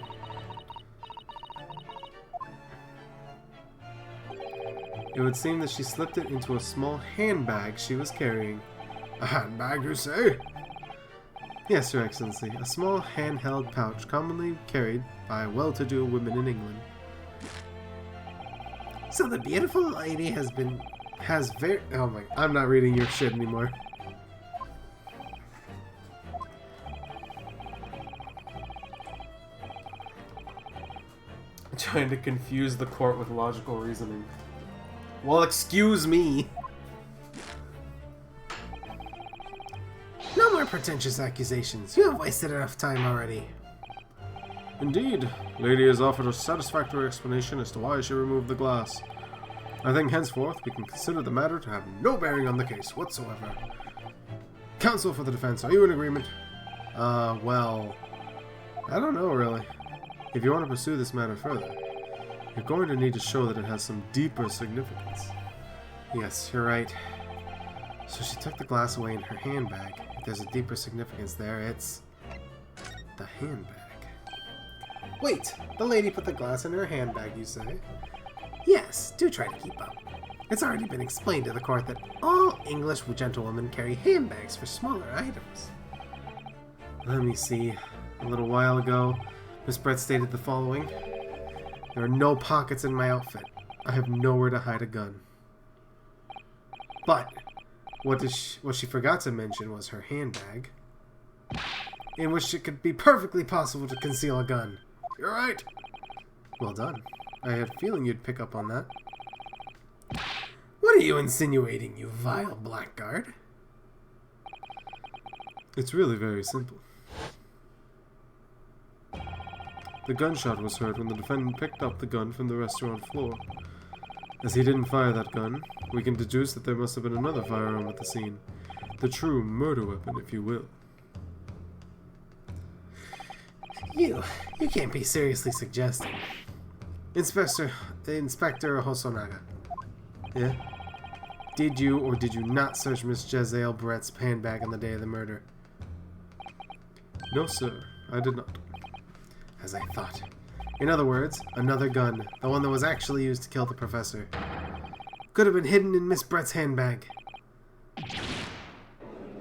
It would seem that she slipped it into a small handbag she was carrying. A handbag, you say? Yes, Your Excellency, a small handheld pouch commonly carried by well-to-do women in England. So the beautiful lady has very... Oh my... I'm not reading your shit anymore. Trying to confuse the court with logical reasoning. Well, excuse me. No more pretentious accusations. You have wasted enough time already. Indeed, lady has offered a satisfactory explanation as to why she removed the glass. I think henceforth we can consider the matter to have no bearing on the case whatsoever. Counsel for the defense, are you in agreement? Well, I don't know really. If you want to pursue this matter further, you're going to need to show that it has some deeper significance. Yes, you're right. So she took the glass away in her handbag. If there's a deeper significance there, it's the handbag. Wait, the lady put the glass in her handbag, you say? Yes, do try to keep up. It's already been explained to the court that all English gentlewomen carry handbags for smaller items. Let me see. A little while ago, Miss Brett stated the following. There are no pockets in my outfit. I have nowhere to hide a gun. But what she forgot to mention was her handbag, in which it could be perfectly possible to conceal a gun. You're right. Well done. I had a feeling you'd pick up on that. What are you insinuating, you vile blackguard? It's really very simple. The gunshot was heard when the defendant picked up the gun from the restaurant floor. As he didn't fire that gun, we can deduce that there must have been another firearm at the scene. The true murder weapon, if you will. You can't be seriously suggesting. Inspector Hosonaga. Yeah? Did you or did you not search Miss Jezzael Brett's handbag on the day of the murder? No, sir. I did not. As I thought. In other words, another gun. The one that was actually used to kill the professor. Could have been hidden in Miss Brett's handbag.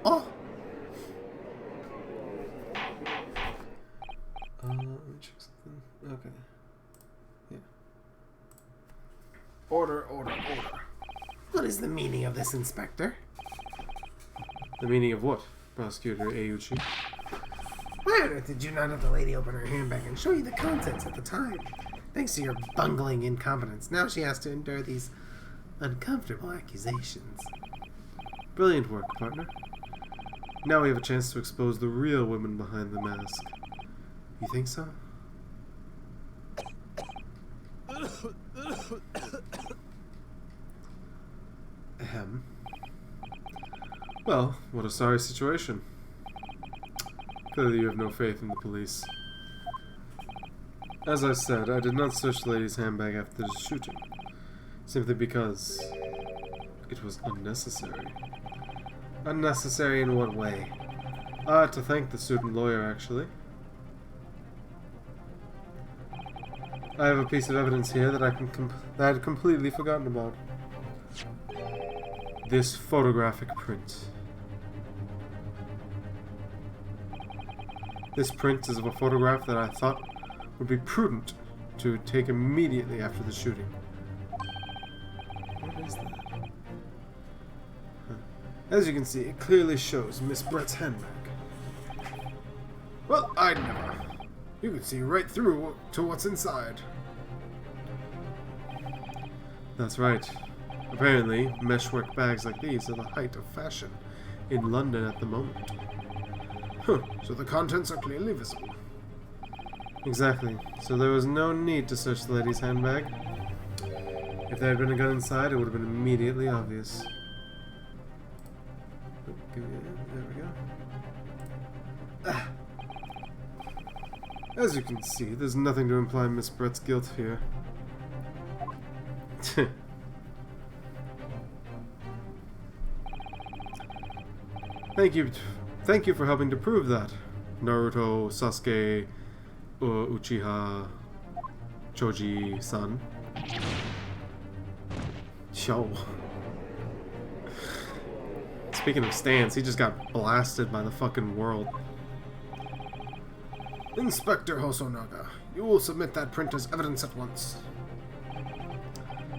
Oh! Let me check something. Okay. Yeah. Order. What is the meaning of this, Inspector? The meaning of what, Prosecutor Ayuchi? Why on earth did you not have the lady open her handbag and show you the contents at the time? Thanks to your bungling incompetence, now she has to endure these uncomfortable accusations. Brilliant work, partner. Now we have a chance to expose the real women behind the mask. You think so? Ahem. Well, what a sorry situation. Clearly you have no faith in the police. As I said, I did not search the lady's handbag after the shooting, simply because it was unnecessary. Unnecessary in what way? I had to thank the student lawyer, actually. I have a piece of evidence here that I had completely forgotten about. This photographic print. This print is of a photograph that I thought would be prudent to take immediately after the shooting. What is that? Huh. As you can see, it clearly shows Miss Brett's handbag. Well, I'd never. You can see right through to what's inside. That's right. Apparently, meshwork bags like these are the height of fashion in London at the moment. Huh, so the contents are clearly visible. Exactly. So there was no need to search the lady's handbag. If there had been a gun inside, it would have been immediately obvious. There we go. Ah. As you can see, there's nothing to imply Miss Brett's guilt here. Thank you for helping to prove that, Naruto, Sasuke, Uchiha, Choji-san. Yo. Speaking of stands, he just got blasted by the fucking world. Inspector Hosonaga, you will submit that print as evidence at once.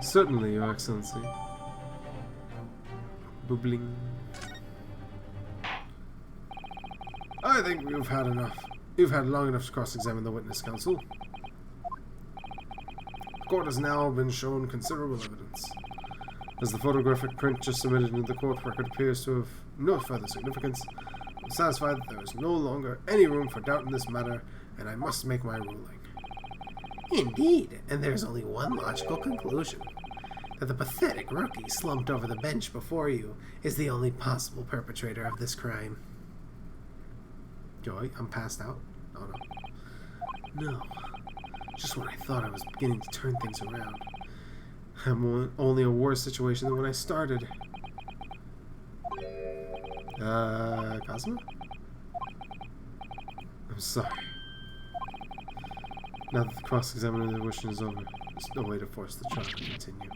Certainly, Your Excellency. Boobling. I think we've had enough. You've had long enough to cross-examine the witness, counsel. The court has now been shown considerable evidence. As the photographic print just submitted into the court record appears to have no further significance, I'm satisfied that there is no longer any room for doubt in this matter, and I must make my ruling. Indeed, and there's only one logical conclusion. That the pathetic rookie slumped over the bench before you is the only possible perpetrator of this crime. Joy, I'm passed out? Oh no. No. Just when I thought I was beginning to turn things around. I'm only a worse situation than when I started. Kazuma? I'm sorry. Now that the cross-examination is over, there's no way to force the trial to continue.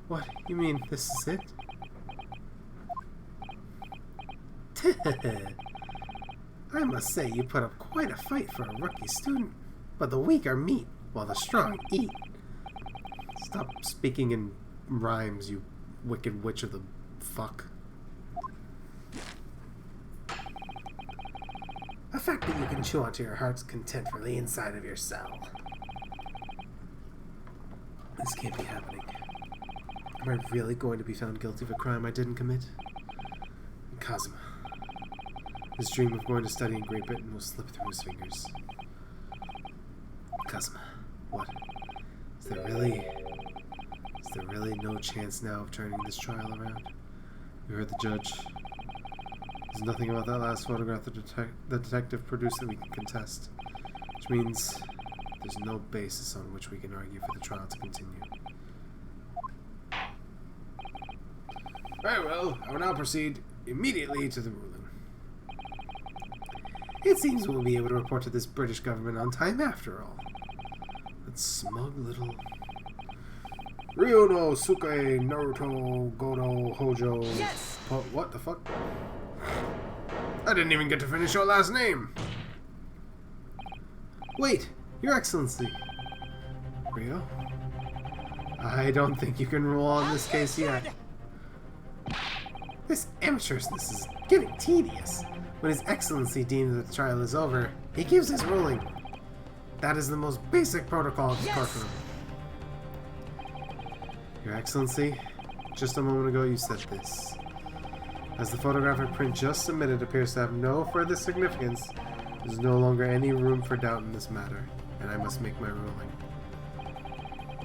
What? You mean this is it? I must say you put up quite a fight for a rookie student. But the weak are meat, while the strong eat. Stop speaking in rhymes, you wicked witch of the fuck. A fact that you can chew onto your heart's content from the inside of your cell. This can't be happening. Am I really going to be found guilty of a crime I didn't commit? Kazuma. His dream of going to study in Great Britain will slip through his fingers. Kazuma, what? Is there really no chance now of turning this trial around? You heard the judge. There's nothing about that last photograph the detective produced that we can contest. Which means there's no basis on which we can argue for the trial to continue. Very well, I will now proceed immediately to the ruling. It seems we'll be able to report to this British government on time after all. That smug little... Ryo no Suke Naruto Godo Hojo... Yes! What the fuck? I didn't even get to finish your last name! Wait! Your Excellency! Ryo? I don't think you can rule on this case yet. This amateurishness is getting tedious. When His Excellency deems that the trial is over, he gives his ruling. That is the most basic protocol of the courtroom. Your Excellency, just a moment ago you said this. As the photographic print just submitted appears to have no further significance, there's no longer any room for doubt in this matter, and I must make my ruling.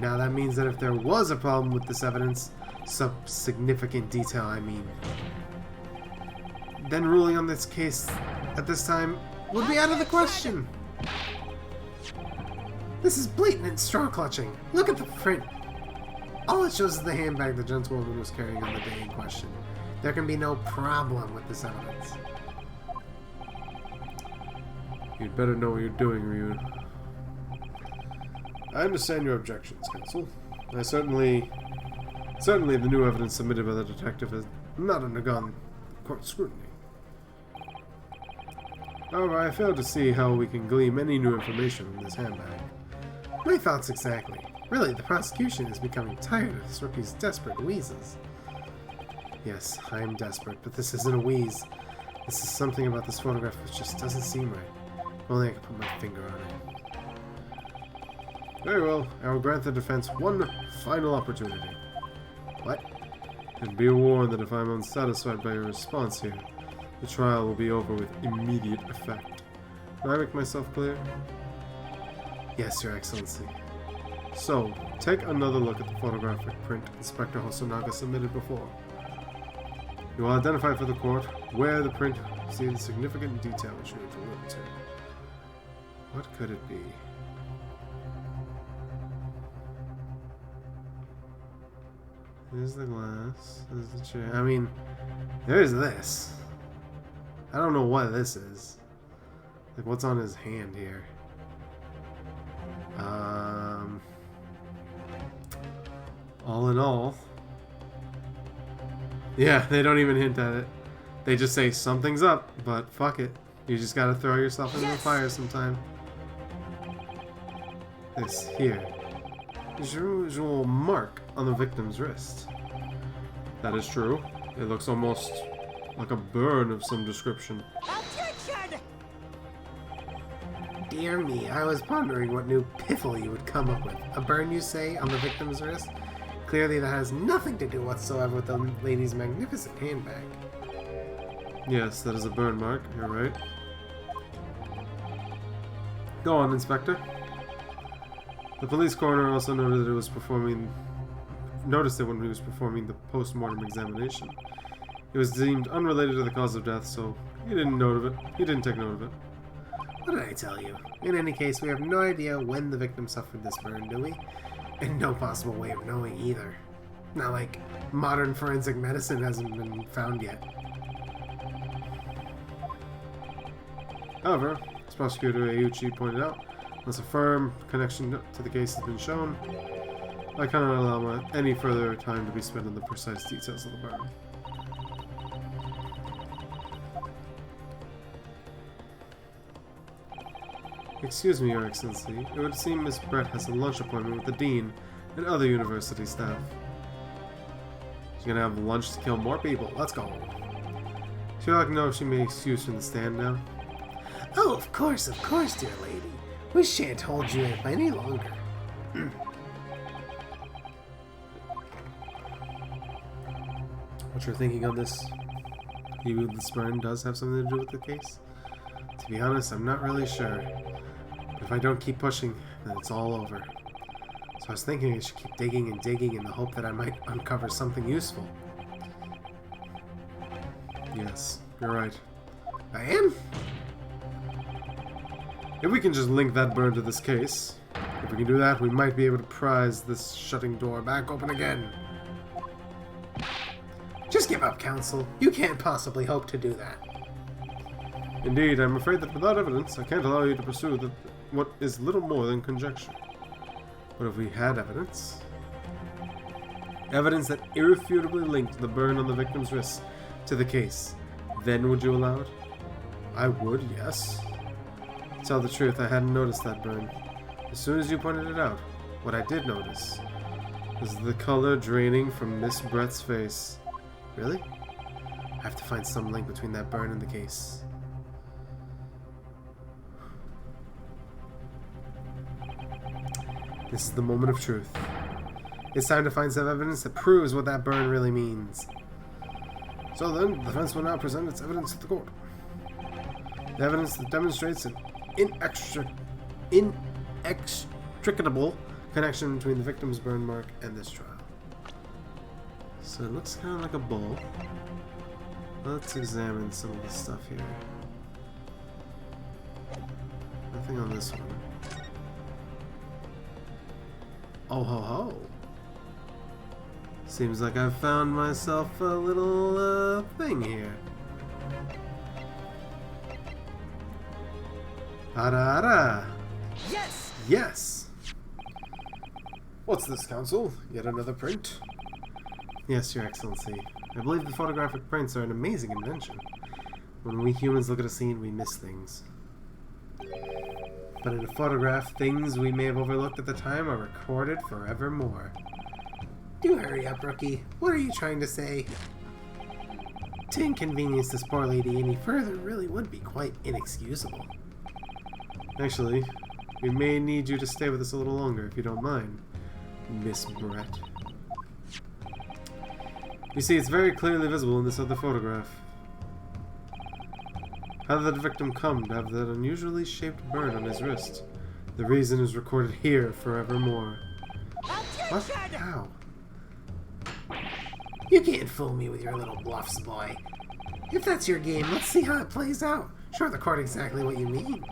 Now that means that if there was a problem with this evidence, significant detail, I mean. Then ruling on this case at this time would be out of the question. This is blatant straw clutching. Look at the print. All it shows is the handbag the gentlewoman was carrying on the day in question. There can be no problem with this evidence. You'd better know what you're doing, Ryun. I understand your objections, counsel. Certainly the new evidence submitted by the detective has not undergone court scrutiny. However, I fail to see how we can glean any new information from this handbag. My thoughts exactly. Really, the prosecution is becoming tired of this rookie's desperate wheezes. Yes, I am desperate, but this isn't a wheeze. This is something about this photograph which just doesn't seem right. If only I could put my finger on it. Very well, I will grant the defense one final opportunity. What? And be warned that if I'm unsatisfied by your response here, the trial will be over with immediate effect. Can I make myself clear? Yes, Your Excellency. So, take another look at the photographic print Inspector Hosonaga submitted before. You will identify for the court where the print see the significant detail which you need to look to. What could it be? There's the glass. There's the chair. I mean, there's this. I don't know what this is. Like, what's on his hand here? All in all. Yeah, they don't even hint at it. They just say something's up, but fuck it. You just gotta throw yourself into the fire sometime. This here. Usual mark on the victim's wrist. That is true. It looks almost like a burn of some description. Objection! Dear me, I was pondering what new piffle you would come up with. A burn, you say, on the victim's wrist? Clearly that has nothing to do whatsoever with the lady's magnificent handbag. Yes, that is a burn mark. You're right. Go on, Inspector. The police coroner also noted that noticed it when he was performing the post-mortem examination. It was deemed unrelated to the cause of death, so he didn't take note of it. What did I tell you? In any case, we have no idea when the victim suffered this burn, do we? And no possible way of knowing either. Not like modern forensic medicine hasn't been found yet. However, as Prosecutor Ayuchi pointed out, unless a firm connection to the case has been shown, I cannot allow any further time to be spent on the precise details of the burn. Excuse me, Your Excellency. It would seem Miss Brett has a lunch appointment with the Dean and other university staff. She's gonna have lunch to kill more people. Let's go. She'd like to know if she may excuse from the stand now. Oh, of course, dear lady. We shan't hold you up any longer. What you're thinking on this? Maybe this burn does have something to do with the case? To be honest, I'm not really sure. But if I don't keep pushing, then it's all over. So I was thinking I should keep digging and digging in the hope that I might uncover something useful. Yes, you're right. I am? If we can just link that burn to this case, if we can do that, we might be able to prise this shutting door back open again. Just give up, counsel. You can't possibly hope to do that. Indeed, I'm afraid that without evidence, I can't allow you to pursue what is little more than conjecture. But if we had evidence... evidence that irrefutably linked the burn on the victim's wrist to the case, then would you allow it? I would, yes. To tell the truth, I hadn't noticed that burn. As soon as you pointed it out, what I did notice was the color draining from Miss Brett's face. Really? I have to find some link between that burn and the case. This is the moment of truth. It's time to find some evidence that proves what that burn really means. So then, the defense will now present its evidence to the court. The evidence that demonstrates an inextricable connection between the victim's burn mark and this trial. So it looks kind of like a bowl. Let's examine some of the stuff here. Nothing on this one. Oh ho ho! Seems like I've found myself a little thing here. Ara! Yes! Yes! What's this, Council? Yet another print? Yes, Your Excellency. I believe the photographic prints are an amazing invention. When we humans look at a scene, we miss things. But in a photograph, things we may have overlooked at the time are recorded forevermore. Do hurry up, Rookie. What are you trying to say? To inconvenience this poor lady any further really would be quite inexcusable. Actually, we may need you to stay with us a little longer, if you don't mind, Miss Brett. You see, it's very clearly visible in this other photograph. How did the victim come to have that unusually shaped burn on his wrist? The reason is recorded here forevermore. What? How? You can't fool me with your little bluffs, boy. If that's your game, let's see how it plays out. Show the court exactly what you mean.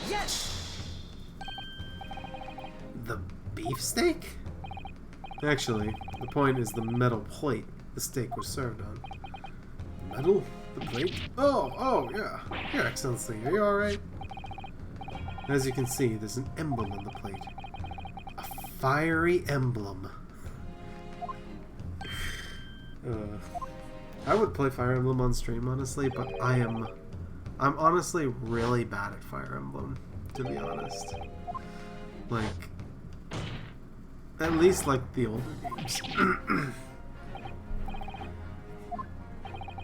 Yes! The beefsteak? Actually, the point is the metal plate the steak was served on. Metal? The plate? Oh, yeah. Your Excellency, are you alright? As you can see, there's an emblem on the plate. A fiery emblem. I would play Fire Emblem on stream, honestly, but I'm honestly really bad at Fire Emblem, to be honest. Like, at least like the older games.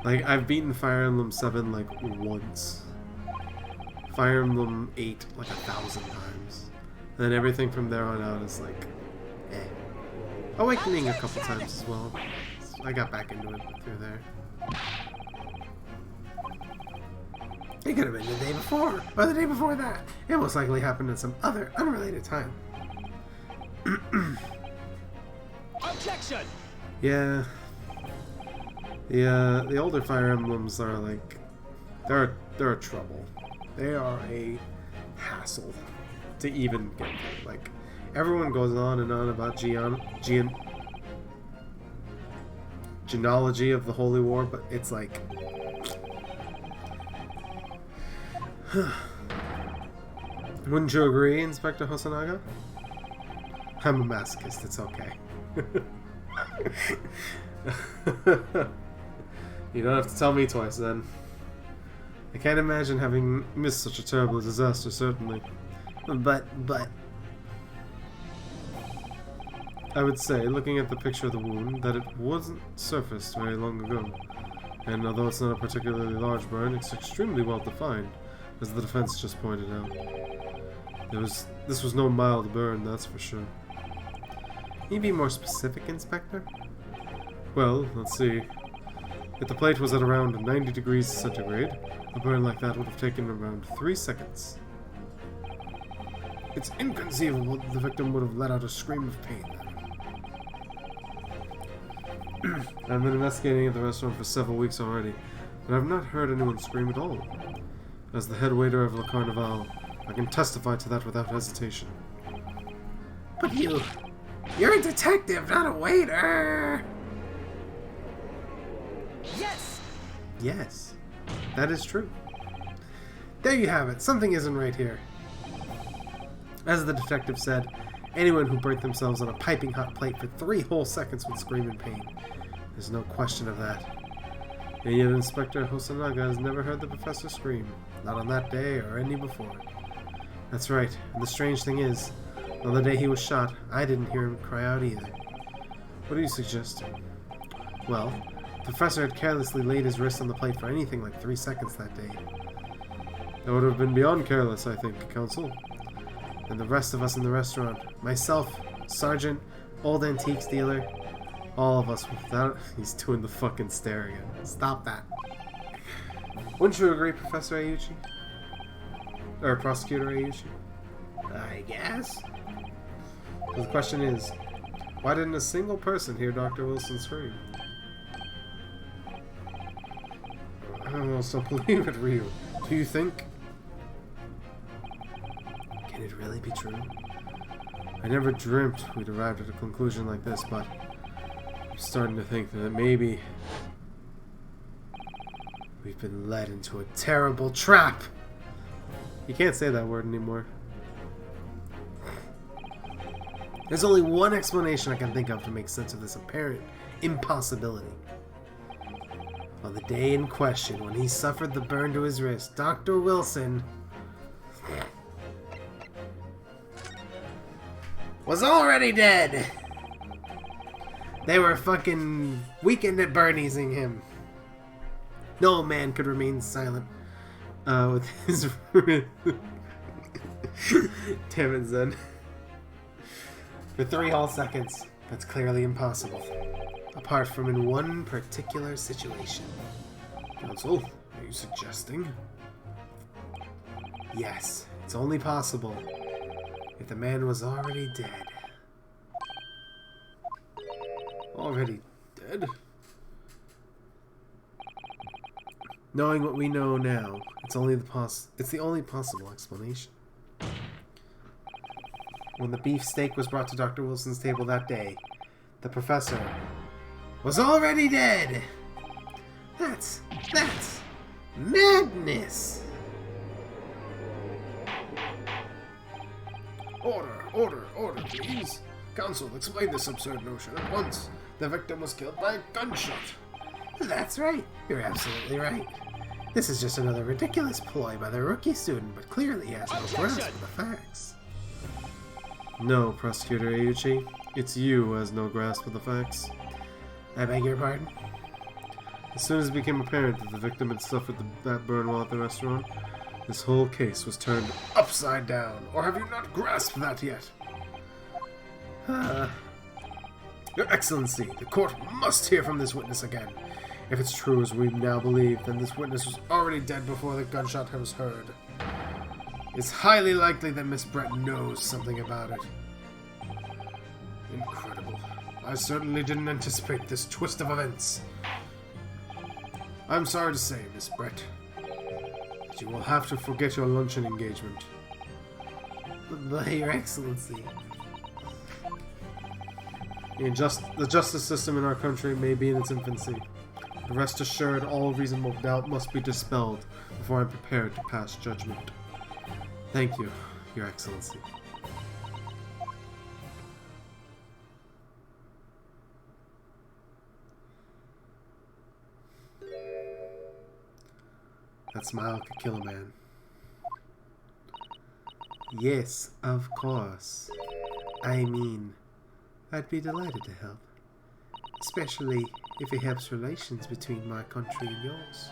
Like, I've beaten Fire Emblem 7 like once. Fire Emblem 8 like 1,000 times. And then everything from there on out is like, eh. Awakening a couple times as well. I got back into it through there. It could have been the day before, or the day before that. It most likely happened at some other unrelated time. Objection! Yeah. The older Fire Emblems are like, they're a trouble. They are a hassle to even get through. Like, everyone goes on and on about genealogy of the Holy War, but it's like, wouldn't you agree, Inspector Hosonaga? I'm a masochist, it's okay. You don't have to tell me twice, then. I can't imagine having missed such a terrible disaster, certainly. But... I would say, looking at the picture of the wound, that it wasn't surfaced very long ago. And although it's not a particularly large burn, it's extremely well defined, as the defense just pointed out. This was no mild burn, that's for sure. Can you be more specific, Inspector? Well, let's see. If the plate was at around 90 degrees centigrade, a burn like that would have taken around 3 seconds. It's inconceivable that the victim would have let out a scream of pain then. I've been investigating at the restaurant for several weeks already, but I've not heard anyone scream at all. As the head waiter of Le Carnival, I can testify to that without hesitation. But you're a detective, not a waiter! Yes! Yes, that is true. There you have it. Something isn't right here. As the detective said, anyone who burnt themselves on a piping hot plate for 3 whole seconds would scream in pain. There's no question of that. And yet Inspector Hosonaga has never heard the professor scream, not on that day or any before. That's right, and the strange thing is, on the day he was shot, I didn't hear him cry out either. What are you suggesting? Well, the professor had carelessly laid his wrist on the plate for anything like 3 seconds that day. That would have been beyond careless, I think, Counsel. And the rest of us in the restaurant, myself, Sergeant, old antiques dealer, all of us without... He's doing the fucking stare again. Stop that. Wouldn't you agree, Professor Ayuchi? Or Prosecutor Ayuchi? I guess. But the question is, why didn't a single person hear Dr. Wilson scream? I almost don't believe it, Ryu. Do you think? Can it really be true? I never dreamt we'd arrived at a conclusion like this, but I'm starting to think that maybe we've been led into a terrible trap. You can't say that word anymore. There's only one explanation I can think of to make sense of this apparent impossibility. On the day in question, when he suffered the burn to his wrist, Dr. Wilson was already dead. They were fucking Weekend at Bernie'sing him. No man could remain silent with his damn it, Zen. For 3 whole seconds. That's clearly impossible. Apart from in one particular situation. Counsel, are you suggesting? Yes, it's only possible if the man was already dead. Already dead? Knowing what we know now, it's the only possible explanation. When the beef steak was brought to Dr. Wilson's table that day, the professor was already dead. That's madness. Order, please. Counsel, explain this absurd notion at once. The victim was killed by a gunshot. That's right. You're absolutely right. This is just another ridiculous ploy by the rookie student, but clearly he has no grasp of the facts. No, Prosecutor Ayuchi. It's you who has no grasp of the facts. I beg your pardon? As soon as it became apparent that the victim had suffered that burn while at the restaurant, this whole case was turned Upside down. Or have you not grasped that yet? Your Excellency, the court must hear from this witness again. If it's true as we now believe, then this witness was already dead before the gunshot was heard. It's highly likely that Miss Brett knows something about it. Incredible. I certainly didn't anticipate this twist of events. I'm sorry to say, Miss Brett, that you will have to forget your luncheon engagement. But Your Excellency. The justice system in our country may be in its infancy. But rest assured, all reasonable doubt must be dispelled before I'm prepared to pass judgment. Thank you, Your Excellency. That smile could kill a man. Yes, of course. I mean, I'd be delighted to help. Especially if it helps relations between my country and yours.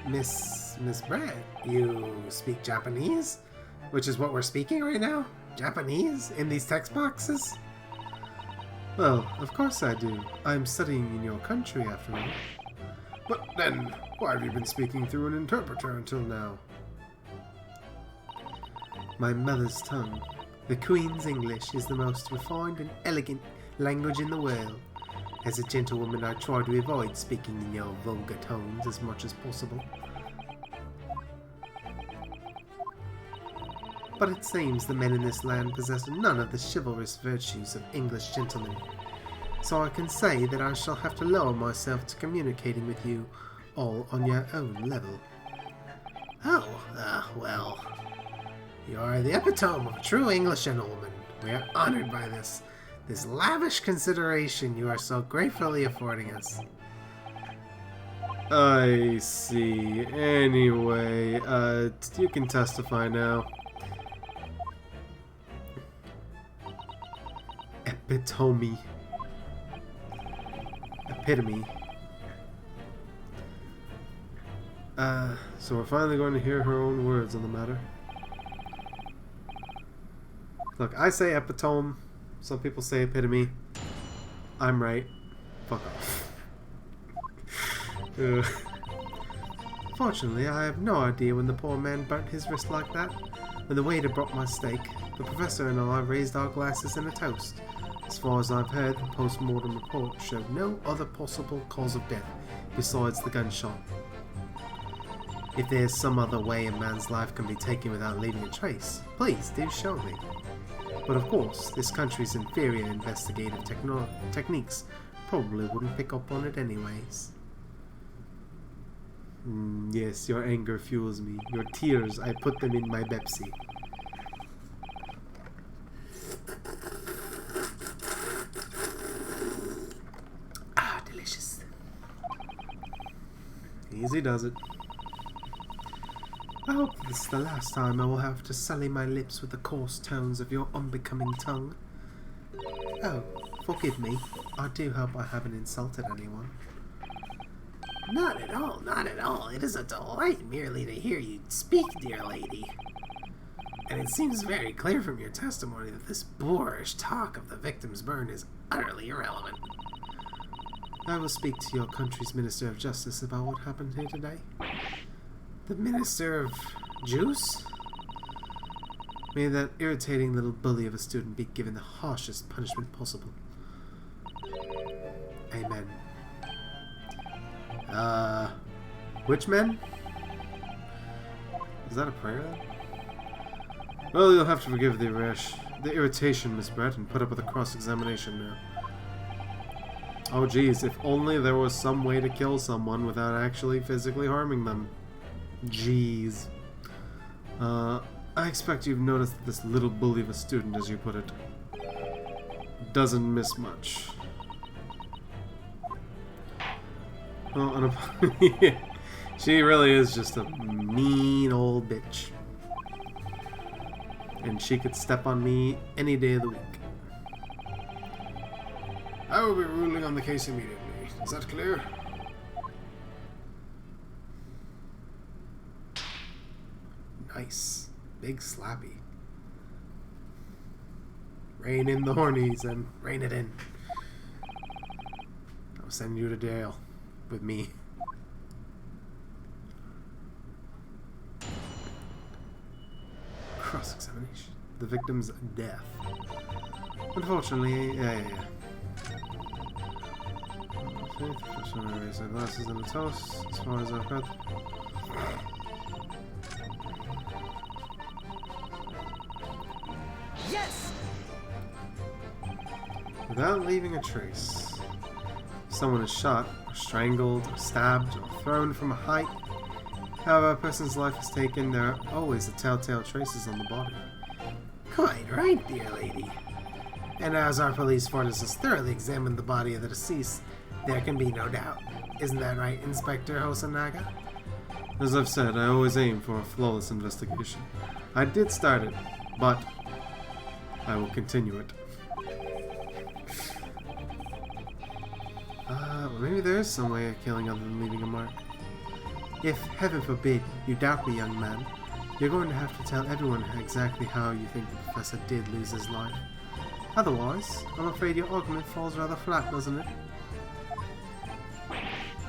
Miss Brett, you speak Japanese? Which is what we're speaking right now? Japanese? In these text boxes? Well, of course I do. I'm studying in your country, after all. But then, why have you been speaking through an interpreter until now? My mother's tongue. The Queen's English is the most refined and elegant language in the world. As a gentlewoman, I try to avoid speaking in your vulgar tones as much as possible. But it seems the men in this land possess none of the chivalrous virtues of English gentlemen. So I can say that I shall have to lower myself to communicating with you all on your own level. Well, you are the epitome of a true English gentlewoman. We are honored by this lavish consideration you are so gratefully affording us. I see. Anyway, you can testify now. Epitome. Epitome. So we're finally going to hear her own words on the matter. Look, I say epitome. Some people say epitome. I'm right. Fuck off. Fortunately, I have no idea when the poor man burnt his wrist like that. When the waiter brought my steak, the professor and I raised our glasses in a toast. As far as I've heard, the post-mortem report showed no other possible cause of death besides the gunshot. If there's some other way a man's life can be taken without leaving a trace, please do show me. But of course, this country's inferior investigative techniques probably wouldn't pick up on it anyways. Yes, your anger fuels me. Your tears, I put them in my Pepsi. Ah, delicious. Easy does it. I hope this is the last time I will have to sully my lips with the coarse tones of your unbecoming tongue. Oh, forgive me. I do hope I haven't insulted anyone. Not at all, not at all. It is a delight merely to hear you speak, dear lady. And it seems very clear from your testimony that this boorish talk of the victim's burn is utterly irrelevant. I will speak to your country's Minister of Justice about what happened here today. The Minister of Juice? May that irritating little bully of a student be given the harshest punishment possible. Amen. Which men? Is that a prayer then? Well, you'll have to forgive the irritation, Miss Brett, and put up with a cross-examination now. Oh geez, if only there was some way to kill someone without actually physically harming them. Jeez. I expect you've noticed that this little bully of a student, as you put it, doesn't miss much. Well, yeah, she really is just a mean old bitch. And she could step on me any day of the week. I will be ruling on the case immediately. Is that clear? Nice. Big slappy. Rein in the hornies and rein it in. I'll send you to jail with me. Cross-examination. The victim's death. Unfortunately, yeah. First one, I raised their glasses in a toast. As far as I've heard. Yes! Without leaving a trace. If someone is shot, or strangled, or stabbed, or thrown from a height, however a person's life is taken, there are always the telltale traces on the body. Quite right, dear lady. And as our police force has thoroughly examined the body of the deceased, there can be no doubt. Isn't that right, Inspector Hosanaga? As I've said, I always aim for a flawless investigation. I did start it, but I will continue it. Well, maybe there is some way of killing other than leaving a mark. If, heaven forbid, you doubt me, young man, you're going to have to tell everyone exactly how you think the professor did lose his life. Otherwise, I'm afraid your argument falls rather flat, doesn't it?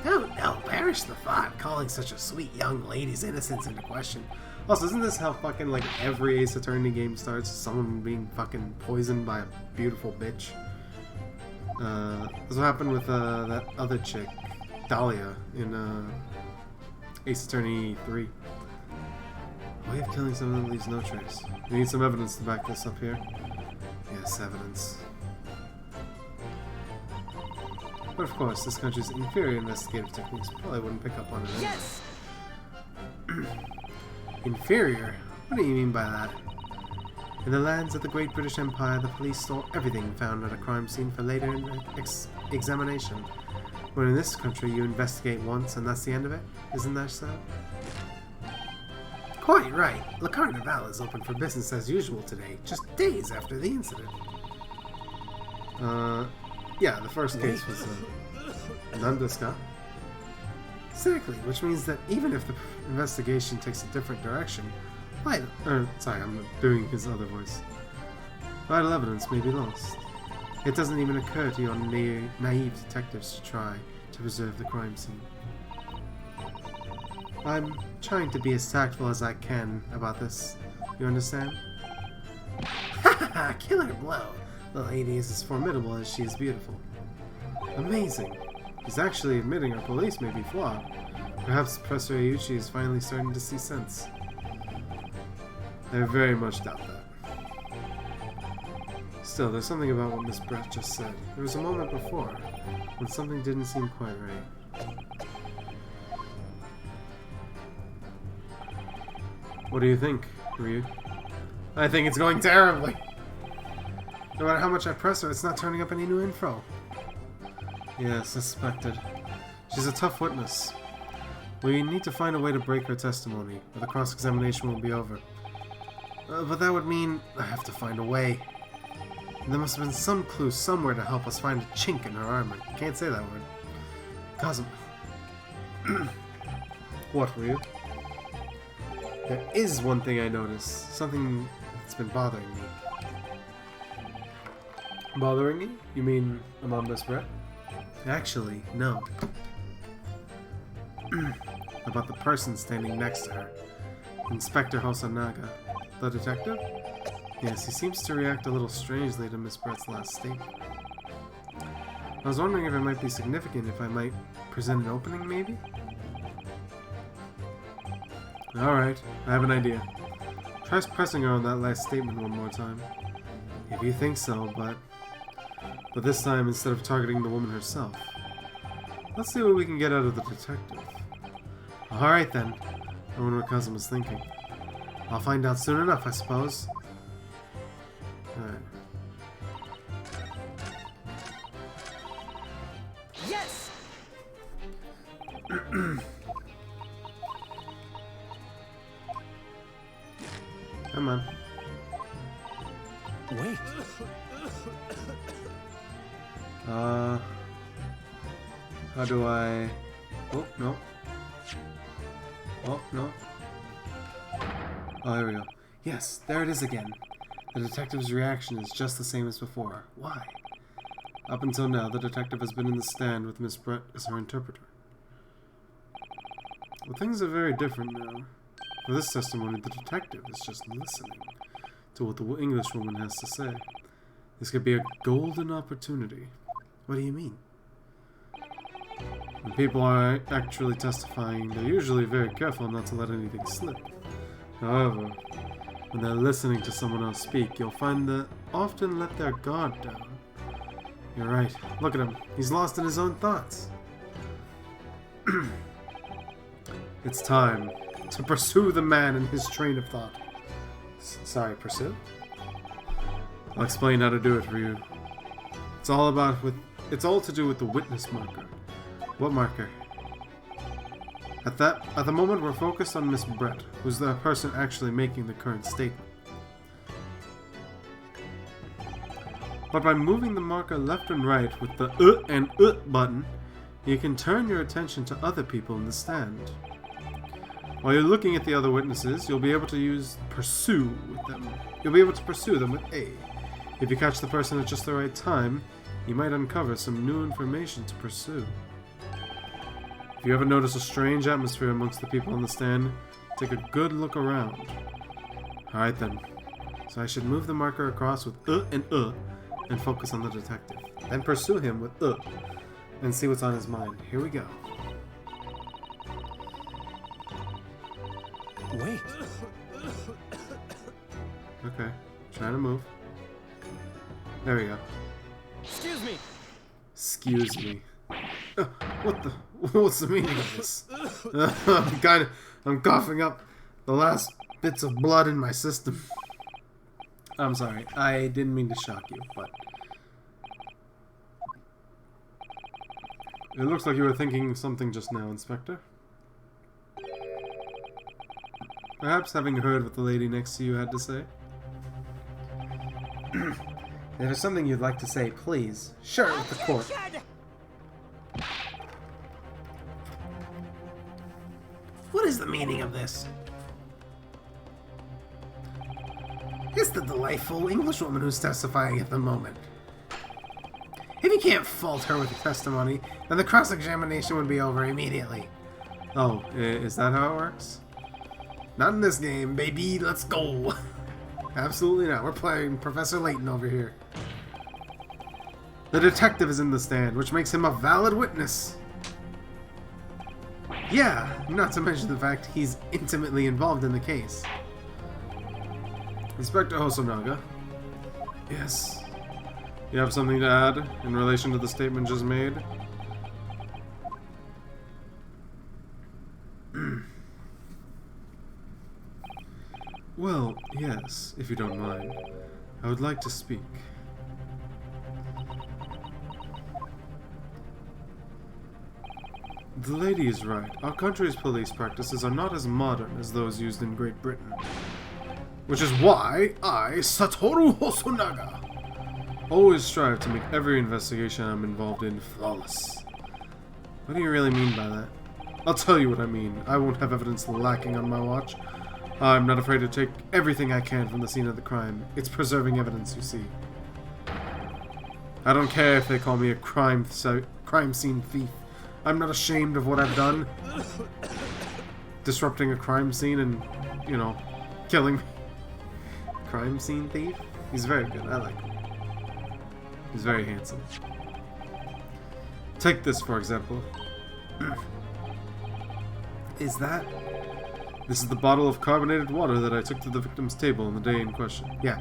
Oh no, perish the thought, calling such a sweet young lady's innocence into question. Also, isn't this how fucking, like, every Ace Attorney game starts? Someone being fucking poisoned by a beautiful bitch. That's what happened with, that other chick, Dahlia, in, Ace Attorney 3. Way of killing someone that leaves no trace. We need some evidence to back this up here. Yes, evidence. But of course, this country's inferior investigative techniques probably wouldn't pick up on it. Yes! Inferior? What do you mean by that? In the lands of the Great British Empire, the police store everything found at a crime scene for later examination. When in this country, you investigate once and that's the end of it? Isn't that so? Quite right. Le Carnaval is open for business as usual today, just days after the incident. Yeah, the first case was Nandesca. Exactly, which means that even if the investigation takes a different direction, sorry, I'm doing his other voice. Vital evidence may be lost. It doesn't even occur to your naive detectives to try to preserve the crime scene. I'm trying to be as tactful as I can about this. You understand? Haha, killer blow. The lady is as formidable as she is beautiful. Amazing. He's actually admitting our police may be flawed. Perhaps Professor Ayuchi is finally starting to see sense. I very much doubt that. Still, there's something about what Miss Brett just said. There was a moment before when something didn't seem quite right. What do you think, Ryu? I think it's going terribly. No matter how much I press her, it's not turning up any new info. Yeah, suspected. She's a tough witness. We need to find a way to break her testimony, or the cross-examination will be over. But that would mean I have to find a way. There must have been some clue somewhere to help us find a chink in her armor. Can't say that word. Kazuma. What, Ryu? There is one thing I noticed. Something that's been bothering me. Bothering you? You mean about Miss Brett? Actually, no. About the person standing next to her. Inspector Hosanaga. The detective? Yes, he seems to react a little strangely to Miss Brett's last statement. I was wondering if it might be significant if I might present an opening, maybe? Alright, I have an idea. Try pressing her on that last statement one more time. If you think so, but this time instead of targeting the woman herself. Let's see what we can get out of the detective. Alright then. I wonder what Kazuma's thinking. I'll find out soon enough, I suppose. Alright. Yes! Come on. Wait. How do I... Oh, no. Oh, no. Oh, there we go. Yes, there it is again. The detective's reaction is just the same as before. Why? Up until now, the detective has been in the stand with Miss Brett as her interpreter. Well, things are very different now. For this testimony, the detective is just listening to what the English woman has to say. This could be a golden opportunity. What do you mean? When people are actually testifying, they're usually very careful not to let anything slip. However, when they're listening to someone else speak, you'll find that often let their guard down. You're right. Look at him. He's lost in his own thoughts. It's time to pursue the man in his train of thought. Sorry, pursue? I'll explain how to do it for you. It's all to do with the witness marker. What marker? At the moment, we're focused on Miss Brett, who's the person actually making the current statement. But by moving the marker left and right with the and button, you can turn your attention to other people in the stand. While you're looking at the other witnesses, you'll be able to use pursue with them. You'll be able to pursue them with A. If you catch the person at just the right time, you might uncover some new information to pursue. If you ever notice a strange atmosphere amongst the people on the stand, take a good look around. Alright then. So I should move the marker across with and focus on the detective. Then pursue him with and see what's on his mind. Here we go. Wait. Okay. Trying to move. There we go. Excuse me! Excuse me. What's the meaning of this? I'm coughing up the last bits of blood in my system. I'm sorry. I didn't mean to shock you, but it looks like you were thinking of something just now, Inspector. Perhaps having heard what the lady next to you had to say. If there's something you'd like to say, please share it with the court. What is the meaning of this? It's the delightful Englishwoman who's testifying at the moment. If you can't fault her with your testimony, then the cross-examination would be over immediately. Oh, is that how it works? Not in this game, baby. Let's go. Absolutely not. We're playing Professor Layton over here. The detective is in the stand, which makes him a valid witness. Yeah, not to mention the fact he's intimately involved in the case. Inspector Hosonaga. Yes. You have something to add in relation to the statement just made? Well, yes, if you don't mind. I would like to speak. The lady is right. Our country's police practices are not as modern as those used in Great Britain. Which is why I, Satoru Hosonaga, always strive to make every investigation I'm involved in flawless. What do you really mean by that? I'll tell you what I mean. I won't have evidence lacking on my watch. I'm not afraid to take everything I can from the scene of the crime. It's preserving evidence, you see. I don't care if they call me a crime scene thief. I'm not ashamed of what I've done. Disrupting a crime scene and, you know, killing me. Crime scene thief? He's very good. I like him. He's very handsome. Take this, for example. Is that... This is the bottle of carbonated water that I took to the victim's table on the day in question. Yeah.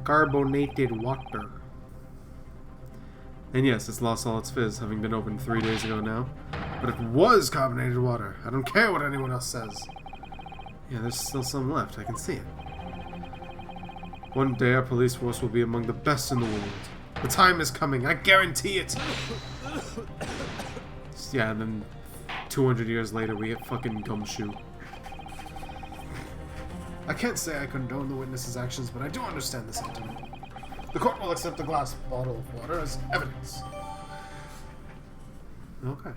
Carbonated water. And yes, it's lost all its fizz, having been opened 3 days ago now. But it was carbonated water. I don't care what anyone else says. Yeah, there's still some left. I can see it. One day our police force will be among the best in the world. The time is coming. I guarantee it. Yeah, and then 200 years later we get fucking Gumshoe. I can't say I condone the witness's actions, but I do understand the sentiment. The court will accept the glass bottle of water as evidence. Okay.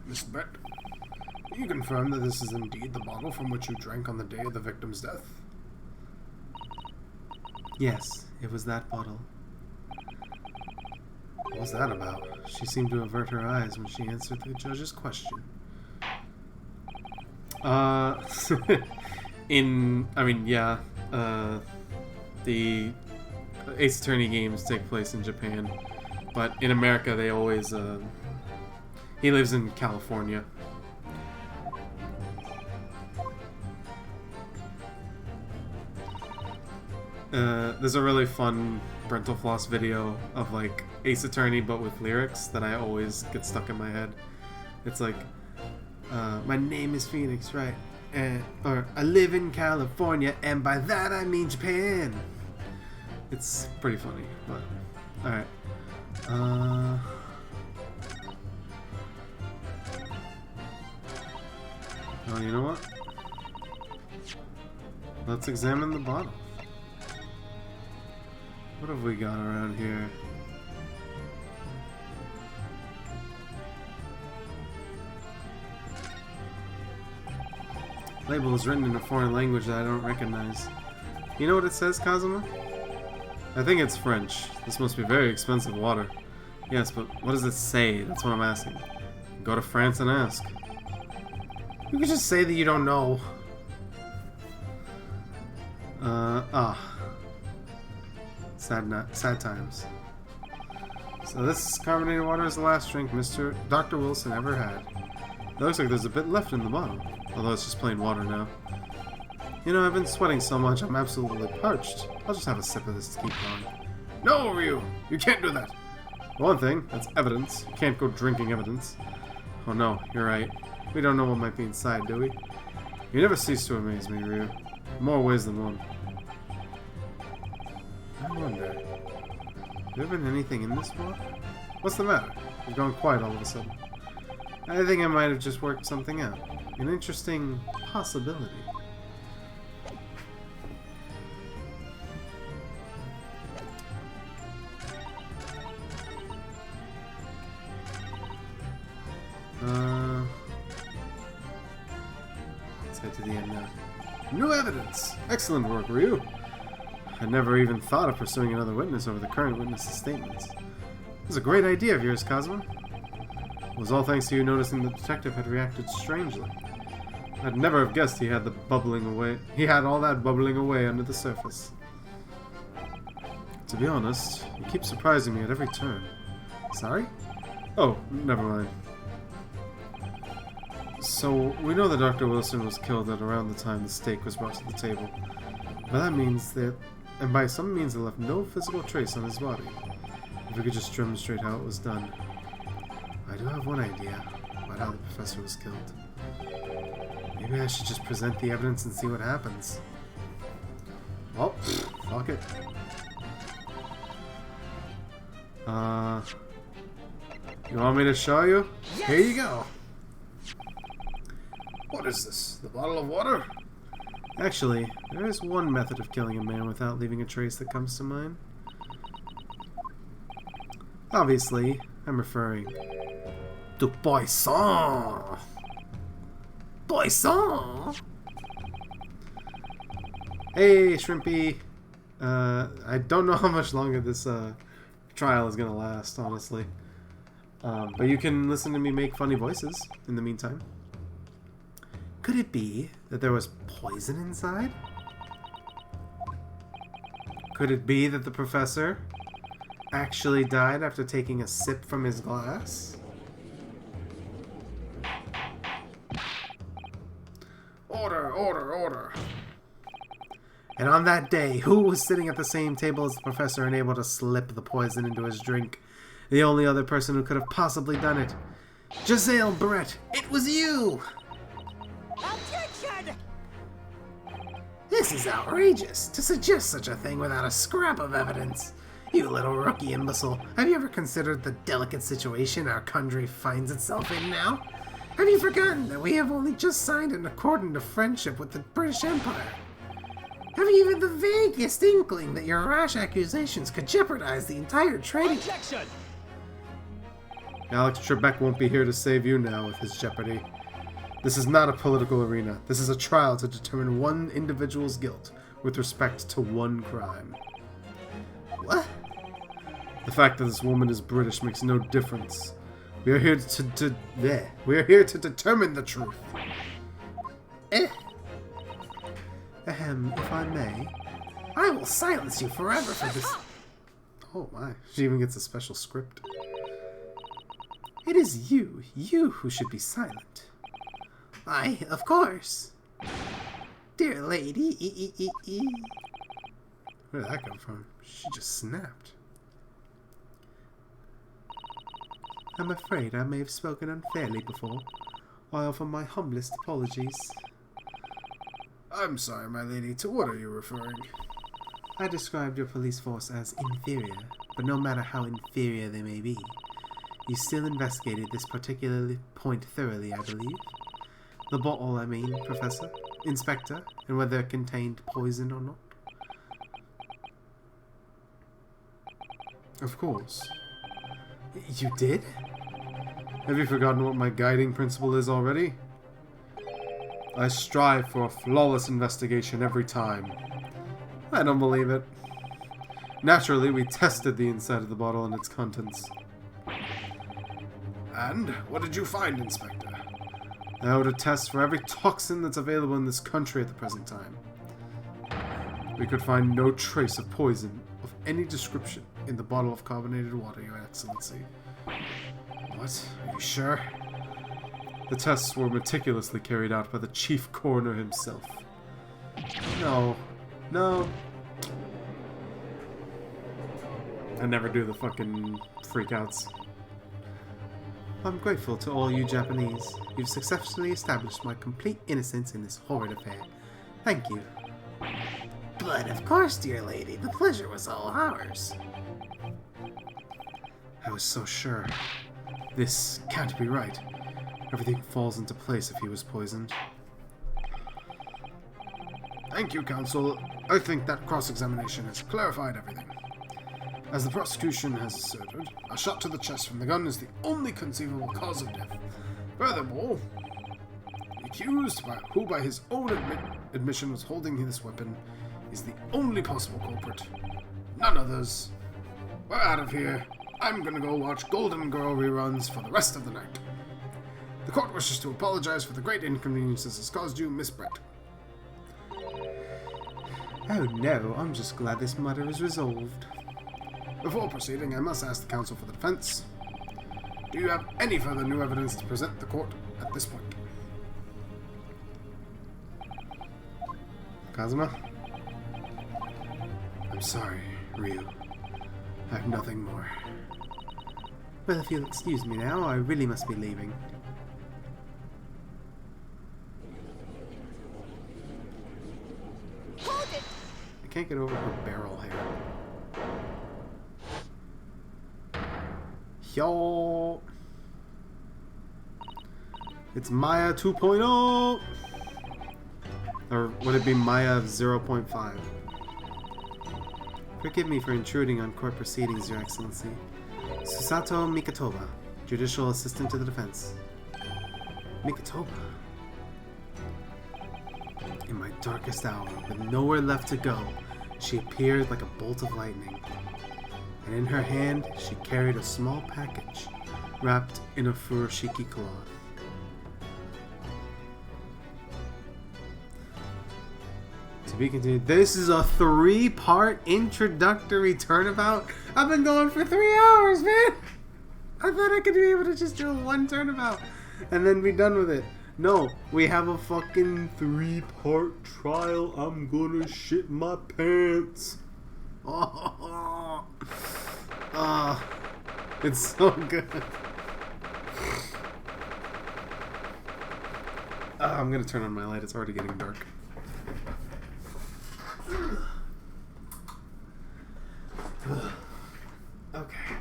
Miss Bett, you confirm that this is indeed the bottle from which you drank on the day of the victim's death? Yes, it was that bottle. What was that about? She seemed to avert her eyes when she answered the judge's question. The Ace Attorney games take place in Japan, but in America they always, he lives in California. There's a really fun Brental Floss video of, like, Ace Attorney but with lyrics that I always get stuck in my head. It's like, my name is Phoenix, right? Or I live in California, and by that I mean Japan. It's pretty funny, but alright. Oh, you know what? Let's examine the bottle. What have we got around here? Label is written in a foreign language that I don't recognize. You know what it says, Kazuma? I think it's French. This must be very expensive water. Yes, but what does it say? That's what I'm asking. Go to France and ask. You could just say that you don't know. Sad times. So this carbonated water is the last drink Dr. Wilson ever had. It looks like there's a bit left in the bottle, although it's just plain water now. You know, I've been sweating so much I'm absolutely parched. I'll just have a sip of this to keep going. No, Ryu! You can't do that! One thing, that's evidence. You can't go drinking evidence. Oh no, you're right. We don't know what might be inside, do we? You never cease to amaze me, Ryu. More ways than one. I wonder, have there been anything in this water? What's the matter? You've gone quiet all of a sudden. I think I might have just worked something out. An interesting possibility. Let's head to the end now. New evidence! Excellent work, Ryu! I never even thought of pursuing another witness over the current witness's statements. It was a great idea of yours, Kazuma. It was all thanks to you noticing the detective had reacted strangely. I'd never have guessed he had the bubbling away. He had all that bubbling away under the surface. To be honest, you keep surprising me at every turn. Sorry? Oh, never mind. So, we know that Dr. Wilson was killed at around the time the steak was brought to the table. But that means that, and by some means it left no physical trace on his body. If we could just demonstrate how it was done. I do have one idea about how the professor was killed. Maybe I should just present the evidence and see what happens. Well, fuck it. You want me to show you? Yes! Here you go. What is this? The bottle of water? Actually, there is one method of killing a man without leaving a trace that comes to mind. Obviously, I'm referring to poison. Poison! Hey, Shrimpy. I don't know how much longer this trial is gonna last, honestly. But you can listen to me make funny voices in the meantime. Could it be that there was poison inside? Could it be that the professor actually died after taking a sip from his glass? Order, order, order. And on that day, who was sitting at the same table as the professor and able to slip the poison into his drink? The only other person who could have possibly done it. Giselle Brett, it was you! Objection! This is outrageous, to suggest such a thing without a scrap of evidence. You little rookie imbecile, have you ever considered the delicate situation our country finds itself in now? Have you forgotten that we have only just signed an accord of friendship with the British Empire? Have you even the vaguest inkling that your rash accusations could jeopardize the entire trading? Objection! Alex Trebek won't be here to save you now with his jeopardy. This is not a political arena. This is a trial to determine one individual's guilt with respect to one crime. What? The fact that this woman is British makes no difference. We are here we are here to determine the truth. If I may, I will silence you forever for this. Oh my, she even gets a special script. It is you who should be silent. I, of course. Dear lady, Where did that come from? She just snapped. I'm afraid I may have spoken unfairly before. I offer my humblest apologies. I'm sorry, my lady. To what are you referring? I described your police force as inferior, but no matter how inferior they may be, you still investigated this particular point thoroughly, I believe. The bottle, I mean, Professor, Inspector, and whether it contained poison or not. Of course. You did? Have you forgotten what my guiding principle is already? I strive for a flawless investigation every time. I don't believe it. Naturally, we tested the inside of the bottle and its contents. And what did you find, Inspector? I owed a test for every toxin that's available in this country at the present time. We could find no trace of poison of any description in the bottle of carbonated water, Your Excellency. What? Are you sure? The tests were meticulously carried out by the chief coroner himself. No. I never do the fucking freakouts. I'm grateful to all you Japanese. You've successfully established my complete innocence in this horrid affair. Thank you. but of course, dear lady, the pleasure was all ours. I was so sure. This can't be right. Everything falls into place if he was poisoned. Thank you, counsel. I think that cross-examination has clarified everything. As the prosecution has asserted, a shot to the chest from the gun is the only conceivable cause of death. Furthermore, the accused, who by his own admission was holding this weapon, is the only possible culprit. None others. We're out of here. I'm gonna go watch Golden Girl reruns for the rest of the night. The court wishes to apologize for the great inconvenience this has caused you, Miss Brett. Oh no, I'm just glad this matter is resolved. Before proceeding, I must ask the counsel for the defense. Do you have any further new evidence to present the court at this point? Kazuma? I'm sorry, Ryu. I have nothing more. Well, if you'll excuse me now, I really must be leaving. Hold it! I can't get over her barrel hair. Yo! It's Maya 2.0! Or would it be Maya 0.5? Forgive me for intruding on court proceedings, Your Excellency. Susato Mikatoba, Judicial Assistant to the Defense. Mikatoba. In my darkest hour, with nowhere left to go, she appeared like a bolt of lightning. And in her hand, she carried a small package, wrapped in a furoshiki cloth. To be continued. This is a 3-part introductory turnabout. I've been going for 3 hours, man. I thought I could be able to just do one turnabout and then be done with it. No, we have a fucking 3-part trial. I'm gonna shit my pants. Oh, it's so good. I'm gonna turn on my light. It's already getting dark. Okay.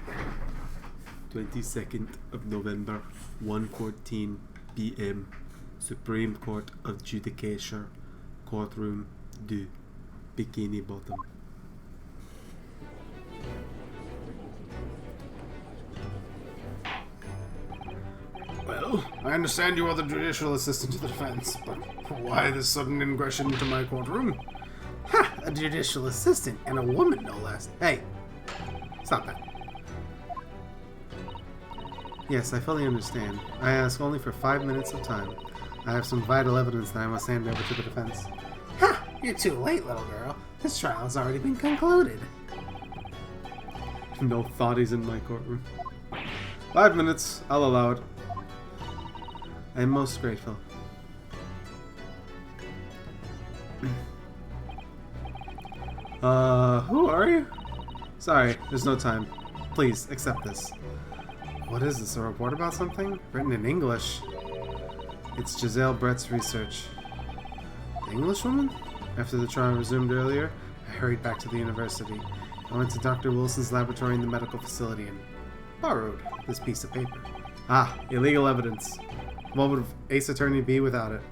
22nd of November, 1:14 p.m. Supreme Court of Judicature, Courtroom 2, Bikini Bottom. Well, I understand you are the judicial assistant to the defense, but why this sudden ingression into my courtroom? Ha! A judicial assistant, and a woman no less. Hey, stop that. Yes, I fully understand. I ask only for 5 minutes of time. I have some vital evidence that I must hand over to the defense. Ha! You're too late, little girl. This trial has already been concluded. No thoughties in my courtroom. 5 minutes, I'll allow it. I am most grateful. Who are you? Sorry, there's no time. Please, accept this. What is this, a report about something? Written in English. It's Giselle Brett's research. The Englishwoman? After the trial resumed earlier, I hurried back to the university. I went to Dr. Wilson's laboratory in the medical facility and borrowed this piece of paper. Ah, illegal evidence. What would Ace Attorney be without it?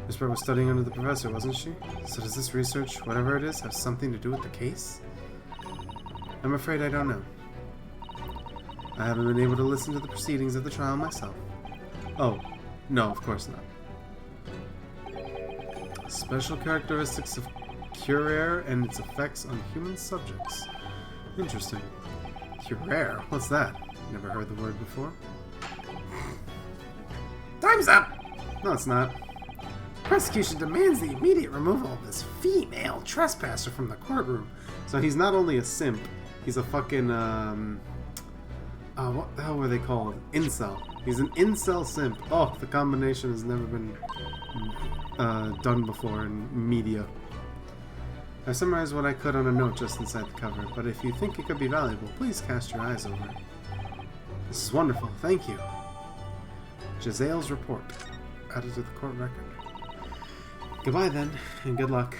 Miss Brett was studying under the professor, wasn't she? So does this research, whatever it is, have something to do with the case? I'm afraid I don't know. I haven't been able to listen to the proceedings of the trial myself. Oh, no, of course not. Special characteristics of Curare and its effects on human subjects. Interesting. Curare? What's that? Never heard the word before. Time's up! No, it's not. Prosecution demands the immediate removal of this female trespasser from the courtroom. So he's not only a simp, he's a fucking, what the hell were they called? Incel. He's an incel simp. Oh, the combination has never been done before in media. I summarized what I could on a note just inside the cover, but if you think it could be valuable, please cast your eyes over it. This is wonderful, thank you. Giselle's report, added to the court record. Goodbye then, and good luck.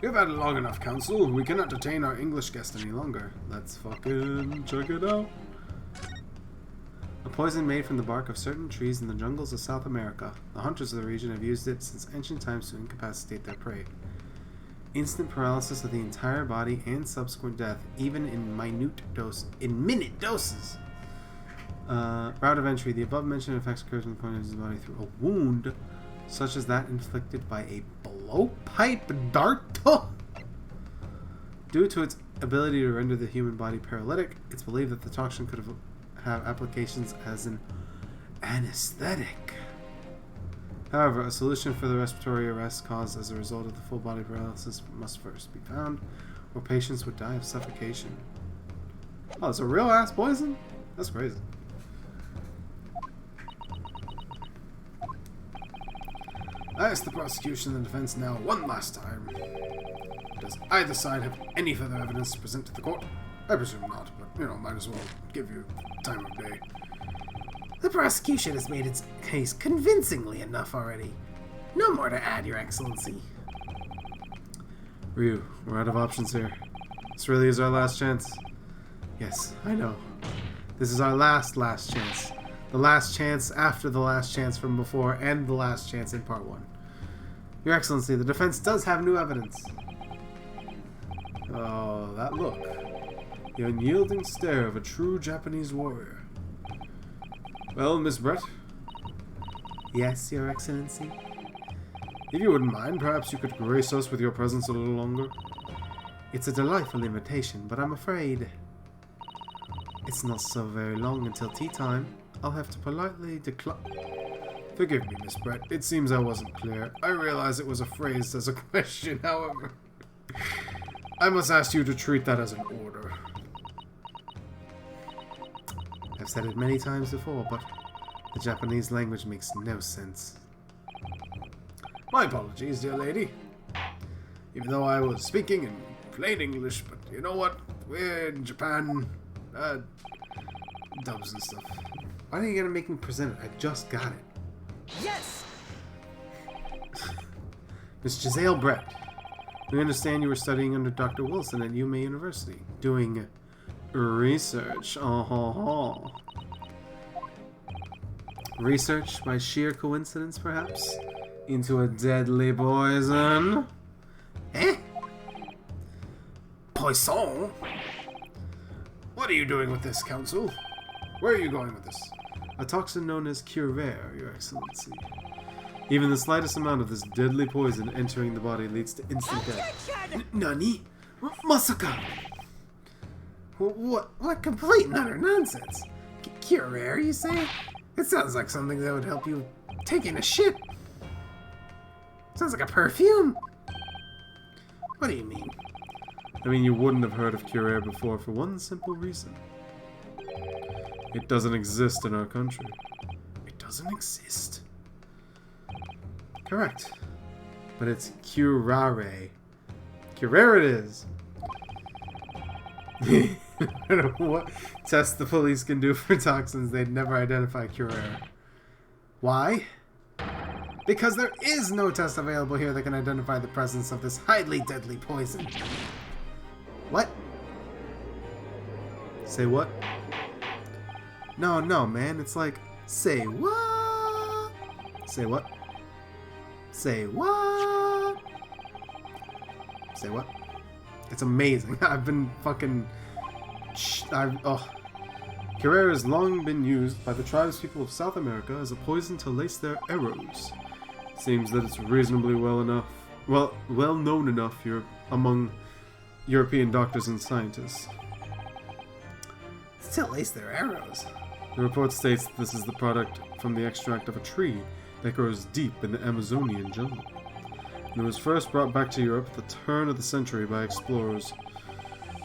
You've had it long enough, counsel. We cannot detain our English guest any longer. Let's fucking check it out. A poison made from the bark of certain trees in the jungles of South America. The hunters of the region have used it since ancient times to incapacitate their prey. Instant paralysis of the entire body and subsequent death, even in minute doses. Route of entry. The above-mentioned effects occurs when the point of his body through a wound, such as that inflicted by a blowpipe dart. Due to its ability to render the human body paralytic, it's believed that the toxin could have applications as an anesthetic. However, a solution for the respiratory arrest caused as a result of the full body paralysis must first be found, or patients would die of suffocation. Oh, it's a real ass poison? That's crazy. I ask the prosecution and defense now one last time. Does either side have any further evidence to present to the court? I presume not, but, might as well give you time of day. The prosecution has made its case convincingly enough already. No more to add, Your Excellency. Ryu, we're out of options here. This really is our last chance. Yes, I know. This is our last chance. The last chance after the last chance from before, and the last chance in part 1. Your Excellency, the defense does have new evidence. Oh, that look. The unyielding stare of a true Japanese warrior. Well, Miss Brett? Yes, Your Excellency? If you wouldn't mind, perhaps you could grace us with your presence a little longer? It's a delightful invitation, but I'm afraid it's not so very long until tea time. I'll have to politely decline. Forgive me, Miss Brett. It seems I wasn't clear. I realize it was a phrase as a question, however. I must ask you to treat that as an order. I've said it many times before, but the Japanese language makes no sense. My apologies, dear lady. Even though I was speaking in plain English, but you know what? We're in Japan. Dubs and stuff. Why are you gonna make me present it? I just got it. Yes! Miss Giselle Brett, we understand you were studying under Dr. Wilson at Yume University, doing research. Research by sheer coincidence, perhaps? Into a deadly poison? Eh? Poisson? What are you doing with this, Counsel? Where are you going with this? A toxin known as curare, Your Excellency. Even the slightest amount of this deadly poison entering the body leads to instant death. Nani? Masaka! What complete and utter nonsense? Curare, you say? It sounds like something that would help you taking a shit. Sounds like a perfume. What do you mean? I mean, you wouldn't have heard of curare before for one simple reason. It doesn't exist in our country. It doesn't exist? Correct. But it's curare. Curare it is. I don't know what tests the police can do for toxins. They'd never identify curare. Why? Because there is no test available here that can identify the presence of this highly deadly poison. What? Say what? No, man. It's like, say what? Say what? Say what? Say what? It's amazing. I've been fucking... Curare has long been used by the tribespeople of South America as a poison to lace their arrows. Seems that it's reasonably well known enough here among European doctors and scientists. Still lace their arrows. The report states that this is the product from the extract of a tree that grows deep in the Amazonian jungle. And it was first brought back to Europe at the turn of the century by explorers.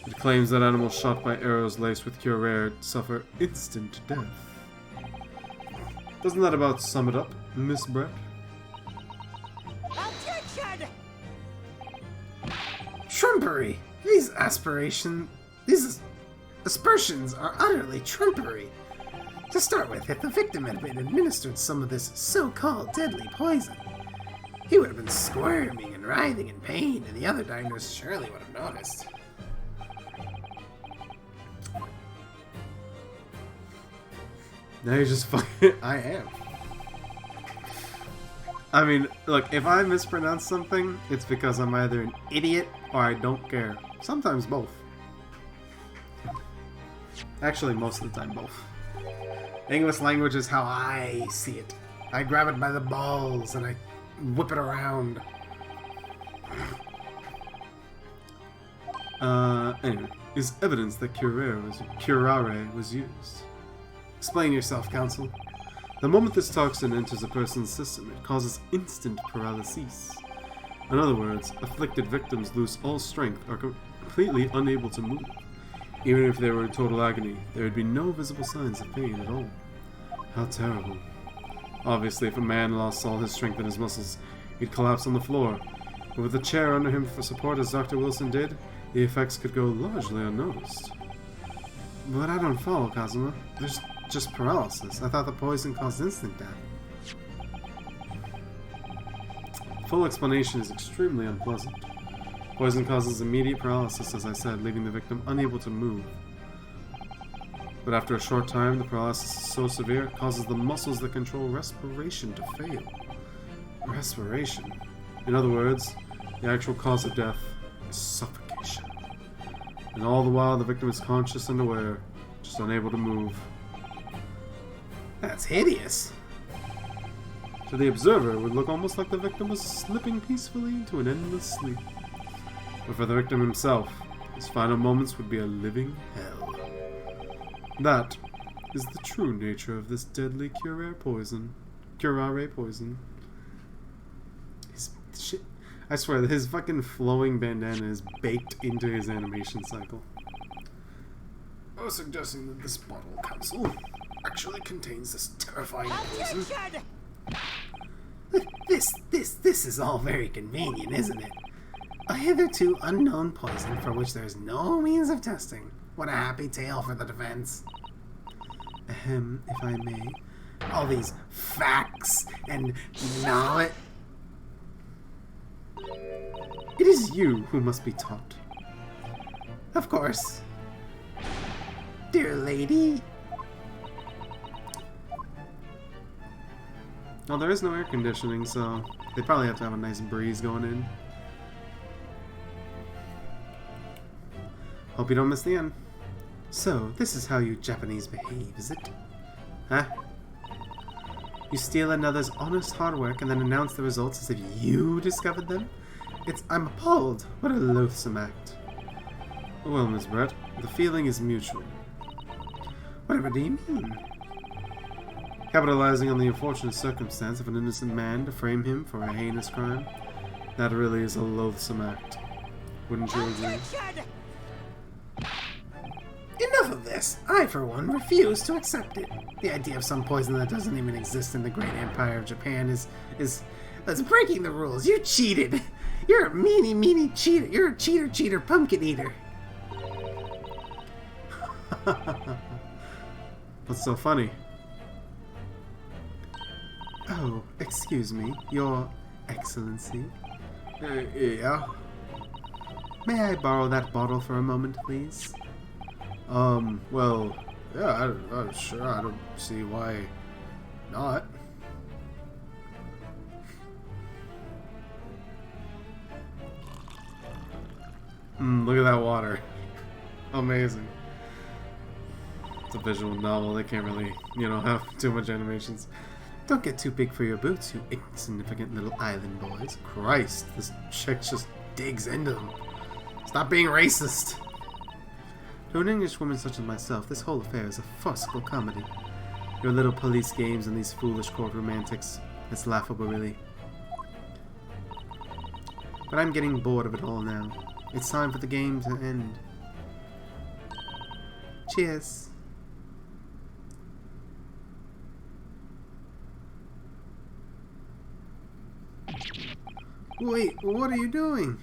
It claims that animals shot by arrows laced with curare suffer instant death. Doesn't that about sum it up, Miss Brett? Objection! Trumpery! These aspersions are utterly trumpery. To start with, if the victim had been administered some of this so-called deadly poison, he would have been squirming and writhing in pain, and the other diners surely would have noticed. Now you're just fucking... I am. I mean, look, if I mispronounce something, it's because I'm either an idiot or I don't care. Sometimes both. Actually, most of the time both. English language is how I see it. I grab it by the balls and I whip it around. Anyway, is evidence that curare was used. Explain yourself, Counsel. The moment this toxin enters a person's system, it causes instant paralysis. In other words, afflicted victims lose all strength, are completely unable to move. Even if they were in total agony, there would be no visible signs of pain at all. How terrible. Obviously, if a man lost all his strength in his muscles, he'd collapse on the floor. But with a chair under him for support, as Dr. Wilson did, the effects could go largely unnoticed. But I don't follow, Kazuma. There's just paralysis. I thought the poison caused instant death. Full explanation is extremely unpleasant. Poison causes immediate paralysis, as I said, leaving the victim unable to move. But after a short time, the paralysis is so severe it causes the muscles that control respiration to fail. Respiration? In other words, the actual cause of death is suffocation. And all the while, the victim is conscious and aware, just unable to move. That's hideous. To the observer, it would look almost like the victim was slipping peacefully into an endless sleep. But for the victim himself, his final moments would be a living hell. That is the true nature of this deadly curare poison. I swear that his fucking flowing bandana is baked into his animation cycle. I was suggesting that this bottle, Counsel, actually contains this terrifying poison. This is all very convenient, isn't it? A hitherto unknown poison for which there is no means of testing. What a happy tale for the defense. Ahem, if I may. All these facts and knowledge. It is you who must be taught. Of course. Dear lady. Well, there is no air conditioning, so they probably have to have a nice breeze going in. Hope you don't miss the end. So, this is how you Japanese behave, is it? Huh? You steal another's honest hard work and then announce the results as if you discovered them? I'm appalled. What a loathsome act. Well, Miss Brett, the feeling is mutual. Whatever do you mean? Capitalizing on the unfortunate circumstance of an innocent man to frame him for a heinous crime, that really is a loathsome act. Wouldn't you agree? Enough of this. I, for one, refuse to accept it. The idea of some poison that doesn't even exist in the great empire of Japan is that's breaking the rules. You cheated. You're a meanie cheater. You're a cheater pumpkin eater. What's so funny? Oh, excuse me, Your Excellency. Yeah? May I borrow that bottle for a moment, please? Well, yeah, sure, I don't see why not. Look at that water. Amazing. It's a visual novel, they can't really, have too much animations. Don't get too big for your boots, you insignificant little island boys. Christ, this chick just digs into them. Stop being racist! To an Englishwoman such as myself, this whole affair is a farcical comedy. Your little police games and these foolish courtroom antics. It's laughable, really. But I'm getting bored of it all now. It's time for the game to end. Cheers! Wait, what are you doing?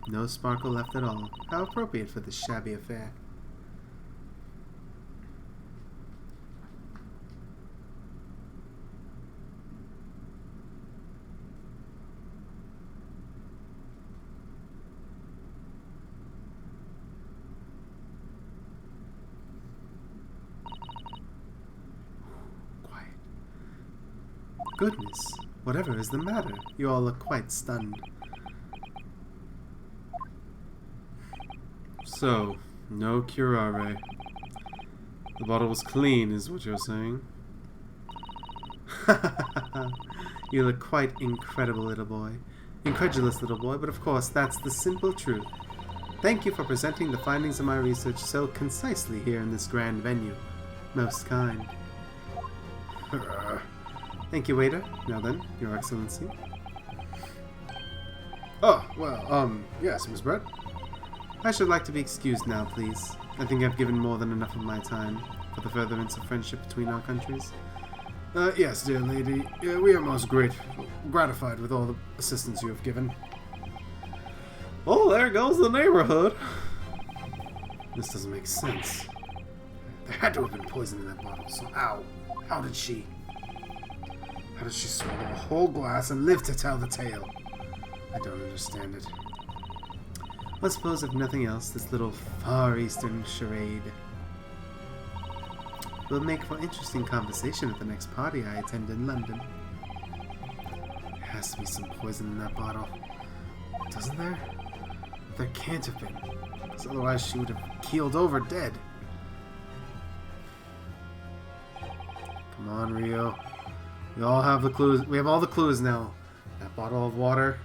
No sparkle left at all. How appropriate for this shabby affair. Quiet. Goodness, whatever is the matter? You all look quite stunned. So, no curare. The bottle was clean, is what you're saying? You look quite incredible, little boy. Incredulous, little boy, but of course, that's the simple truth. Thank you for presenting the findings of my research so concisely here in this grand venue. Most kind. Thank you, waiter. Now then, Your Excellency. Oh, well, yes, Miss Brett. I should like to be excused now, please. I think I've given more than enough of my time for the furtherance of friendship between our countries. Yes, dear lady. We are most gratified with all the assistance you have given. Oh, there goes the neighborhood. This doesn't make sense. There had to have been poison in that bottle, so how did she swallow a whole glass and live to tell the tale? I don't understand it. I suppose, if nothing else, this little Far Eastern charade will make for interesting conversation at the next party I attend in London. There has to be some poison in that bottle. Doesn't there? There can't have been, because otherwise she would have keeled over dead. Come on, Rio. We all have the clues. We have all the clues now. That bottle of water.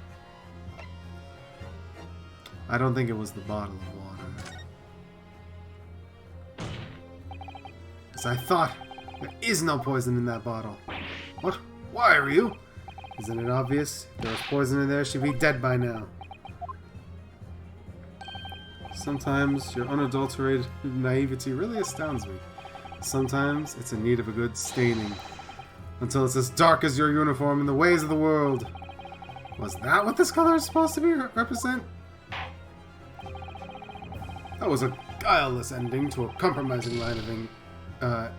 I don't think it was the bottle of water. As I thought, there is no poison in that bottle. What? Why, Ryu? Isn't it obvious? If there was poison in there, she'd be dead by now. Sometimes your unadulterated naivety really astounds me. Sometimes it's in need of a good staining. Until it's as dark as your uniform in the ways of the world. Was that what this color is supposed to be represent? That was a guileless ending to a compromising line of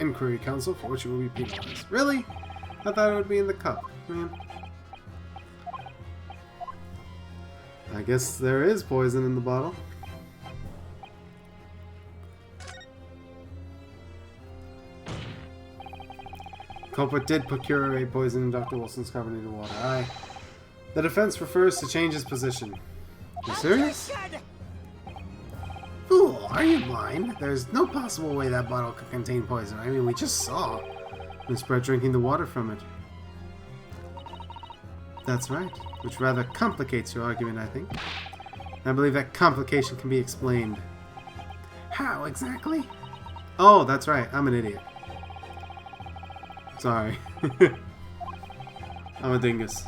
inquiry, Counsel, for which you will be penalized. Really? I thought it would be in the cup, man. I guess there is poison in the bottle. Culprit did procure a poison in Dr. Wilson's carbonated water. Aye. The defense prefers to change his position. You serious? Fool, are you blind? There's no possible way that bottle could contain poison. I mean, we just saw Miss Brett drinking the water from it. That's right, which rather complicates your argument, I think. I believe that complication can be explained. How exactly? Oh, that's right, I'm an idiot. Sorry. I'm a dingus.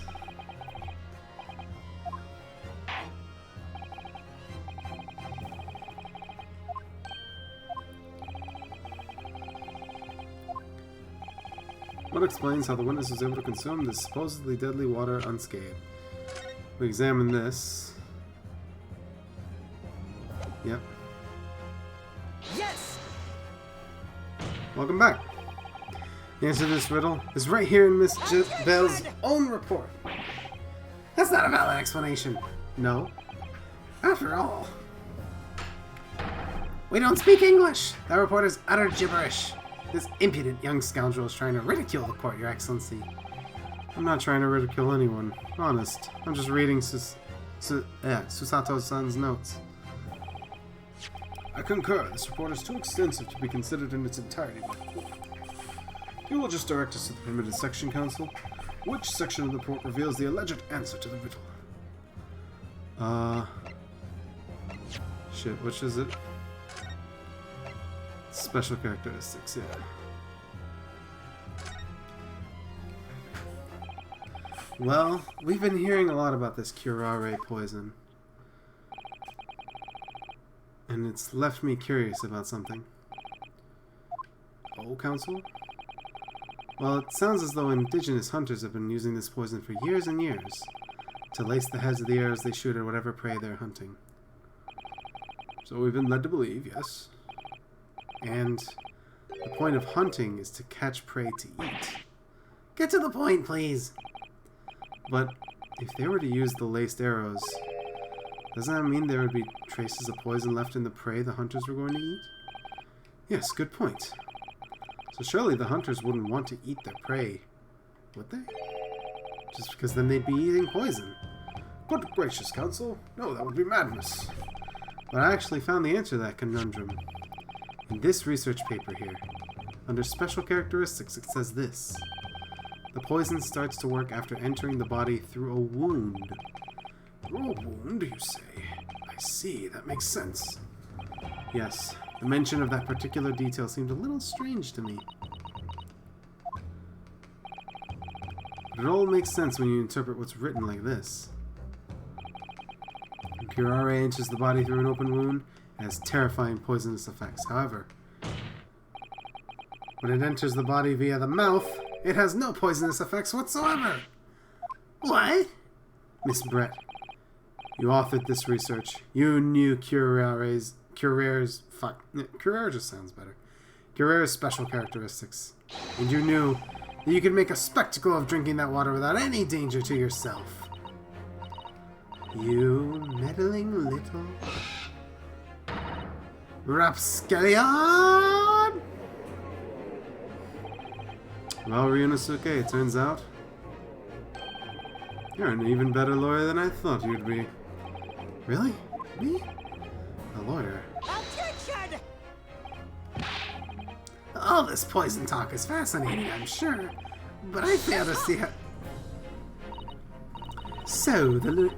What explains how the witness was able to consume this supposedly deadly water unscathed? We examine this. Yep. Yes! Welcome back. The answer to this riddle is right here in Miss Bell's own report. That's not a valid explanation. No. After all, we don't speak English. That report is utter gibberish. This impudent young scoundrel is trying to ridicule the court, Your Excellency. I'm not trying to ridicule anyone. Honest. I'm just reading Susato-san's notes. I concur. This report is too extensive to be considered in its entirety by the court. You will just direct us to the permitted section, Counsel. Which section of the report reveals the alleged answer to the riddle? Shit, which is it? Special characteristics, yeah. Well, we've been hearing a lot about this curare poison. And it's left me curious about something. Oh, Counsel? Well, it sounds as though indigenous hunters have been using this poison for years and years to lace the heads of the arrows they shoot at whatever prey they're hunting. So we've been led to believe, yes. And the point of hunting is to catch prey to eat. Get to the point, please. But if they were to use the laced arrows, doesn't that mean there would be traces of poison left in the prey the hunters were going to eat? Yes, good point. So surely the hunters wouldn't want to eat their prey, would they? Just because then they'd be eating poison. Good gracious, Counsel. No, that would be madness. But I actually found the answer to that conundrum. In this research paper here, under special characteristics, it says this. The poison starts to work after entering the body through a wound. Through a wound, you say? I see, that makes sense. Yes, the mention of that particular detail seemed a little strange to me. But it all makes sense when you interpret what's written like this. When curare enters the body through an open wound, it has terrifying poisonous effects. However, when it enters the body via the mouth, it has no poisonous effects whatsoever. What? Miss Brett, you authored this research. You knew Curare just sounds better. Curare's special characteristics. And you knew that you could make a spectacle of drinking that water without any danger to yourself. You meddling little rapscallion! Well, Ryunosuke, it turns out you're an even better lawyer than I thought you'd be. Really? Me? A lawyer? Objection! All this poison talk is fascinating, I'm sure, but I fail to see how... So, the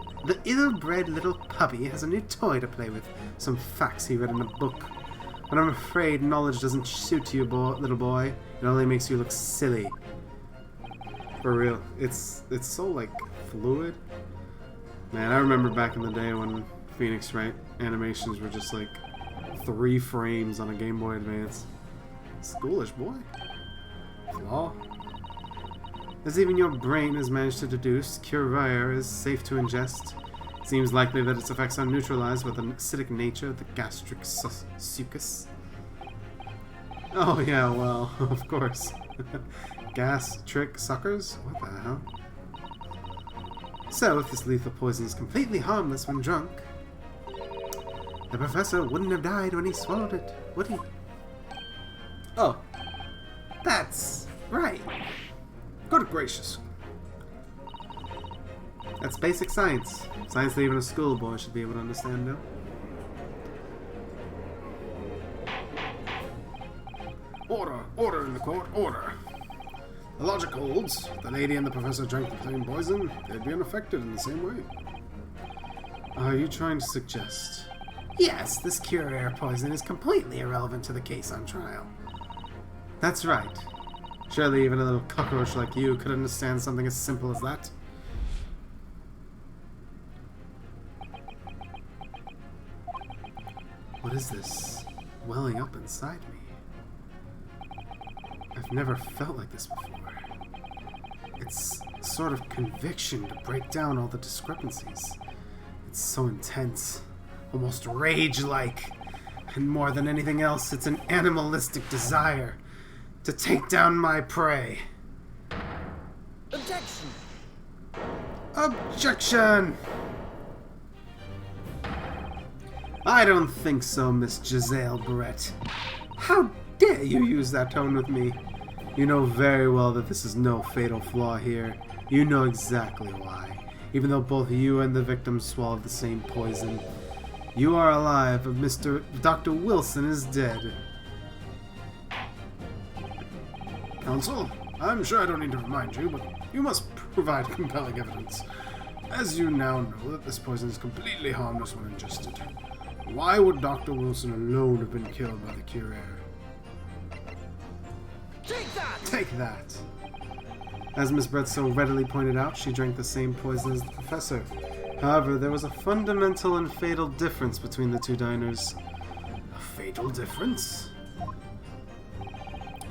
ill-bred little puppy has a new toy to play with. Some facts he read in a book. But I'm afraid knowledge doesn't suit you, little boy. It only makes you look silly. For real. It's so, like, fluid. Man, I remember back in the day when Phoenix Wright animations were just, like, 3 frames on a Game Boy Advance. Schoolish, boy. Flaw. As even your brain has managed to deduce, curare is safe to ingest. It seems likely that its effects are neutralized by the acidic nature of the gastric succus. Oh yeah, well, of course. Gastric suckers? What the hell? So, if this lethal poison is completely harmless when drunk, the professor wouldn't have died when he swallowed it, would he? Oh, that's right. Good gracious. That's basic science. Science that even a schoolboy should be able to understand, though. Order in the court, order. The logic holds. The lady and the professor drank the same poison. They'd be unaffected in the same way. Are you trying to suggest? Yes, this curare poison is completely irrelevant to the case on trial. That's right. Surely even a little cockroach like you could understand something as simple as that. What is this welling up inside me? I've never felt like this before. It's a sort of conviction to break down all the discrepancies. It's so intense, almost rage-like. And more than anything else, it's an animalistic desire to take down my prey. Objection! Objection! I don't think so, Miss Giselle Brett. How dare you use that tone with me? You know very well that this is no fatal flaw here. You know exactly why. Even though both you and the victim swallowed the same poison. You are alive, but Dr. Wilson is dead. Counsel, I'm sure I don't need to remind you, but you must provide compelling evidence. As you now know that this poison is completely harmless when ingested. Why would Dr. Wilson alone have been killed by the curare? Take that! Take that! As Miss Brett so readily pointed out, she drank the same poison as the professor. However, there was a fundamental and fatal difference between the two diners. A fatal difference?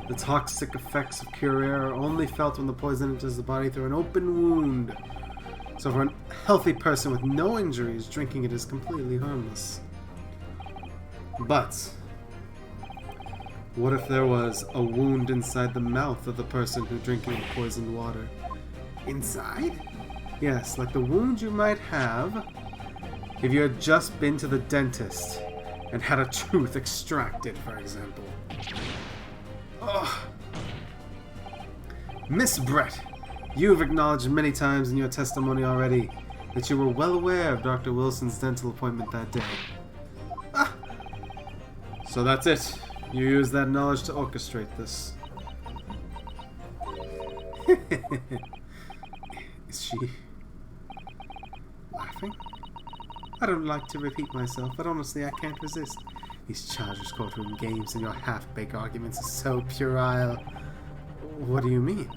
The toxic effects of curare are only felt when the poison enters the body through an open wound. So for a healthy person with no injuries, drinking it is completely harmless. But what if there was a wound inside the mouth of the person who drinking the poisoned water? Inside? Yes, like the wound you might have if you had just been to the dentist and had a tooth extracted, for example. Ugh. Miss Brett, you've acknowledged many times in your testimony already that you were well aware of Dr. Wilson's dental appointment that day. Ah. So that's it. You used that knowledge to orchestrate this. Is she laughing? I don't like to repeat myself, but honestly I can't resist. These Chargers courtroom games and your half-baked arguments are so puerile. What do you mean?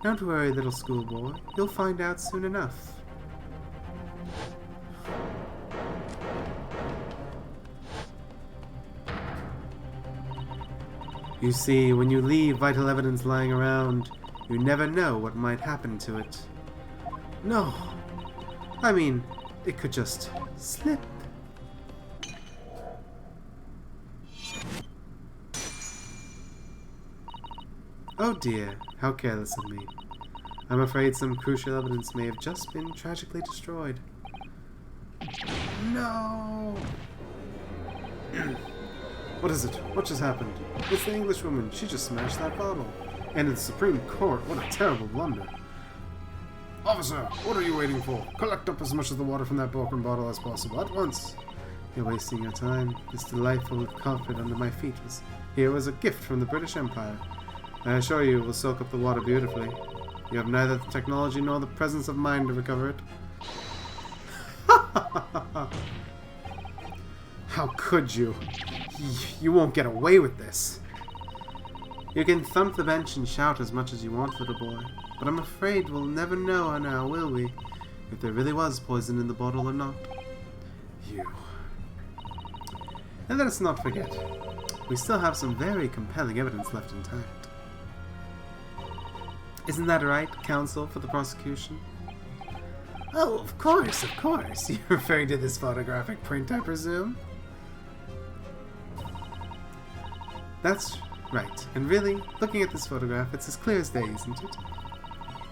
Don't worry, little schoolboy. You'll find out soon enough. You see, when you leave vital evidence lying around, you never know what might happen to it. No. I mean, it could just slip. Oh dear, how careless of me. I'm afraid some crucial evidence may have just been tragically destroyed. No! What is it? What just happened? It's the Englishwoman. She just smashed that bottle. And in the Supreme Court, what a terrible blunder. Officer, what are you waiting for? Collect up as much of the water from that broken bottle as possible at once. You're wasting your time. This delightful carpet under my feet was a gift from the British Empire. I assure you it will soak up the water beautifully. You have neither the technology nor the presence of mind to recover it. How could you? You won't get away with this. You can thump the bench and shout as much as you want, little boy, but I'm afraid we'll never know now, will we? If there really was poison in the bottle or not. You. And let us not forget, we still have some very compelling evidence left intact. Isn't that right, counsel for the prosecution? Oh, of course, of course. You're referring to this photographic print, I presume? That's right. And really, looking at this photograph, it's as clear as day, isn't it?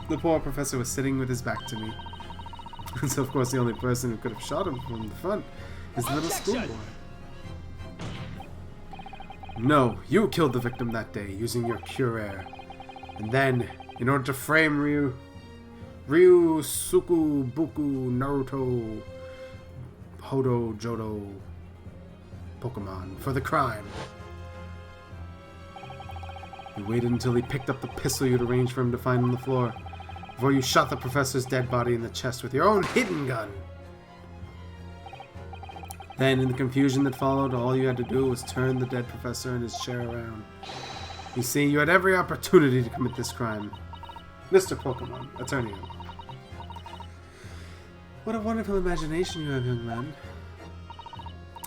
The poor professor was sitting with his back to me. And so, of course, the only person who could have shot him from the front is the little schoolboy. No, you killed the victim that day using your cure. And then, in order to frame Ryu Suku Buku Naruto Hodo Jodo Pokemon for the crime. You waited until he picked up the pistol you'd arranged for him to find on the floor, before you shot the professor's dead body in the chest with your own hidden gun. Then, in the confusion that followed, all you had to do was turn the dead professor in his chair around. You see, you had every opportunity to commit this crime. Mr. Pokemon, Attorney. What a wonderful imagination you have, young man.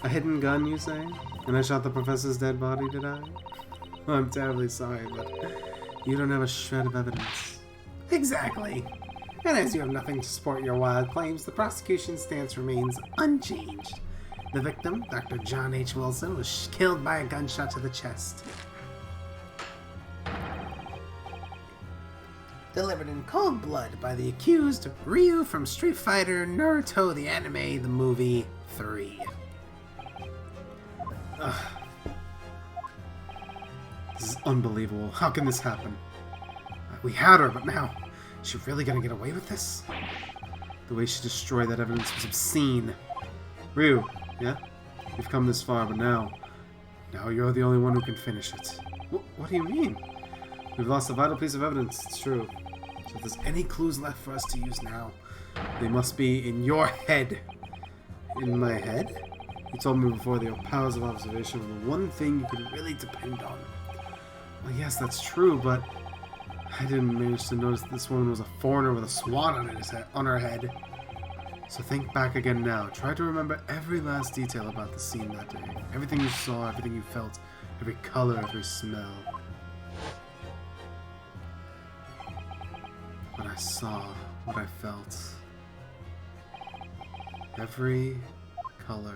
A hidden gun, you say? And I shot the professor's dead body, did I? I'm terribly sorry, but you don't have a shred of evidence. Exactly. And as you have nothing to support your wild claims, the prosecution's stance remains unchanged. The victim, Dr. John H. Wilson, was killed by a gunshot to the chest. Delivered in cold blood by the accused, Ryu from Street Fighter, Naruto the anime, the movie 3. Ugh. This is unbelievable. How can this happen? We had her, but now, is she really gonna get away with this? The way she destroyed that evidence was obscene. Ryu, yeah? You've come this far, but now you're the only one who can finish it. What do you mean? We've lost a vital piece of evidence, it's true. So if there's any clues left for us to use now, they must be in your head. In my head? You told me before that your powers of observation were the one thing you could really depend on. Well, yes, that's true, but I didn't manage to notice that this woman was a foreigner with a swan on her head. So think back again now. Try to remember every last detail about the scene that day. Everything you saw, everything you felt, every color, every smell. What I saw, what I felt. Every color.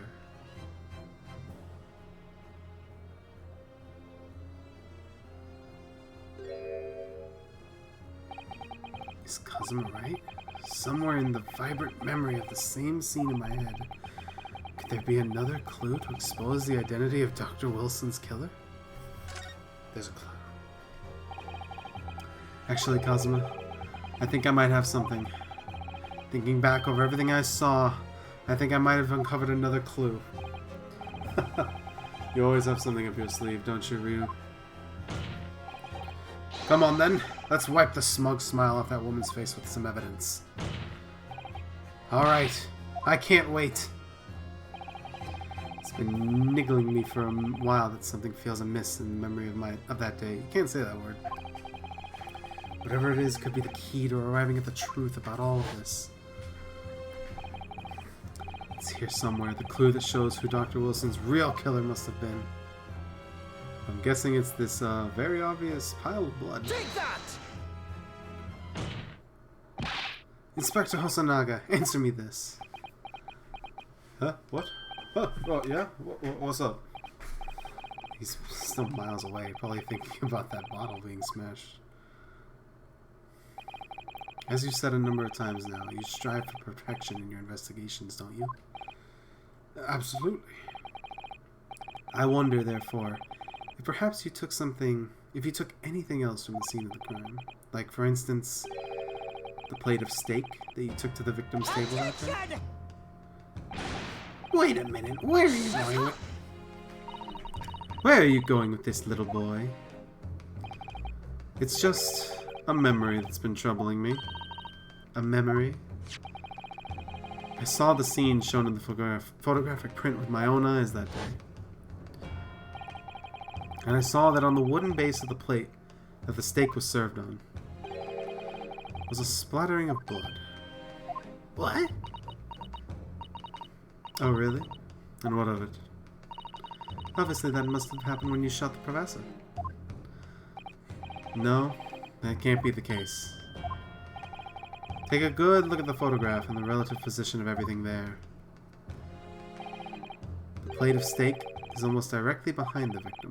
Is Kazuma right? Somewhere in the vibrant memory of the same scene in my head, could there be another clue to expose the identity of Dr. Wilson's killer? There's a clue. Actually, Kazuma, I think I might have something. Thinking back over everything I saw, I think I might have uncovered another clue. You always have something up your sleeve, don't you, Ryu? Come on then, let's wipe the smug smile off that woman's face with some evidence. Alright, I can't wait. It's been niggling me for a while that something feels amiss in memory of that day. You can't say that word. Whatever it is could be the key to arriving at the truth about all of this. It's here somewhere, the clue that shows who Dr. Wilson's real killer must have been. I'm guessing it's this very obvious pile of blood. Take that! Inspector Hosonaga, answer me this. Huh? What? Huh? Oh, yeah? What's up? He's still miles away, probably thinking about that bottle being smashed. As you've said a number of times now, you strive for perfection in your investigations, don't you? Absolutely. I wonder, therefore, if perhaps you took something... If you took anything else from the scene of the crime. Like, for instance, the plate of steak that you took to the victim's table that day? Attention! Wait a minute, where are you going with... Where are you going with this, little boy? It's just a memory that's been troubling me. A memory. I saw the scene shown in the photographic print with my own eyes that day. And I saw that on the wooden base of the plate that the steak was served on was a splattering of blood. What? Oh, really? And what of it? Obviously that must have happened when you shot the professor. No, that can't be the case. Take a good look at the photograph and the relative position of everything there. The plate of steak is almost directly behind the victim.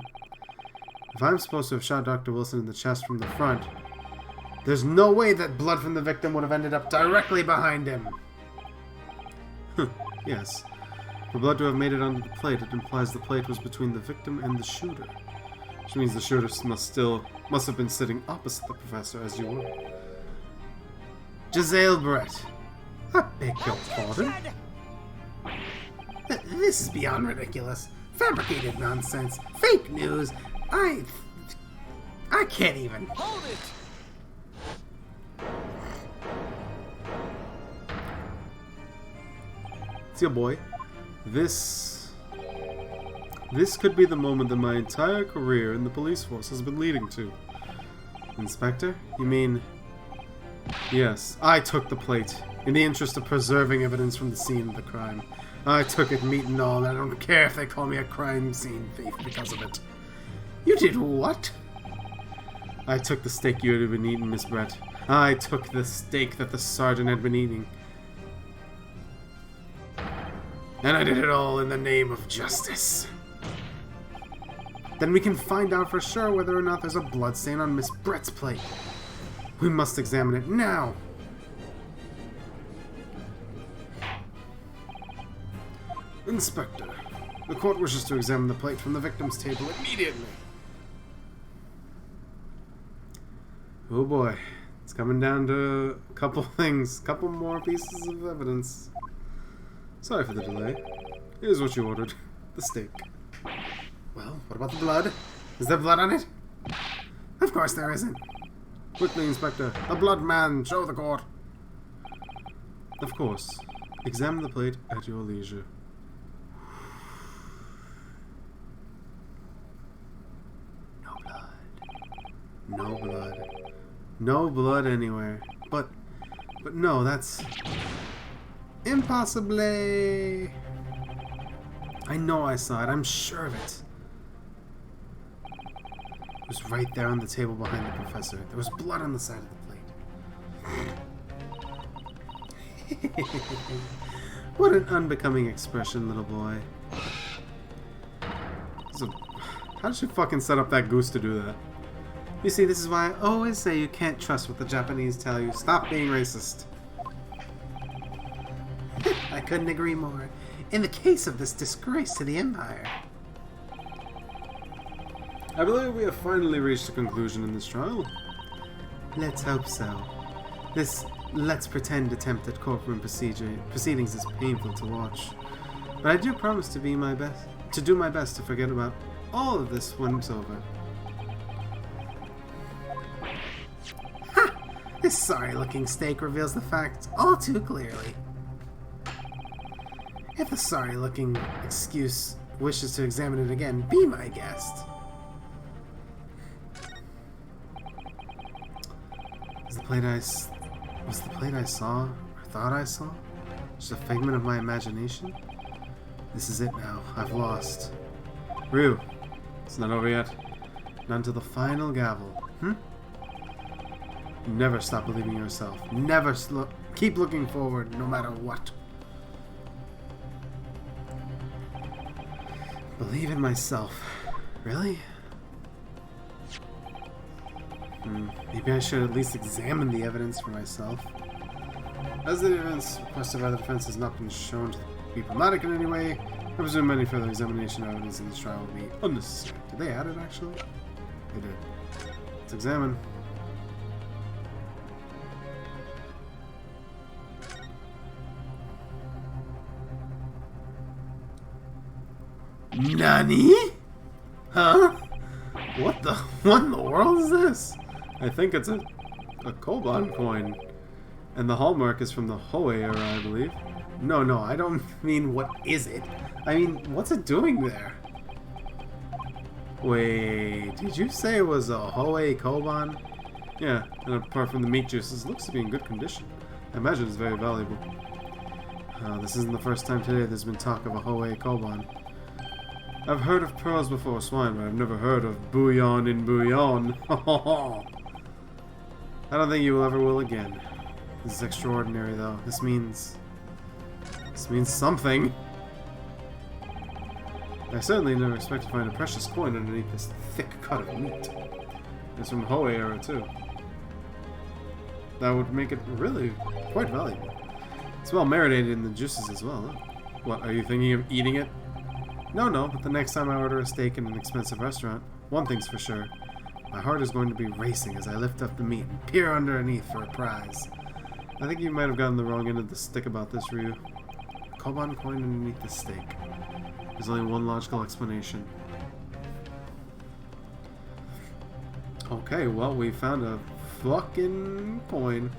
If I'm supposed to have shot Dr. Wilson in the chest from the front, there's no way that blood from the victim would have ended up directly behind him. Yes. For blood to have made it onto the plate, it implies the plate was between the victim and the shooter. Which means the shooter must have been sitting opposite the professor as you were. Giselle Brett. I beg your pardon. This is beyond ridiculous. Fabricated nonsense. Fake news. I can't even. Hold it! It's your boy. This could be the moment that my entire career in the police force has been leading to. Inspector? You mean... Yes, I took the plate, in the interest of preserving evidence from the scene of the crime. I took it meat and all, and I don't care if they call me a crime scene thief because of it. You did what? I took the steak you had been eating, Miss Brett. I took the steak that the sergeant had been eating. And I did it all in the name of justice. Then we can find out for sure whether or not there's a bloodstain on Miss Brett's plate. We must examine it now. Inspector, the court wishes to examine the plate from the victim's table immediately. Oh boy, it's coming down to a couple things, couple more pieces of evidence. Sorry for the delay. Here's what you ordered. The steak. Well, what about the blood? Is there blood on it? Of course there isn't. Quickly, Inspector. A blood man, show the court. Of course. Examine the plate at your leisure. No blood. No blood. No blood anywhere. But no, that's... Impossibly... I know I saw it. I'm sure of it. It was right there on the table behind the professor. There was blood on the side of the plate. What an unbecoming expression, little boy. So, how did you fucking set up that goose to do that? You see, this is why I always say you can't trust what the Japanese tell you. Stop being racist. I couldn't agree more. In the case of this disgrace to the Empire. I believe we have finally reached a conclusion in this trial. Let's hope so. This let's pretend attempt at courtroom proceedings is painful to watch. But I do promise to do my best to forget about all of this when it's over. This sorry-looking steak reveals the facts all too clearly. If the sorry-looking excuse wishes to examine it again, be my guest. Was the plate I saw, or thought I saw, just a figment of my imagination? This is it now. I've lost. Ryu, it's not over yet. Not until the final gavel. Never stop believing in yourself. Never keep looking forward, no matter what. Believe in myself. Really? Maybe I should at least examine the evidence for myself. As the evidence requested by the defense has not been shown to be problematic in any way, I presume any further examination of evidence in this trial will be unnecessary. Did they add it, actually? They did. Let's examine. Nani? Huh? What in the world is this? I think it's a Koban coin. And the hallmark is from the Hoei era, I believe. No, I don't mean what is it. I mean, what's it doing there? Wait, did you say it was a Hoei Koban? Yeah, and apart from the meat juices, it looks to be in good condition. I imagine it's very valuable. This isn't the first time today there's been talk of a Hoei Koban. I've heard of pearls before swine, but I've never heard of bouillon in bouillon. I don't think you ever will again. This is extraordinary, though. This means something. I certainly never expect to find a precious coin underneath this thick cut of meat. It's from Hoei era, too. That would make it really quite valuable. It's well marinated in the juices as well. Huh? What, are you thinking of eating it? No, but the next time I order a steak in an expensive restaurant, one thing's for sure. My heart is going to be racing as I lift up the meat and peer underneath for a prize. I think you might have gotten the wrong end of the stick about this, Ryu. A Koban coin underneath the steak. There's only one logical explanation. Okay, well, we found a fucking coin.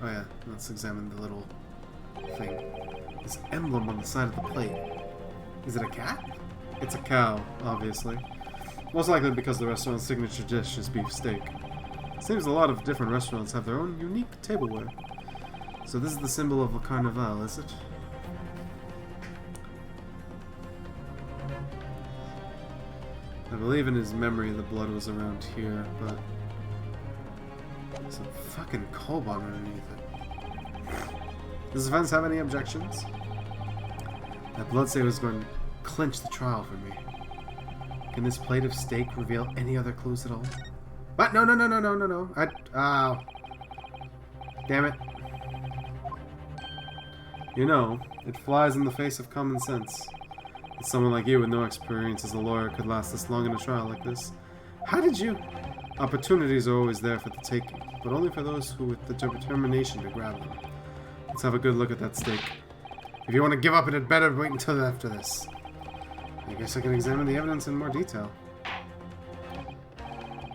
Oh yeah, let's examine the little thing. This emblem on the side of the plate. Is it a cat? It's a cow, obviously. Most likely because the restaurant's signature dish is beef steak. Seems a lot of different restaurants have their own unique tableware. So this is the symbol of a carnival, is it? I believe in his memory the blood was around here, but there's a fucking Koban underneath it. Does the defense have any objections? That blood save is going to clinch the trial for me. Can this plate of steak reveal any other clues at all? What? No. Oh. Damn it. You know, it flies in the face of common sense. That someone like you with no experience as a lawyer could last this long in a trial like this. How did you? Opportunities are always there for the taking, but only for those who with the determination to grab them. Let's have a good look at that steak. If you want to give up, it had better wait until after this. I guess I can examine the evidence in more detail.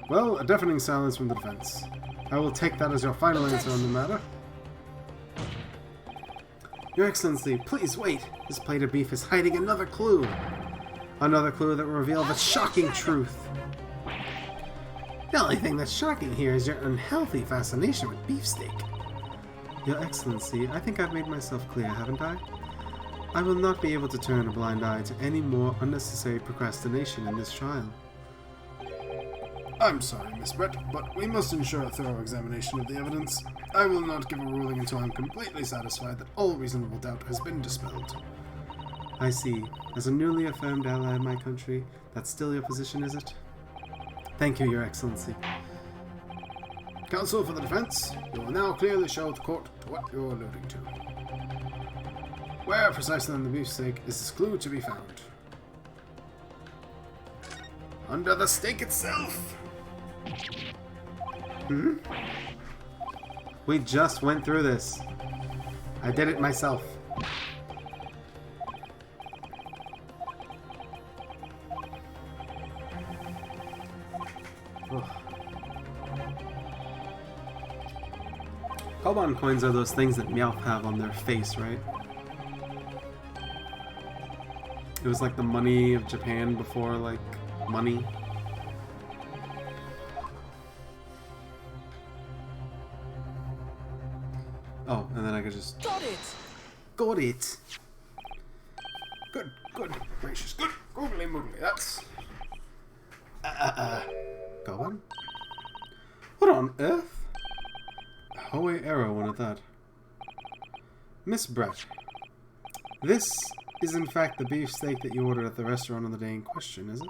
Well, a deafening silence from the defense. I will take that as your final answer on the matter. Your Excellency, please wait. This plate of beef is hiding another clue. Another clue that will reveal the shocking truth. The only thing that's shocking here is your unhealthy fascination with beefsteak. Your Excellency, I think I've made myself clear, haven't I? I will not be able to turn a blind eye to any more unnecessary procrastination in this trial. I'm sorry, Miss Brett, but we must ensure a thorough examination of the evidence. I will not give a ruling until I'm completely satisfied that all reasonable doubt has been dispelled. I see. As a newly affirmed ally of my country, that's still your position, is it? Thank you, Your Excellency. Counsel for the defense, you will now clearly show the court to what you're alluding to. Where precisely on the beefsteak is this clue to be found? Under the steak itself! We just went through this. I did it myself. Ugh. Koban coins are those things that Meowth have on their face, right? It was like the money of Japan before, like, money. Oh, and then I could just... Got it! Got it! Good, good, gracious, good. Googly moogly, that's... Koban? What on earth? A Hoei arrow one at that. Miss Brett, this is in fact the beefsteak that you ordered at the restaurant on the day in question, is it?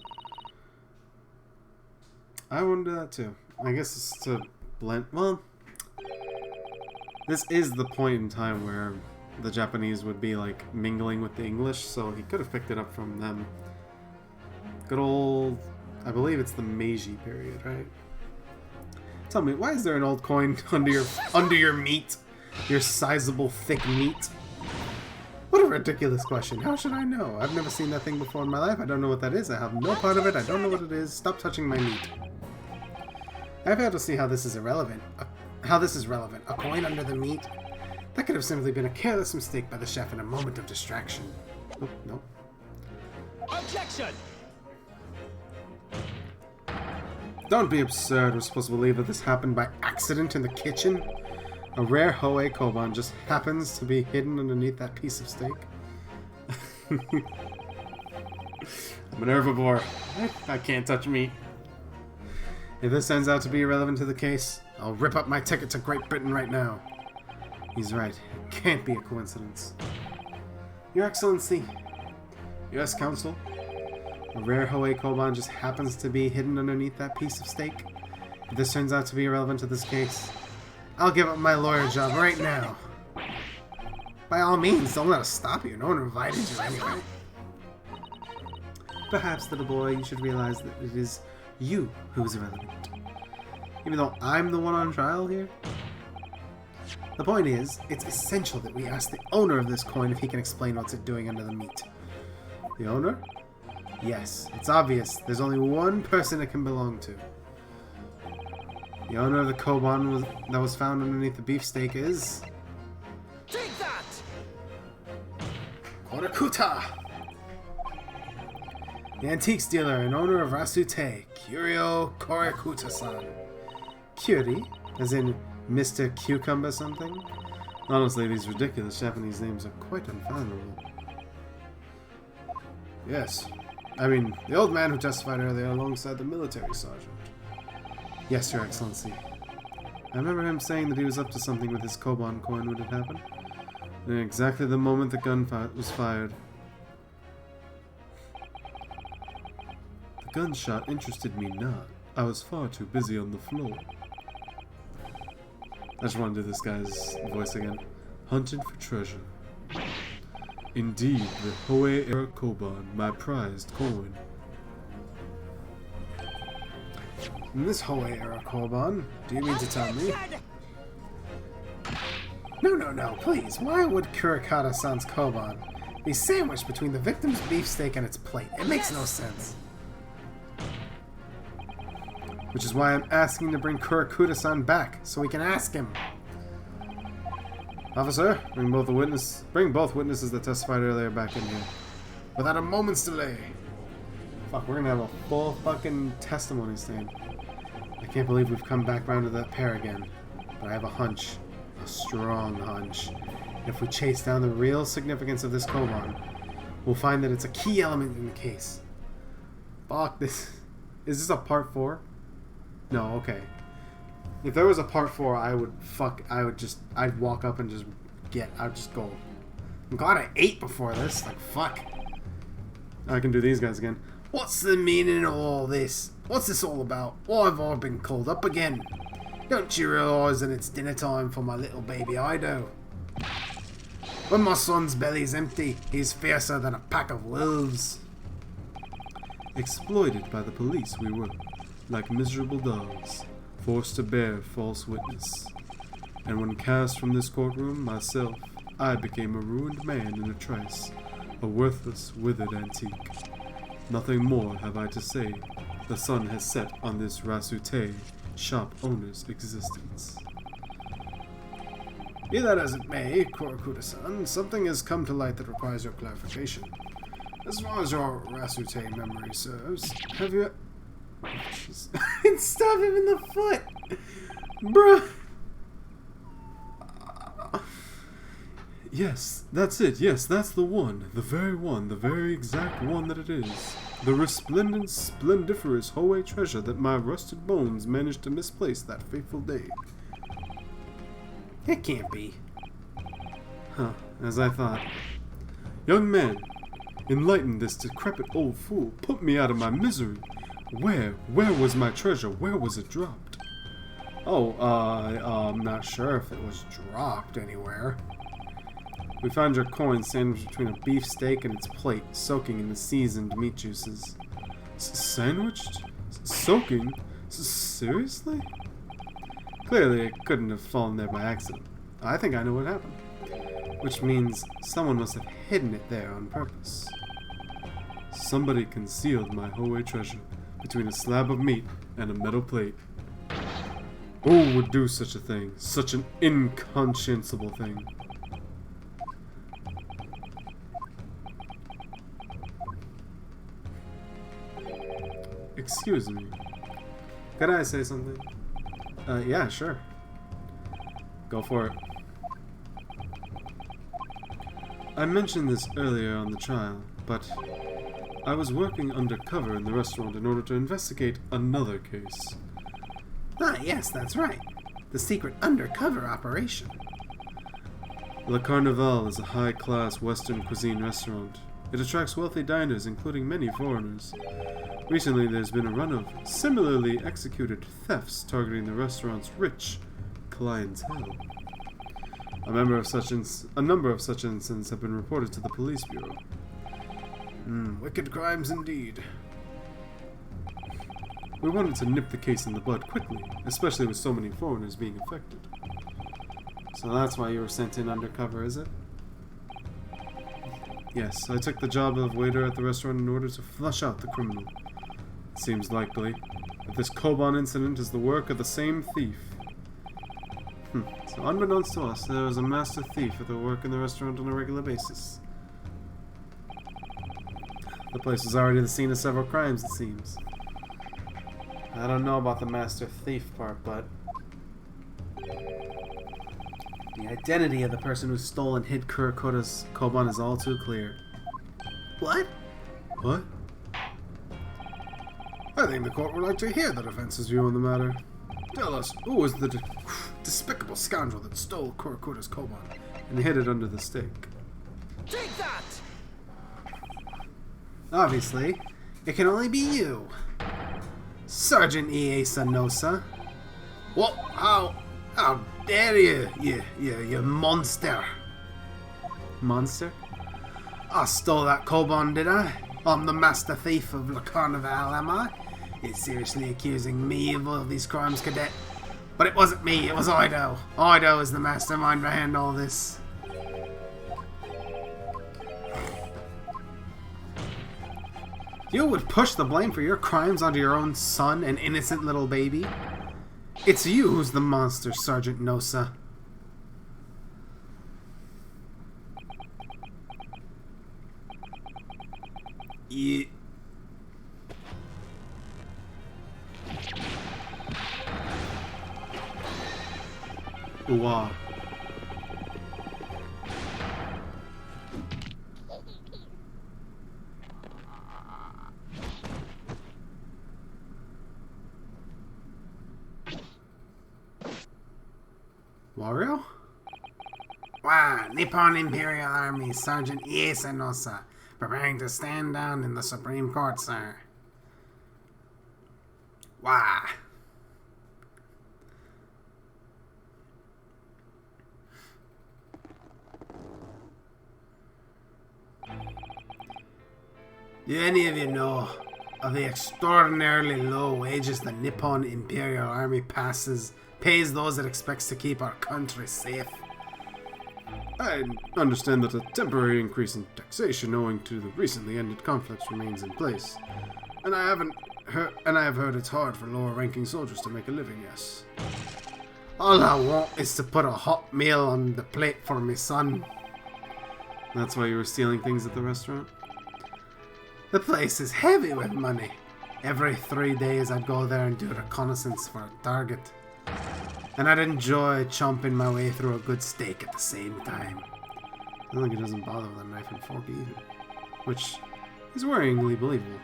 I wonder that too. I guess it's to blend... Well, this is the point in time where the Japanese would be like mingling with the English, so he could have picked it up from them. Good old... I believe it's the Meiji period, right? Tell me, why is there an old coin under your meat? Your sizable, thick meat? What a ridiculous question. How should I know? I've never seen that thing before in my life. I don't know what that is. I have no part of it. I don't know what it is. Stop touching my meat. I fail to see how this is irrelevant. How this is relevant. A coin under the meat? That could have simply been a careless mistake by the chef in a moment of distraction. Oh, no. Objection! Don't be absurd. We're supposed to believe that this happened by accident in the kitchen? A rare Hoei Koban just happens to be hidden underneath that piece of steak? I'm an herbivore. I can't touch meat. If this turns out to be irrelevant to the case, I'll rip up my ticket to Great Britain right now. He's right. It can't be a coincidence. Your Excellency, U.S. Counsel, a rare Hoei Koban just happens to be hidden underneath that piece of steak. If this turns out to be irrelevant to this case, I'll give up my lawyer job right now. By all means, don't let us stop you. No one invited you anyway. Perhaps, little boy, you should realize that it is you who is irrelevant. Even though I'm the one on trial here. The point is, it's essential that we ask the owner of this coin if he can explain what's it doing under the meat. The owner? Yes, it's obvious. There's only one person it can belong to. The owner of the Koban that was found underneath the beefsteak is... Take that! Korakuta! the antiques dealer and owner of Rasute, Cheerio Korakuta-san. Curie, as in Mr. Cucumber something? Honestly, these ridiculous Japanese names are quite unfathomable. Yes. I mean, the old man who testified earlier alongside the military sergeant. Yes, Your Excellency. I remember him saying that he was up to something with his Koban coin when it happened. And at exactly the moment the gun was fired. The gunshot interested me not. I was far too busy on the floor. I just want to do this guy's voice again. Hunting for treasure. Indeed, the Hoei era Koban, my prized coin. In this Hoei era Koban, do you mean to tell me? No, please. Why would Kurakata-san's Koban be sandwiched between the victim's beefsteak and its plate? It makes no sense. Which is why I'm asking to bring Kurakuta-san back, so we can ask him. Officer, bring both witnesses that testified earlier back in here. Without a moment's delay. Fuck, we're gonna have a full fucking testimony stand. I can't believe we've come back round to that pair again. But I have a hunch. A strong hunch. If we chase down the real significance of this Koban, we'll find that it's a key element in the case. Fuck this. Is this a part 4? No, okay. If there was a part 4, I'd walk up and I'd just go. I'm glad I ate before this. Like, fuck. I can do these guys again. What's the meaning of all this? What's this all about? Why have I been called up again? Don't you realise that it's dinner time for my little baby Ido? When my son's belly's empty, he's fiercer than a pack of wolves. Exploited by the police, we were, like miserable dogs, forced to bear false witness. And when cast from this courtroom, myself, I became a ruined man in a trice, a worthless, withered antique. Nothing more have I to say. The sun has set on this Rasute shop owner's existence. Be that as it may, Kurakuda-san, something has come to light that requires your clarification. As far as your Rasute memory serves, have you... Stop him in the foot! Bruh! Yes, that's it. Yes, that's the one. The very exact one that it is. The resplendent, splendiferous Hoei treasure that my rusted bones managed to misplace that fateful day. It can't be. Huh, as I thought. Young man, enlighten this decrepit old fool. Put me out of my misery. Where was my treasure? Where was it dropped? Oh, I'm not sure if it was dropped anywhere. We found your coin sandwiched between a beef steak and its plate, soaking in the seasoned meat juices. Sandwiched? Soaking? Seriously? Clearly, it couldn't have fallen there by accident. I think I know what happened. Which means someone must have hidden it there on purpose. Somebody concealed my Hoei treasure between a slab of meat and a metal plate. Who would do such a thing? Such an inconsciensible thing. Excuse me. Could I say something? Yeah, sure. Go for it. I mentioned this earlier on the trial, but I was working undercover in the restaurant in order to investigate another case. Ah, yes, that's right. The secret undercover operation. Le Carnival is a high-class Western cuisine restaurant. It attracts wealthy diners, including many foreigners. Recently, there's been a run of similarly executed thefts targeting the restaurant's rich clientele. A number of such incidents have been reported to the police bureau. Wicked crimes indeed. We wanted to nip the case in the bud quickly, especially with so many foreigners being affected. So that's why you were sent in undercover, is it? Yes, I took the job of waiter at the restaurant in order to flush out the criminal. It seems likely that this Koban incident is the work of the same thief. So unbeknownst to us, there was a master thief at the work in the restaurant on a regular basis. The place was already the scene of several crimes, it seems. I don't know about the master thief part, but the identity of the person who stole and hid Kurakoda's Koban is all too clear. What? What? I think the court would like to hear the defense's view on the matter. Tell us, who was the despicable scoundrel that stole Kurakoda's Koban And hid it under the steak. Take that! Obviously, it can only be you, Sergeant Ace Nosa. What? How dare you monster! Monster? I stole that Koban, did I? I'm the master thief of Le Carnival, am I? You're seriously accusing me of all these crimes, cadet? But it wasn't me, it was Ido. Ido is the mastermind behind all this. You would push the blame for your crimes onto your own son, an innocent little baby? It's you who's the monster, Sergeant Nosa. Yeah. Wow. Wario? Wow, Nippon Imperial Army Sergeant Ace Nosa, preparing to stand down in the Supreme Court, sir. Wow. Do any of you know of the extraordinarily low wages the Nippon Imperial Army pays those it expects to keep our country safe? I understand that a temporary increase in taxation owing to the recently ended conflicts remains in place. And I have heard it's hard for lower-ranking soldiers to make a living, yes. All I want is to put a hot meal on the plate for me son. That's why you were stealing things at the restaurant? The place is heavy with money. Every 3 days I'd go there and do reconnaissance for a target. And I'd enjoy chomping my way through a good steak at the same time. I think it doesn't bother with a knife and fork either. Which is worryingly believable.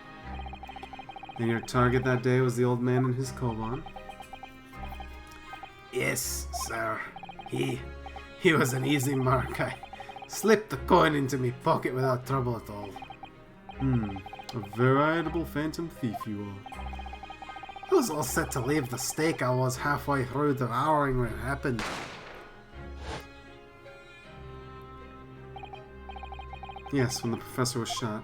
And your target that day was the old man and his koban? Yes, sir. He was an easy mark. I slipped the coin into my pocket without trouble at all. A veritable phantom thief you are. I was all set to leave the steak I was halfway through devouring when it happened. Yes, when the professor was shot.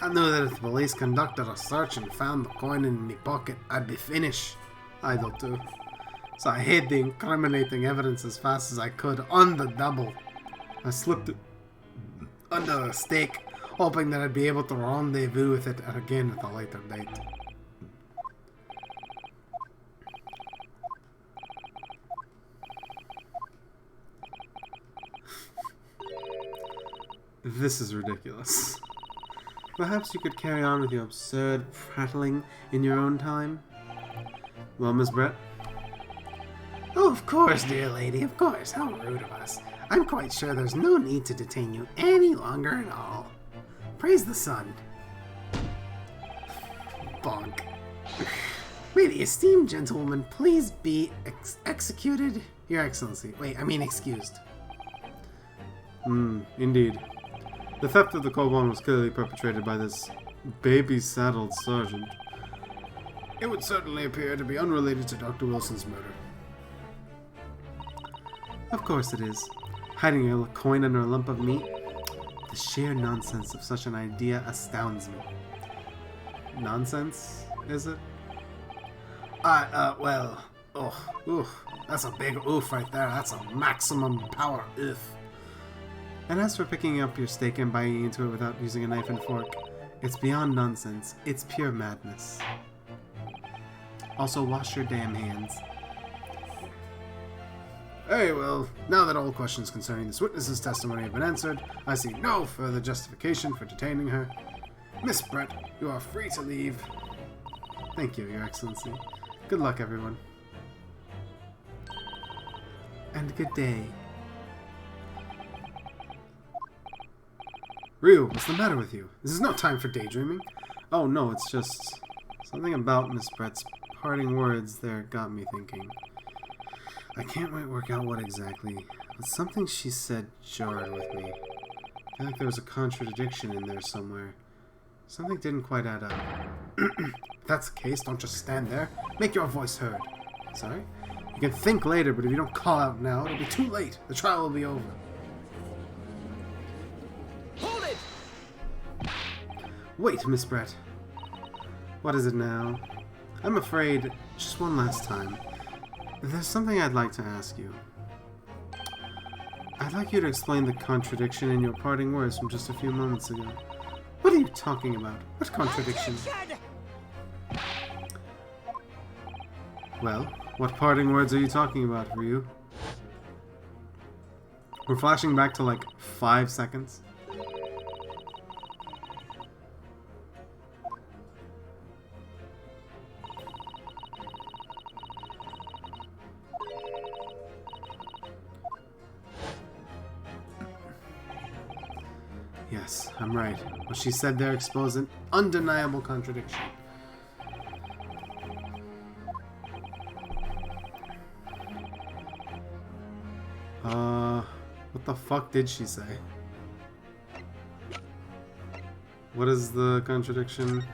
I knew that if the police conducted a search and found the coin in my pocket, I'd be finished. I do too. So I hid the incriminating evidence as fast as I could on the double. I slipped it under the steak, hoping that I'd be able to rendezvous with it again at a later date. This is ridiculous. Perhaps you could carry on with your absurd prattling in your own time? Well, Miss Brett? Oh, of course, dear lady, of course. How rude of us. I'm quite sure there's no need to detain you any longer at all. Praise the sun. Bonk. May the esteemed gentlewoman please be executed? Your Excellency. Wait, I mean excused. Indeed. The theft of the koban was clearly perpetrated by this baby-saddled sergeant. It would certainly appear to be unrelated to Dr. Wilson's murder. Of course it is. Hiding a coin under a lump of meat? The sheer nonsense of such an idea astounds me. Nonsense, is it? Well, that's a big oof right there. That's a maximum power oof. And as for picking up your steak and biting into it without using a knife and fork, it's beyond nonsense. It's pure madness. Also, wash your damn hands. Very well, now that all questions concerning this witness's testimony have been answered, I see no further justification for detaining her. Miss Brett, you are free to leave. Thank you, Your Excellency. Good luck, everyone. And good day. Ryu, what's the matter with you? This is no time for daydreaming. Oh no, it's just something about Miss Brett's parting words there got me thinking. I can't quite work out what exactly, but something she said jarred with me. I feel like there was a contradiction in there somewhere. Something didn't quite add up. If that's the case, don't just stand there. Make your voice heard. Sorry? You can think later, but if you don't call out now, it'll be too late. The trial will be over. Hold it! Wait, Miss Brett. What is it now? I'm afraid, just one last time, there's something I'd like to ask you. I'd like you to explain the contradiction in your parting words from just a few moments ago. What are you talking about? What contradiction? Well, what parting words are you talking about, Ryu? We're flashing back to like 5 seconds. Yes, I'm right. What she said there exposed an undeniable contradiction. What the fuck did she say? What is the contradiction?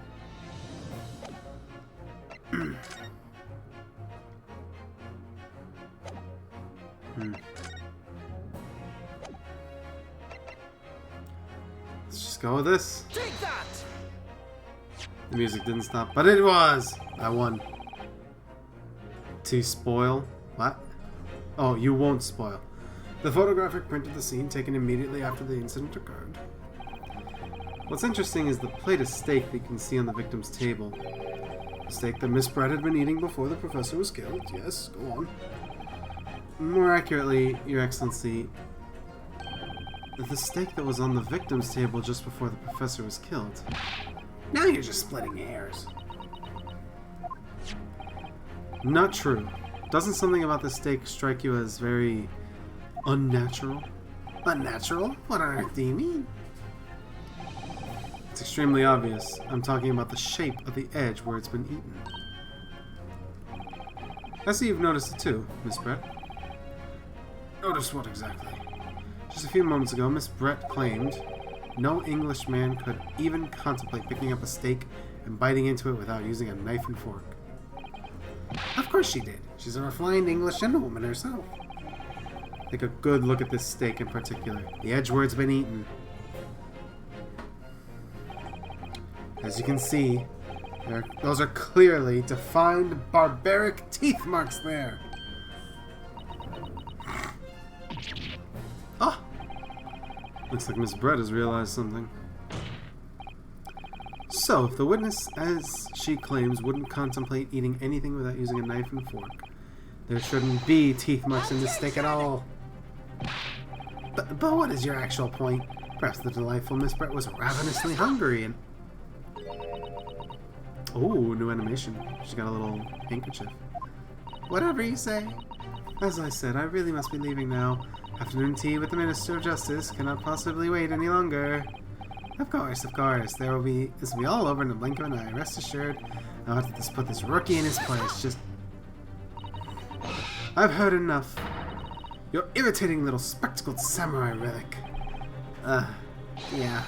Let's just go with this. Take that! The music didn't stop, but it was! I won. To spoil? What? Oh, you won't spoil. The photographic print of the scene taken immediately after the incident occurred. What's interesting is the plate of steak that you can see on the victim's table. The steak that Miss Brett had been eating before the professor was killed. Yes, go on. More accurately, Your Excellency, the steak that was on the victim's table just before the professor was killed. Now you're just splitting hairs. Not true. Doesn't something about the steak strike you as very unnatural? Unnatural? What on earth do you mean? It's extremely obvious. I'm talking about the shape of the edge where it's been eaten. I see you've noticed it too, Miss Brett. Notice what exactly? Just a few moments ago, Miss Brett claimed no Englishman could even contemplate picking up a steak and biting into it without using a knife and fork. Of course she did. She's a refined English gentlewoman herself. Take a good look at this steak in particular. The edge where it's been eaten. As you can see, those are clearly defined barbaric teeth marks there. Ah! Looks like Miss Brett has realized something. So, if the witness, as she claims, wouldn't contemplate eating anything without using a knife and fork, there shouldn't be teeth marks in this steak at all. But what is your actual point? Perhaps the delightful Miss Brett was ravenously hungry and... Oh, new animation. She's got a little handkerchief. Whatever you say. As I said, I really must be leaving now. Afternoon tea with the Minister of Justice cannot possibly wait any longer. Of course, of course. This will be all over in the blink of an eye. Rest assured, I'll have to just put this rookie in his place. Just... I've heard enough. Your irritating little spectacled samurai relic. Yeah.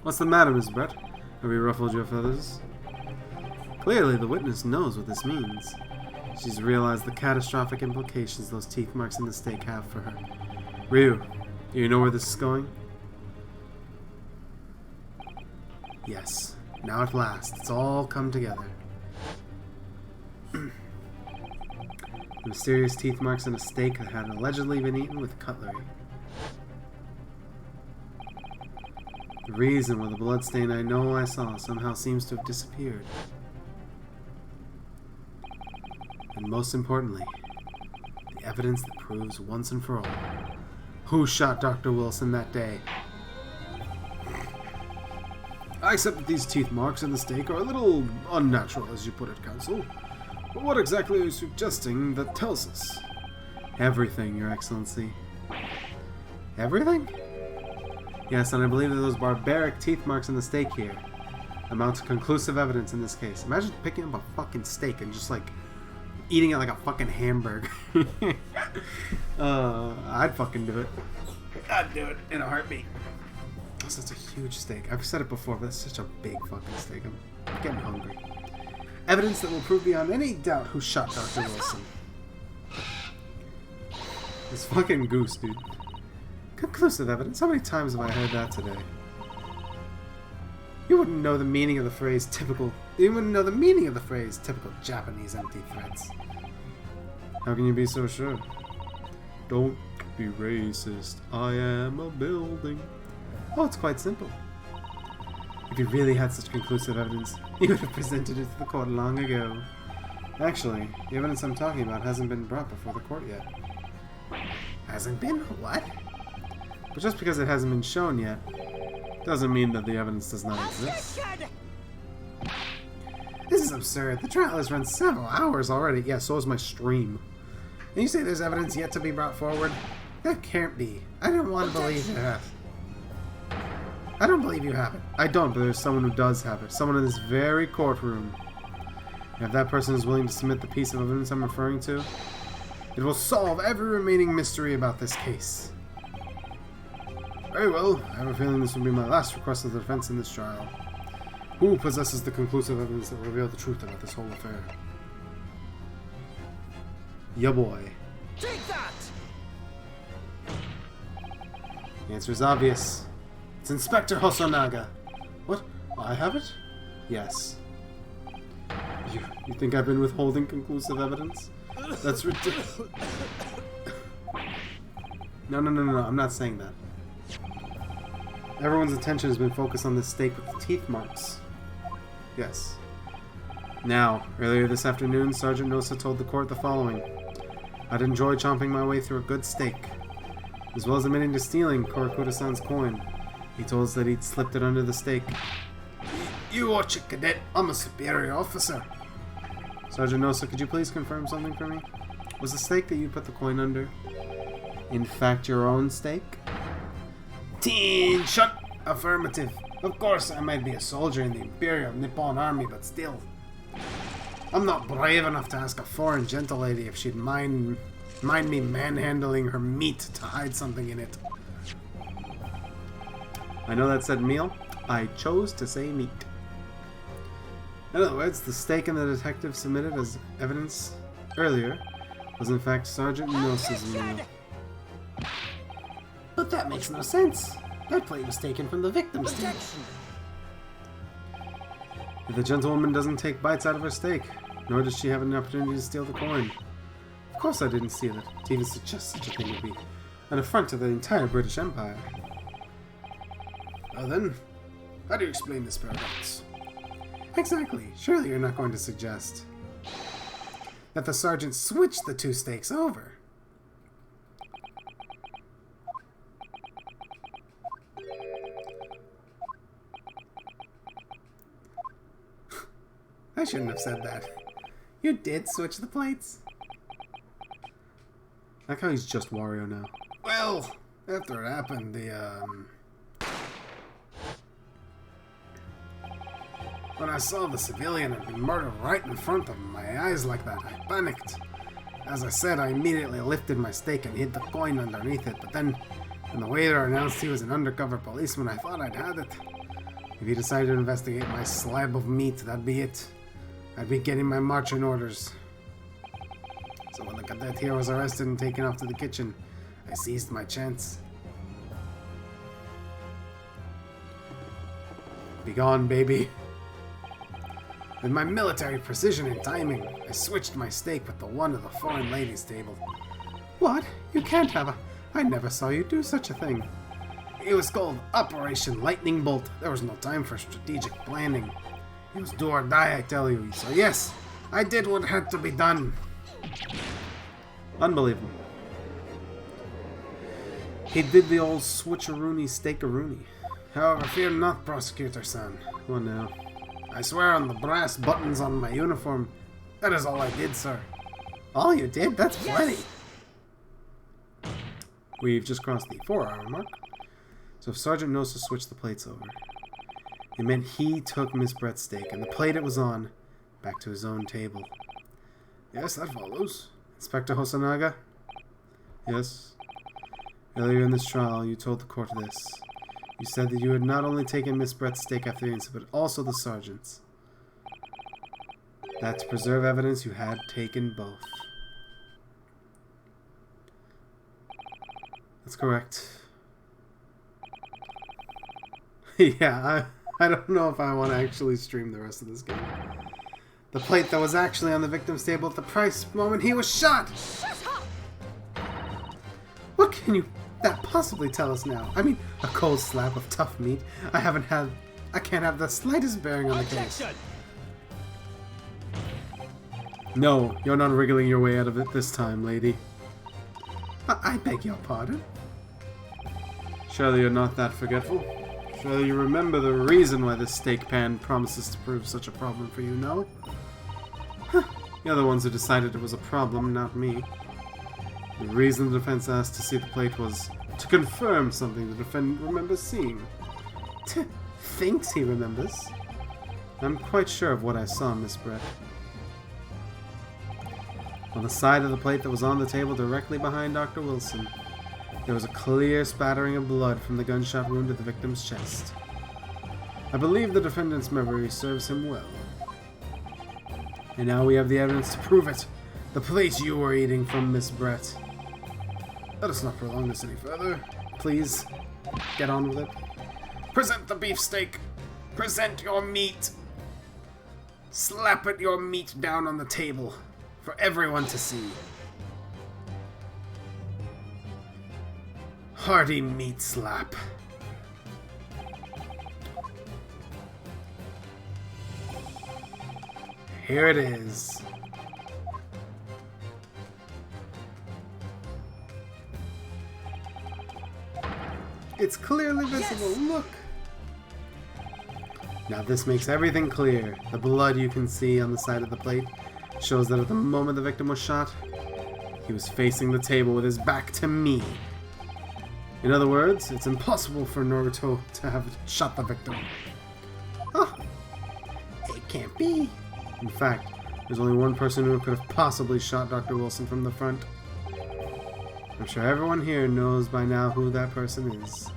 What's the matter, Miss Brett? Have we ruffled your feathers? Clearly, the witness knows what this means. She's realized the catastrophic implications those teeth marks in the steak have for her. Ryu, do you know where this is going? Yes. Now at last, it's all come together. The mysterious teeth marks in a steak that had allegedly been eaten with cutlery. The reason why the bloodstain I know I saw somehow seems to have disappeared. And most importantly, the evidence that proves once and for all who shot Dr. Wilson that day. I accept that these teeth marks in the steak are a little unnatural, as you put it, Counsel. But what exactly are you suggesting that tells us? Everything, Your Excellency. Everything? Yes, and I believe that those barbaric teeth marks in the steak here amount to conclusive evidence in this case. Imagine picking up a fucking steak and just, like, eating it like a fucking hamburger. I'd fucking do it. I'd do it in a heartbeat. That's such a huge steak. I've said it before, but it's such a big fucking steak. I'm getting hungry. Evidence that will prove beyond any doubt who shot Dr. Wilson. This fucking goose, dude. Conclusive evidence? How many times have I heard that today? You wouldn't know the meaning of the phrase typical... You wouldn't know the meaning of the phrase typical Japanese empty threats. How can you be so sure? Don't be racist. I am a building. Oh, it's quite simple. If you really had such conclusive evidence, you would have presented it to the court long ago. Actually, the evidence I'm talking about hasn't been brought before the court yet. Hasn't been? What? But just because it hasn't been shown yet, doesn't mean that the evidence does not exist. This is absurd. The trial has run several hours already. Yeah, so is my stream. And you say there's evidence yet to be brought forward? That can't be. I don't want to believe it. I don't believe you have it. I don't, but there's someone who does have it. Someone in this very courtroom. And if that person is willing to submit the piece of evidence I'm referring to, it will solve every remaining mystery about this case. Very well. I have a feeling this will be my last request of the defense in this trial. Who possesses the conclusive evidence that will reveal the truth about this whole affair? Ya boy. Take that! The answer is obvious. It's Inspector Hosonaga. What? I have it? Yes. You think I've been withholding conclusive evidence? That's ridiculous. No. I'm not saying that. Everyone's attention has been focused on this steak with the teeth marks. Yes. Now, earlier this afternoon, Sergeant Nosa told the court the following. I'd enjoy chomping my way through a good steak. As well as admitting to stealing Korakuda-san's coin. He told us that he'd slipped it under the steak. You watch it, cadet. I'm a superior officer. Sergeant Nosa, could you please confirm something for me? Was the steak that you put the coin under, in fact, your own steak? Teen shut. Affirmative. Of course, I might be a soldier in the Imperial Nippon Army, but still. I'm not brave enough to ask a foreign gentle lady if she'd mind me manhandling her meat to hide something in it. I know that said meal. I chose to say meat. In other words, the steak and the detective submitted as evidence earlier was in fact Sergeant Nosa's meal. But that makes no sense. That plate was taken from the victim's table. If the gentlewoman doesn't take bites out of her steak, nor does she have an opportunity to steal the coin. Of course I didn't steal it. To even suggest such a thing would be an affront to the entire British Empire. Well then, how do you explain this paradox? Exactly. Surely you're not going to suggest that the sergeant switched the two steaks over. I shouldn't have said that. You did switch the plates? I like how he's just Wario now. Well, after it happened, when I saw the civilian had been murdered right in front of my eyes like that, I panicked. As I said, I immediately lifted my steak and hid the coin underneath it, but then, when the waiter announced he was an undercover policeman, I thought I'd had it. If he decided to investigate my slab of meat, that'd be it. I'd be getting my marching orders. So when the cadet here was arrested and taken off to the kitchen, I seized my chance. Be gone, baby. With my military precision and timing, I switched my steak with the one at the foreign ladies' table. What? You can't have a... I never saw you do such a thing. It was called Operation Lightning Bolt. There was no time for strategic planning. It was do or die, I tell you. So yes, I did what had to be done. Unbelievable. He did the old switcheroony steakaroony. However, fear not, Prosecutor-san. What now? I swear on the brass buttons on my uniform, that is all I did, sir. All you did? That's plenty. We've just crossed the 4-hour mark. So if Sergeant Nosa switched the plates over, it meant he took Miss Brett's steak and the plate it was on back to his own table. Yes, that follows. Inspector Hosonaga? Yes? Earlier in this trial, you told the court this. You said that you had not only taken Miss Brett's steak after the incident, but also the sergeant's. That to preserve evidence, you had taken both. That's correct. Yeah, I don't know if I want to actually stream the rest of this game. The plate that was actually on the victim's table at the precise moment he was shot! What can you that possibly tell us now? I mean, a cold slab of tough meat. I can't have the slightest bearing on the case. No, you're not wriggling your way out of it this time, lady. I beg your pardon? Surely you're not that forgetful. Surely you remember the reason why this steak pan promises to prove such a problem for you, no? Huh. You're the ones who decided it was a problem, not me. The reason the defense asked to see the plate was to confirm something the defendant remembers seeing. Thinks he remembers? I'm quite sure of what I saw, Miss Brett. On the side of the plate that was on the table directly behind Dr. Wilson, there was a clear spattering of blood from the gunshot wound to the victim's chest. I believe the defendant's memory serves him well. And now we have the evidence to prove it. The plate you were eating from Miss Brett. Let us not prolong this any further. Please, get on with it. Present the beefsteak. Present your meat. Slap your meat down on the table for everyone to see. Hearty meat slap. Here it is. It's clearly visible. Look. Now this makes everything clear. The blood you can see on the side of the plate shows that at the moment the victim was shot, he was facing the table with his back to me. In other words, it's impossible for Naruto to have shot the victim. Oh, it can't be. In fact, there's only one person who could have possibly shot Dr. Wilson from the front. I'm sure everyone here knows by now who that person is.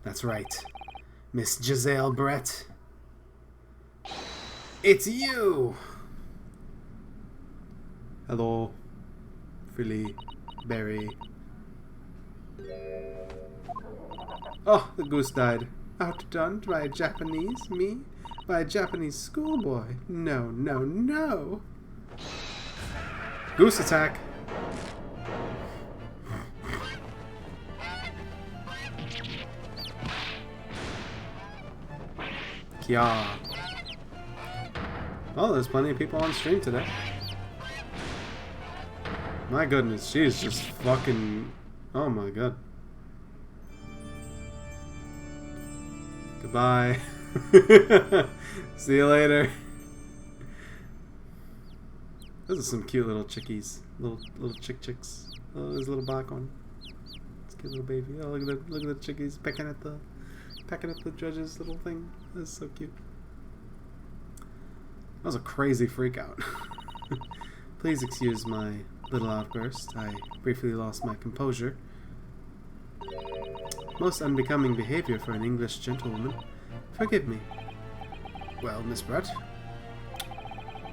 That's right. Miss Giselle Brett. It's you! Hello, Philly, Berry. Oh, the goose died. Outdone by a Japanese? Me? By a Japanese schoolboy? No, no, no! Goose attack! Kya. Oh, there's plenty of people on stream today. My goodness, she's just fucking... Oh my god. Goodbye. See you later. Those are some cute little chickies. Little chicks. Oh, there's a little black one. It's a cute little baby. Oh, look at the chickies pecking at the judge's little thing. That's so cute. That was a crazy freak out. Please excuse my little outburst. I briefly lost my composure. Most unbecoming behavior for an English gentlewoman. Forgive me. Well, Miss Brett,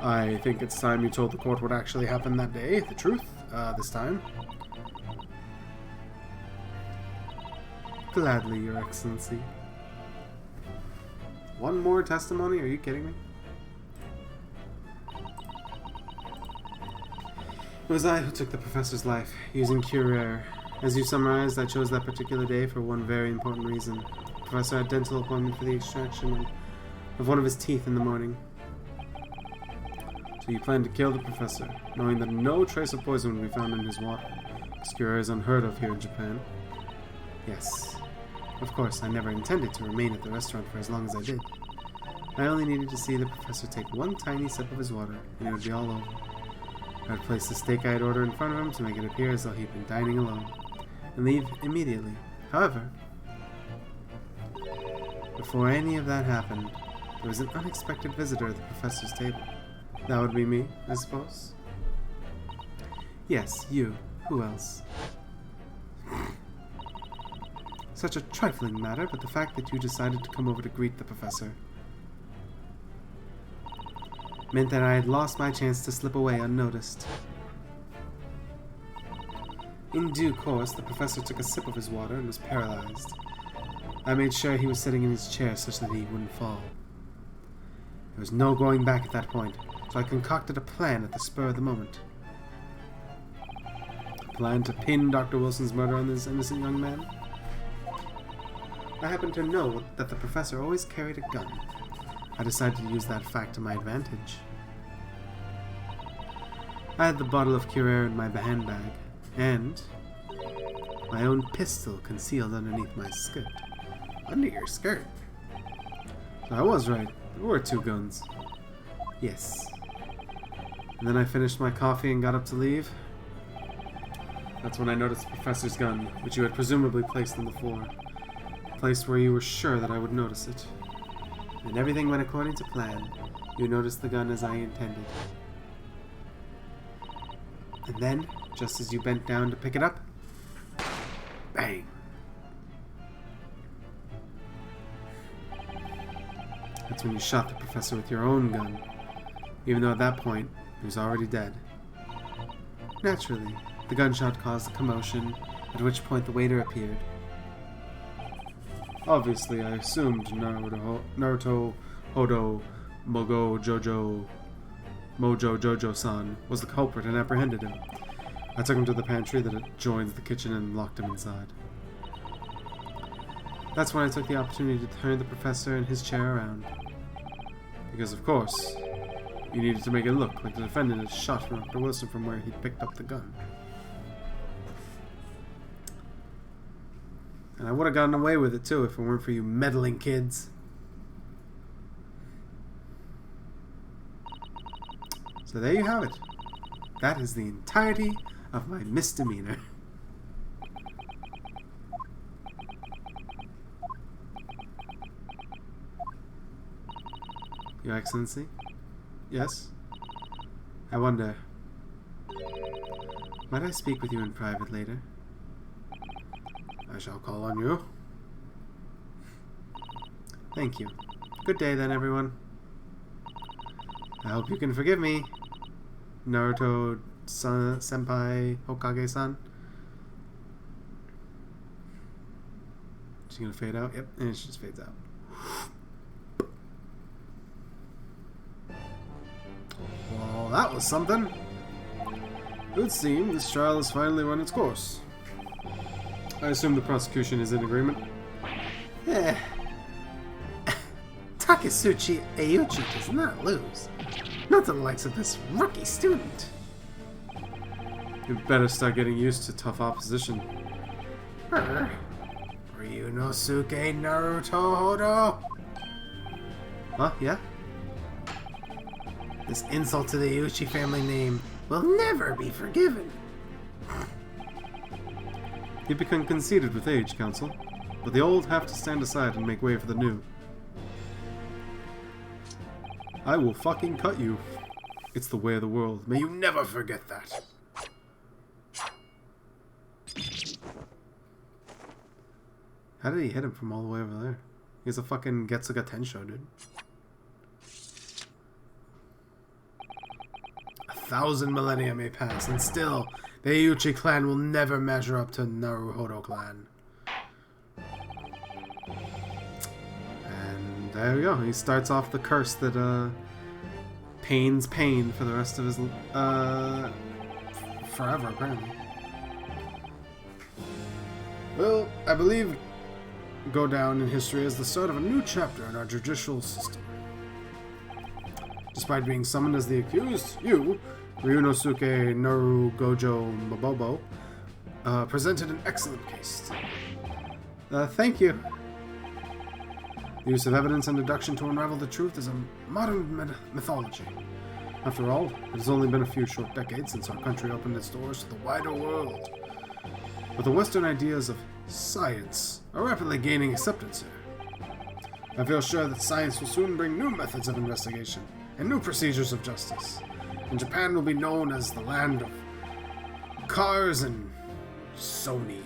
I think it's time you told the court what actually happened that day. The truth, this time. Gladly, Your Excellency. One more testimony? Are you kidding me? It was I who took the professor's life, using Curer. As you summarized, I chose that particular day for one very important reason. The professor had a dental appointment for the extraction of one of his teeth in the morning. So you planned to kill the professor, knowing that no trace of poison would be found in his water. This Curer is unheard of here in Japan. Yes. Of course, I never intended to remain at the restaurant for as long as I did. I only needed to see the professor take one tiny sip of his water, and it would be all over. I would place the steak I had ordered in front of him to make it appear as though he'd been dining alone, and leave immediately. However, before any of that happened, there was an unexpected visitor at the professor's table. That would be me, I suppose? Yes, you. Who else? Such a trifling matter, but the fact that you decided to come over to greet the professor meant that I had lost my chance to slip away unnoticed. In due course, the professor took a sip of his water and was paralyzed. I made sure he was sitting in his chair such that he wouldn't fall. There was no going back at that point, so I concocted a plan at the spur of the moment. A plan to pin Dr. Wilson's murder on this innocent young man? I happened to know that the professor always carried a gun. I decided to use that fact to my advantage. I had the bottle of Curer in my handbag, and my own pistol concealed underneath my skirt. Under your skirt? So I was right. There were two guns. Yes. And then I finished my coffee and got up to leave. That's when I noticed the professor's gun, which you had presumably placed on the floor. A place where you were sure that I would notice it. And everything went according to plan. You noticed the gun as I intended. And then, just as you bent down to pick it up, bang! That's when you shot the professor with your own gun, even though at that point, he was already dead. Naturally, the gunshot caused a commotion, at which point the waiter appeared. Obviously, I assumed Naruto, Hodo, Mojo Jojo-san was the culprit and apprehended him. I took him to the pantry that adjoins the kitchen and locked him inside. That's when I took the opportunity to turn the professor and his chair around. Because, of course, you needed to make it look like the defendant had shot Dr. Wilson from where he'd picked up the gun. And I would have gotten away with it, too, if it weren't for you meddling kids. So there you have it. That is the entirety of my misdemeanor. Your Excellency? Yes? I wonder... might I speak with you in private later? I shall call on you. Thank you. Good day then, everyone. I hope you can forgive me, Naruto-senpai Hokage-san. She's gonna fade out? Yep, and she just fades out. Well, that was something. It would seem this trial has finally run its course. I assume the prosecution is in agreement. Eh. Takasuchi Ayuchi does not lose. Not to the likes of this rookie student. You'd better start getting used to tough opposition. Ryunosuke Naruto Hodo. Huh? Yeah? This insult to the Ayuchi family name will never be forgiven. You've become conceited with age, Counsel, but the old have to stand aside and make way for the new. I will fucking cut you. It's the way of the world. May you never forget that. How did he hit him from all the way over there? He's a fucking Getsuga Tensho, dude. 1,000 millennia may pass, and still, the Ayuchi clan will never measure up to Naruhodo clan. And there we go. He starts off the curse that pains pain for the rest of his forever, apparently. Well, I believe go down in history as the start of a new chapter in our judicial system. Despite being summoned as the accused, you, Ryunosuke Naru Gojo Mabobo, presented an excellent case. Thank you. The use of evidence and deduction to unravel the truth is a modern mythology. After all, it has only been a few short decades since our country opened its doors to the wider world. But the Western ideas of science are rapidly gaining acceptance here. I feel sure that science will soon bring new methods of investigation and new procedures of justice. And Japan will be known as the land of cars and Sony.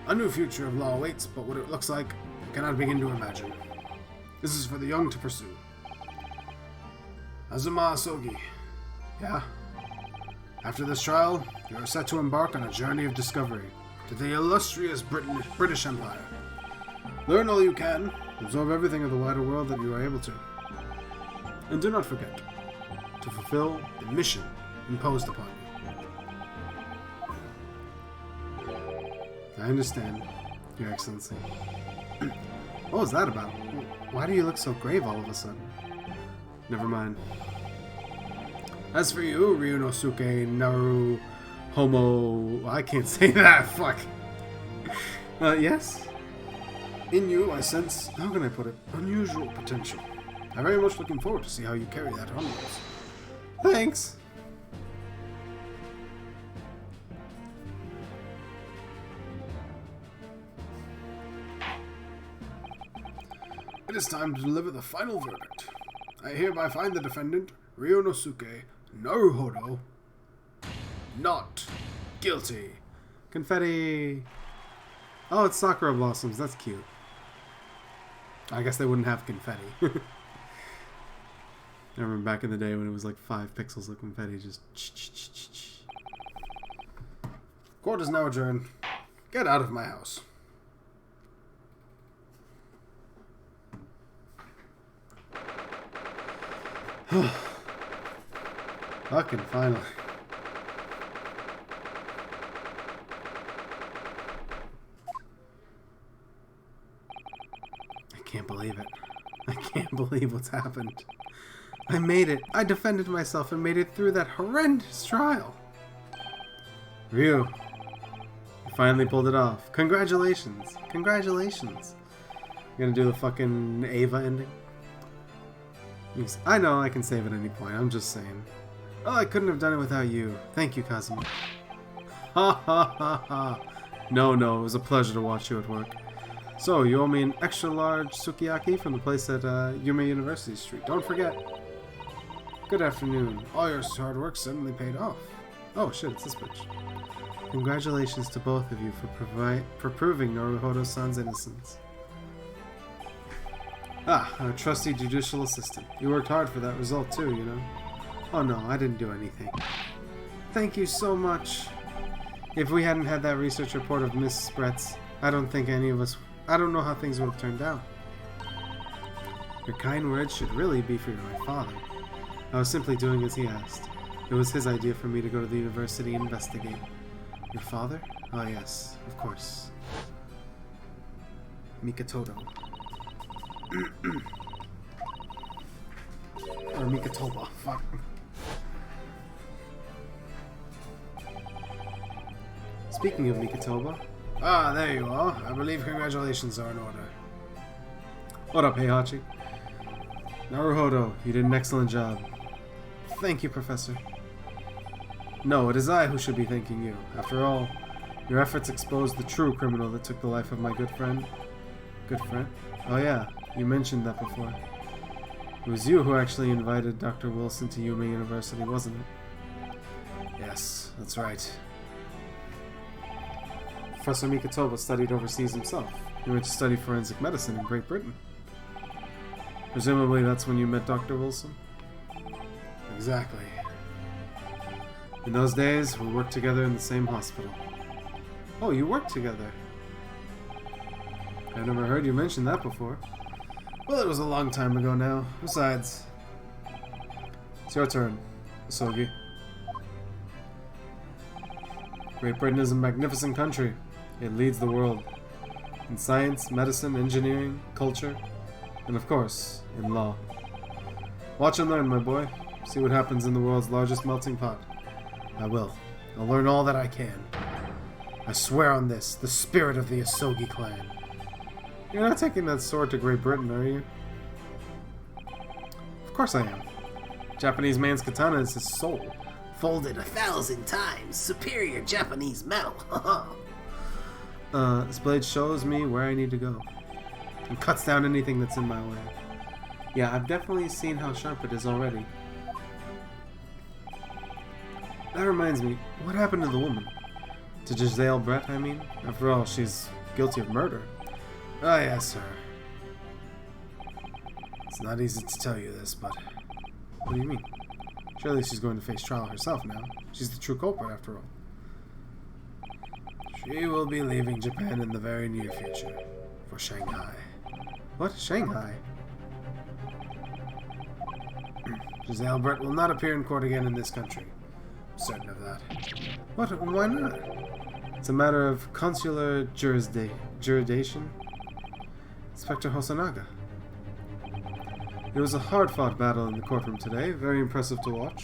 A new future of law awaits, but what it looks like, I cannot begin to imagine. This is for the young to pursue. Azuma Asogi. Yeah? After this trial, you are set to embark on a journey of discovery to the illustrious British Empire. Learn all you can, absorb everything of the wider world that you are able to. And do not forget to fulfill the mission imposed upon you. I understand, Your Excellency. What was that about? Why do you look so grave all of a sudden? Never mind. As for you, Ryunosuke Naru Homo... I can't say that, fuck. Yes? In you, I sense, how can I put it, unusual potential. I'm very much looking forward to see how you carry that onwards. Thanks. It is time to deliver the final verdict. I hereby find the defendant, Ryunosuke Naruhodo, not guilty. Confetti. Oh, it's Sakura blossoms. That's cute. I guess they wouldn't have confetti. I remember back in the day when it was like 5 pixels of confetti, just... Court is now adjourned. Get out of my house. Fucking finally. believe it. I can't believe what's happened. I made it. I defended myself and made it through that horrendous trial. Ryu, you finally pulled it off. Congratulations. Congratulations. You gonna do the fucking Ava ending? I know I can save at any point. I'm just saying. Oh, I couldn't have done it without you. Thank you, Kazuma. Ha ha ha ha. No, it was a pleasure to watch you at work. So, you owe me an extra large sukiyaki from the place at Yume University Street. Don't forget. Good afternoon. All your hard work suddenly paid off. Oh shit, it's this bitch. Congratulations to both of you for proving Naruhodo-san's innocence. Ah, our trusty judicial assistant. You worked hard for that result too, you know. Oh no, I didn't do anything. Thank you so much. If we hadn't had that research report of Miss Spretz, I don't know how things would have turned out. Your kind words should really be for my father. I was simply doing as he asked. It was his idea for me to go to the university and investigate. Your father? Oh yes, of course. Mikatoto. Or Mikatoba, fuck. Speaking of Mikatoba. Ah, there you are. I believe congratulations are in order. What up, Heihachi? Naruhodo, you did an excellent job. Thank you, Professor. No, it is I who should be thanking you. After all, your efforts exposed the true criminal that took the life of my good friend. Good friend? Oh yeah, you mentioned that before. It was you who actually invited Dr. Wilson to Yume University, wasn't it? Yes, that's right. Professor Mikatoba studied overseas himself. He went to study forensic medicine in Great Britain. Presumably that's when you met Dr. Wilson? Exactly. In those days, we worked together in the same hospital. Oh, you worked together? I never heard you mention that before. Well, it was a long time ago now. Besides... It's your turn, Asogi. Great Britain is a magnificent country. It leads the world. In science, medicine, engineering, culture, and of course, in law. Watch and learn, my boy. See what happens in the world's largest melting pot. I will. I'll learn all that I can. I swear on this, the spirit of the Asogi clan. You're not taking that sword to Great Britain, are you? Of course I am. Japanese man's katana is his soul. Folded 1,000 times. Superior Japanese metal. This blade shows me where I need to go. And cuts down anything that's in my way. Yeah, I've definitely seen how sharp it is already. That reminds me, what happened to the woman? To Giselle Brett, I mean? After all, she's guilty of murder. Ah, yes, sir. It's not easy to tell you this, but... What do you mean? Surely she's going to face trial herself now. She's the true culprit, after all. She will be leaving Japan in the very near future. For Shanghai. What? Shanghai? Giselle Brett will not appear in court again in this country. I'm certain of that. What? Why not? It's a matter of consular jurisdiction. Inspector Hosonaga. It was a hard-fought battle in the courtroom today. Very impressive to watch.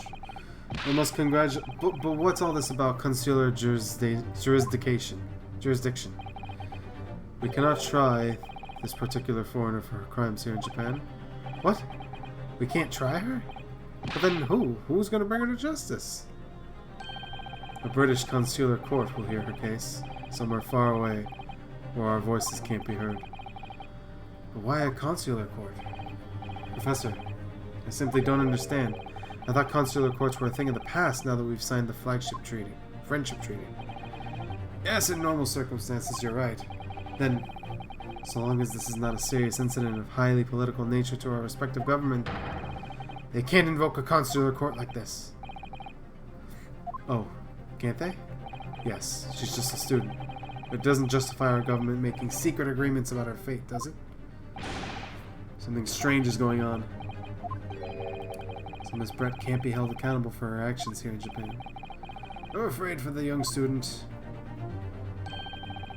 I must congratulate... But what's all this about consular jurisdiction? We cannot try this particular foreigner for her crimes here in Japan. What? We can't try her? But then who? Who's going to bring her to justice? A British consular court will hear her case, somewhere far away, where our voices can't be heard. But why a consular court? Professor, I simply don't understand. I thought consular courts were a thing of the past now that we've signed the friendship treaty. Yes, in normal circumstances, you're right. Then, so long as this is not a serious incident of highly political nature to our respective government, they can't invoke a consular court like this. Oh, can't they? Yes, she's just a student. But it doesn't justify our government making secret agreements about her fate, does it? Something strange is going on. So Miss Brett can't be held accountable for her actions here in Japan. I'm afraid for the young student.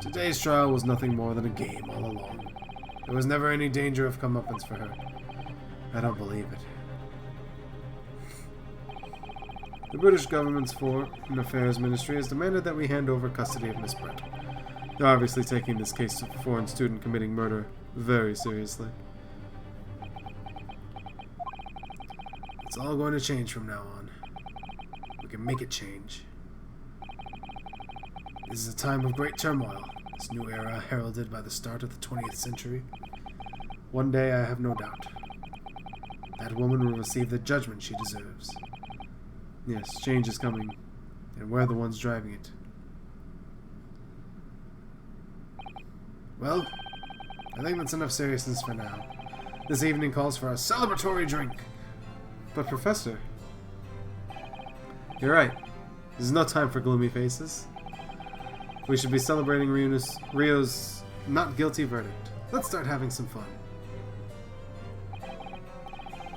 Today's trial was nothing more than a game all along. There was never any danger of comeuppance for her. I don't believe it. The British government's Foreign Affairs Ministry has demanded that we hand over custody of Miss Brett. They're obviously taking this case of a foreign student committing murder very seriously. It's all going to change from now on. We can make it change. This is a time of great turmoil, this new era heralded by the start of the 20th century. One day, I have no doubt, that woman will receive the judgment she deserves. Yes, change is coming, and we're the ones driving it. Well, I think that's enough seriousness for now. This evening calls for a celebratory drink. But Professor, you're right. There's no time for gloomy faces. We should be celebrating Rio's not guilty verdict. Let's start having some fun.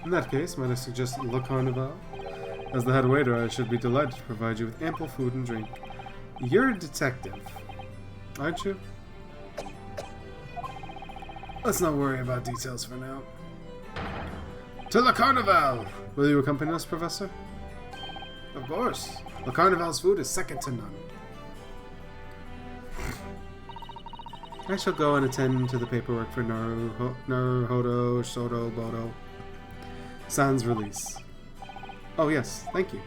In that case, might I suggest Le Carnival? As the head waiter, I should be delighted to provide you with ample food and drink. You're a detective, aren't you? Let's not worry about details for now. To Le Carnival! Will you accompany us, Professor? Of course. Le Carnival's food is second to none. I shall go and attend to the paperwork for Naruhodo Soto Bodo Sans release. Oh yes, thank you.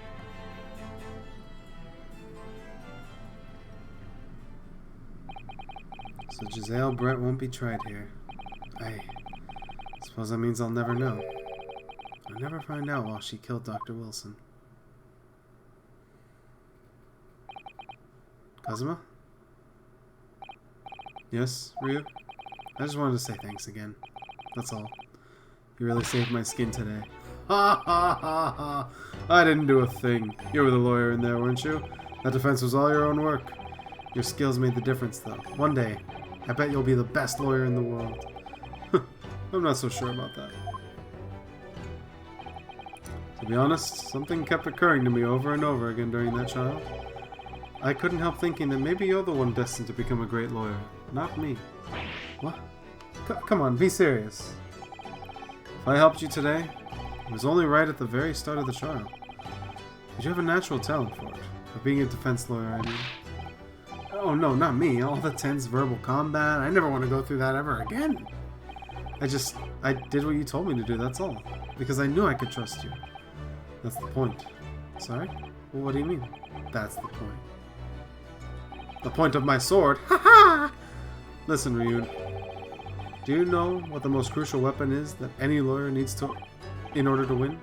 So Giselle Brett won't be tried here. I suppose that means I'll never know. I'll never find out while she killed Dr. Wilson. Kazuma? Yes, Ryu? I just wanted to say thanks again. That's all. You really saved my skin today. Ha ha ha ha! I didn't do a thing. You were the lawyer in there, weren't you? That defense was all your own work. Your skills made the difference, though. One day, I bet you'll be the best lawyer in the world. I'm not so sure about that. To be honest, something kept occurring to me over and over again during that trial. I couldn't help thinking that maybe you're the one destined to become a great lawyer, not me. What? Come on, be serious. If I helped you today, it was only right at the very start of the trial. But you have a natural talent for it. For being a defense lawyer, I mean. Oh no, not me. All the tense verbal combat. I never want to go through that ever again. I did what you told me to do, that's all. Because I knew I could trust you. That's the point. Sorry? Well, what do you mean? That's the point. The point of my sword? Ha ha! Listen, Ryun. Do you know what the most crucial weapon is that any lawyer needs to in order to win?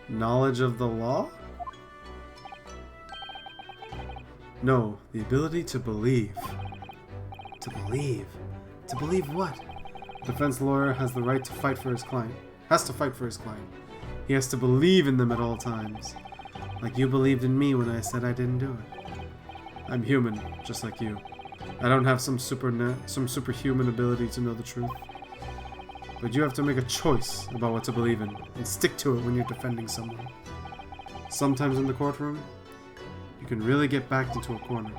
Knowledge of the law? No, the ability to believe. To believe? To believe what? A defense lawyer has the right to fight for his client. Has to fight for his client. He has to believe in them at all times. Like you believed in me when I said I didn't do it. I'm human, just like you. I don't have some superhuman ability to know the truth. But you have to make a choice about what to believe in, and stick to it when you're defending someone. Sometimes in the courtroom, you can really get backed into a corner.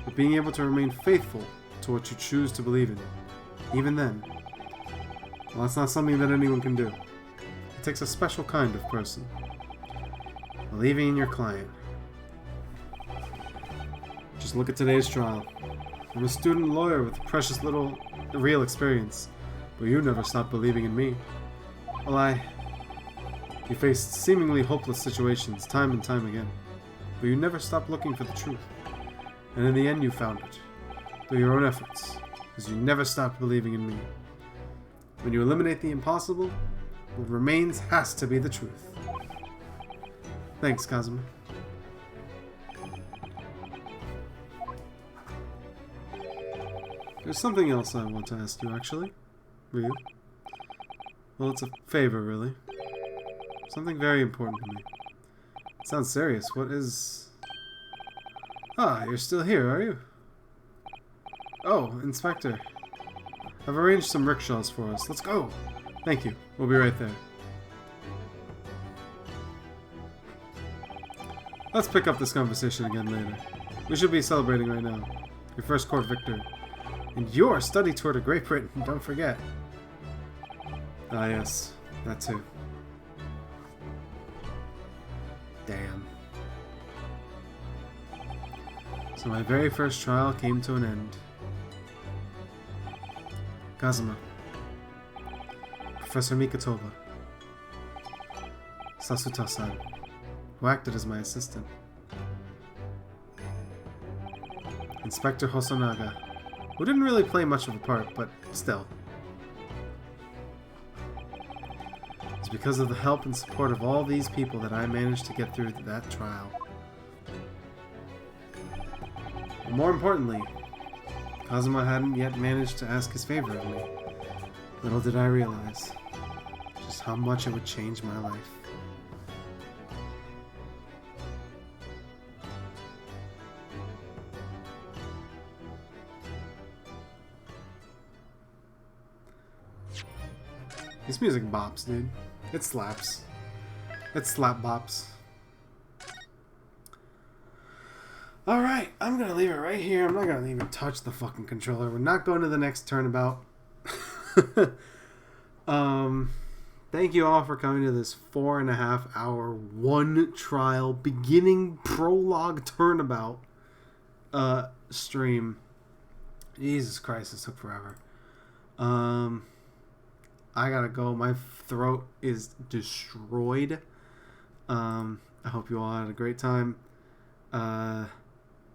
But being able to remain faithful to what you choose to believe in, even then, well, that's not something that anyone can do. It takes a special kind of person. Believing in your client. Just look at today's trial. I'm a student lawyer with precious little real experience, but you never stopped believing in me. Well, you faced seemingly hopeless situations time and time again, but you never stopped looking for the truth. And in the end you found it, through your own efforts, because you never stopped believing in me. When you eliminate the impossible, what remains has to be the truth. Thanks, Kazuma. There's something else I want to ask you, actually. Ryu. Well, it's a favor, really. Something very important to me. It sounds serious. What is... Ah, you're still here, are you? Oh, Inspector. I've arranged some rickshaws for us. Let's go! Thank you. We'll be right there. Let's pick up this conversation again later. We should be celebrating right now. Your first court victory. And your study tour to Great Britain, don't forget. Ah, yes, that too. Damn. So my very first trial came to an end. Kazuma. Professor Mikatoba. Sasuta-san, who acted as my assistant. Inspector Hosonaga, who didn't really play much of a part, but still. It's because of the help and support of all these people that I managed to get through that trial. But more importantly, Kazuma hadn't yet managed to ask his favor of me. Little did I realize just how much it would change my life. This music bops, dude. It slaps. It slap bops. Alright, I'm gonna leave it right here. I'm not gonna even touch the fucking controller. We're not going to the next turnabout. Thank you all for coming to this 4.5 hour one trial beginning prologue turnabout stream. Jesus Christ, this took forever. I gotta go. My throat is destroyed. I hope you all had a great time.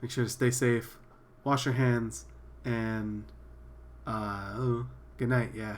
Make sure to stay safe. Wash your hands. And good night, yeah.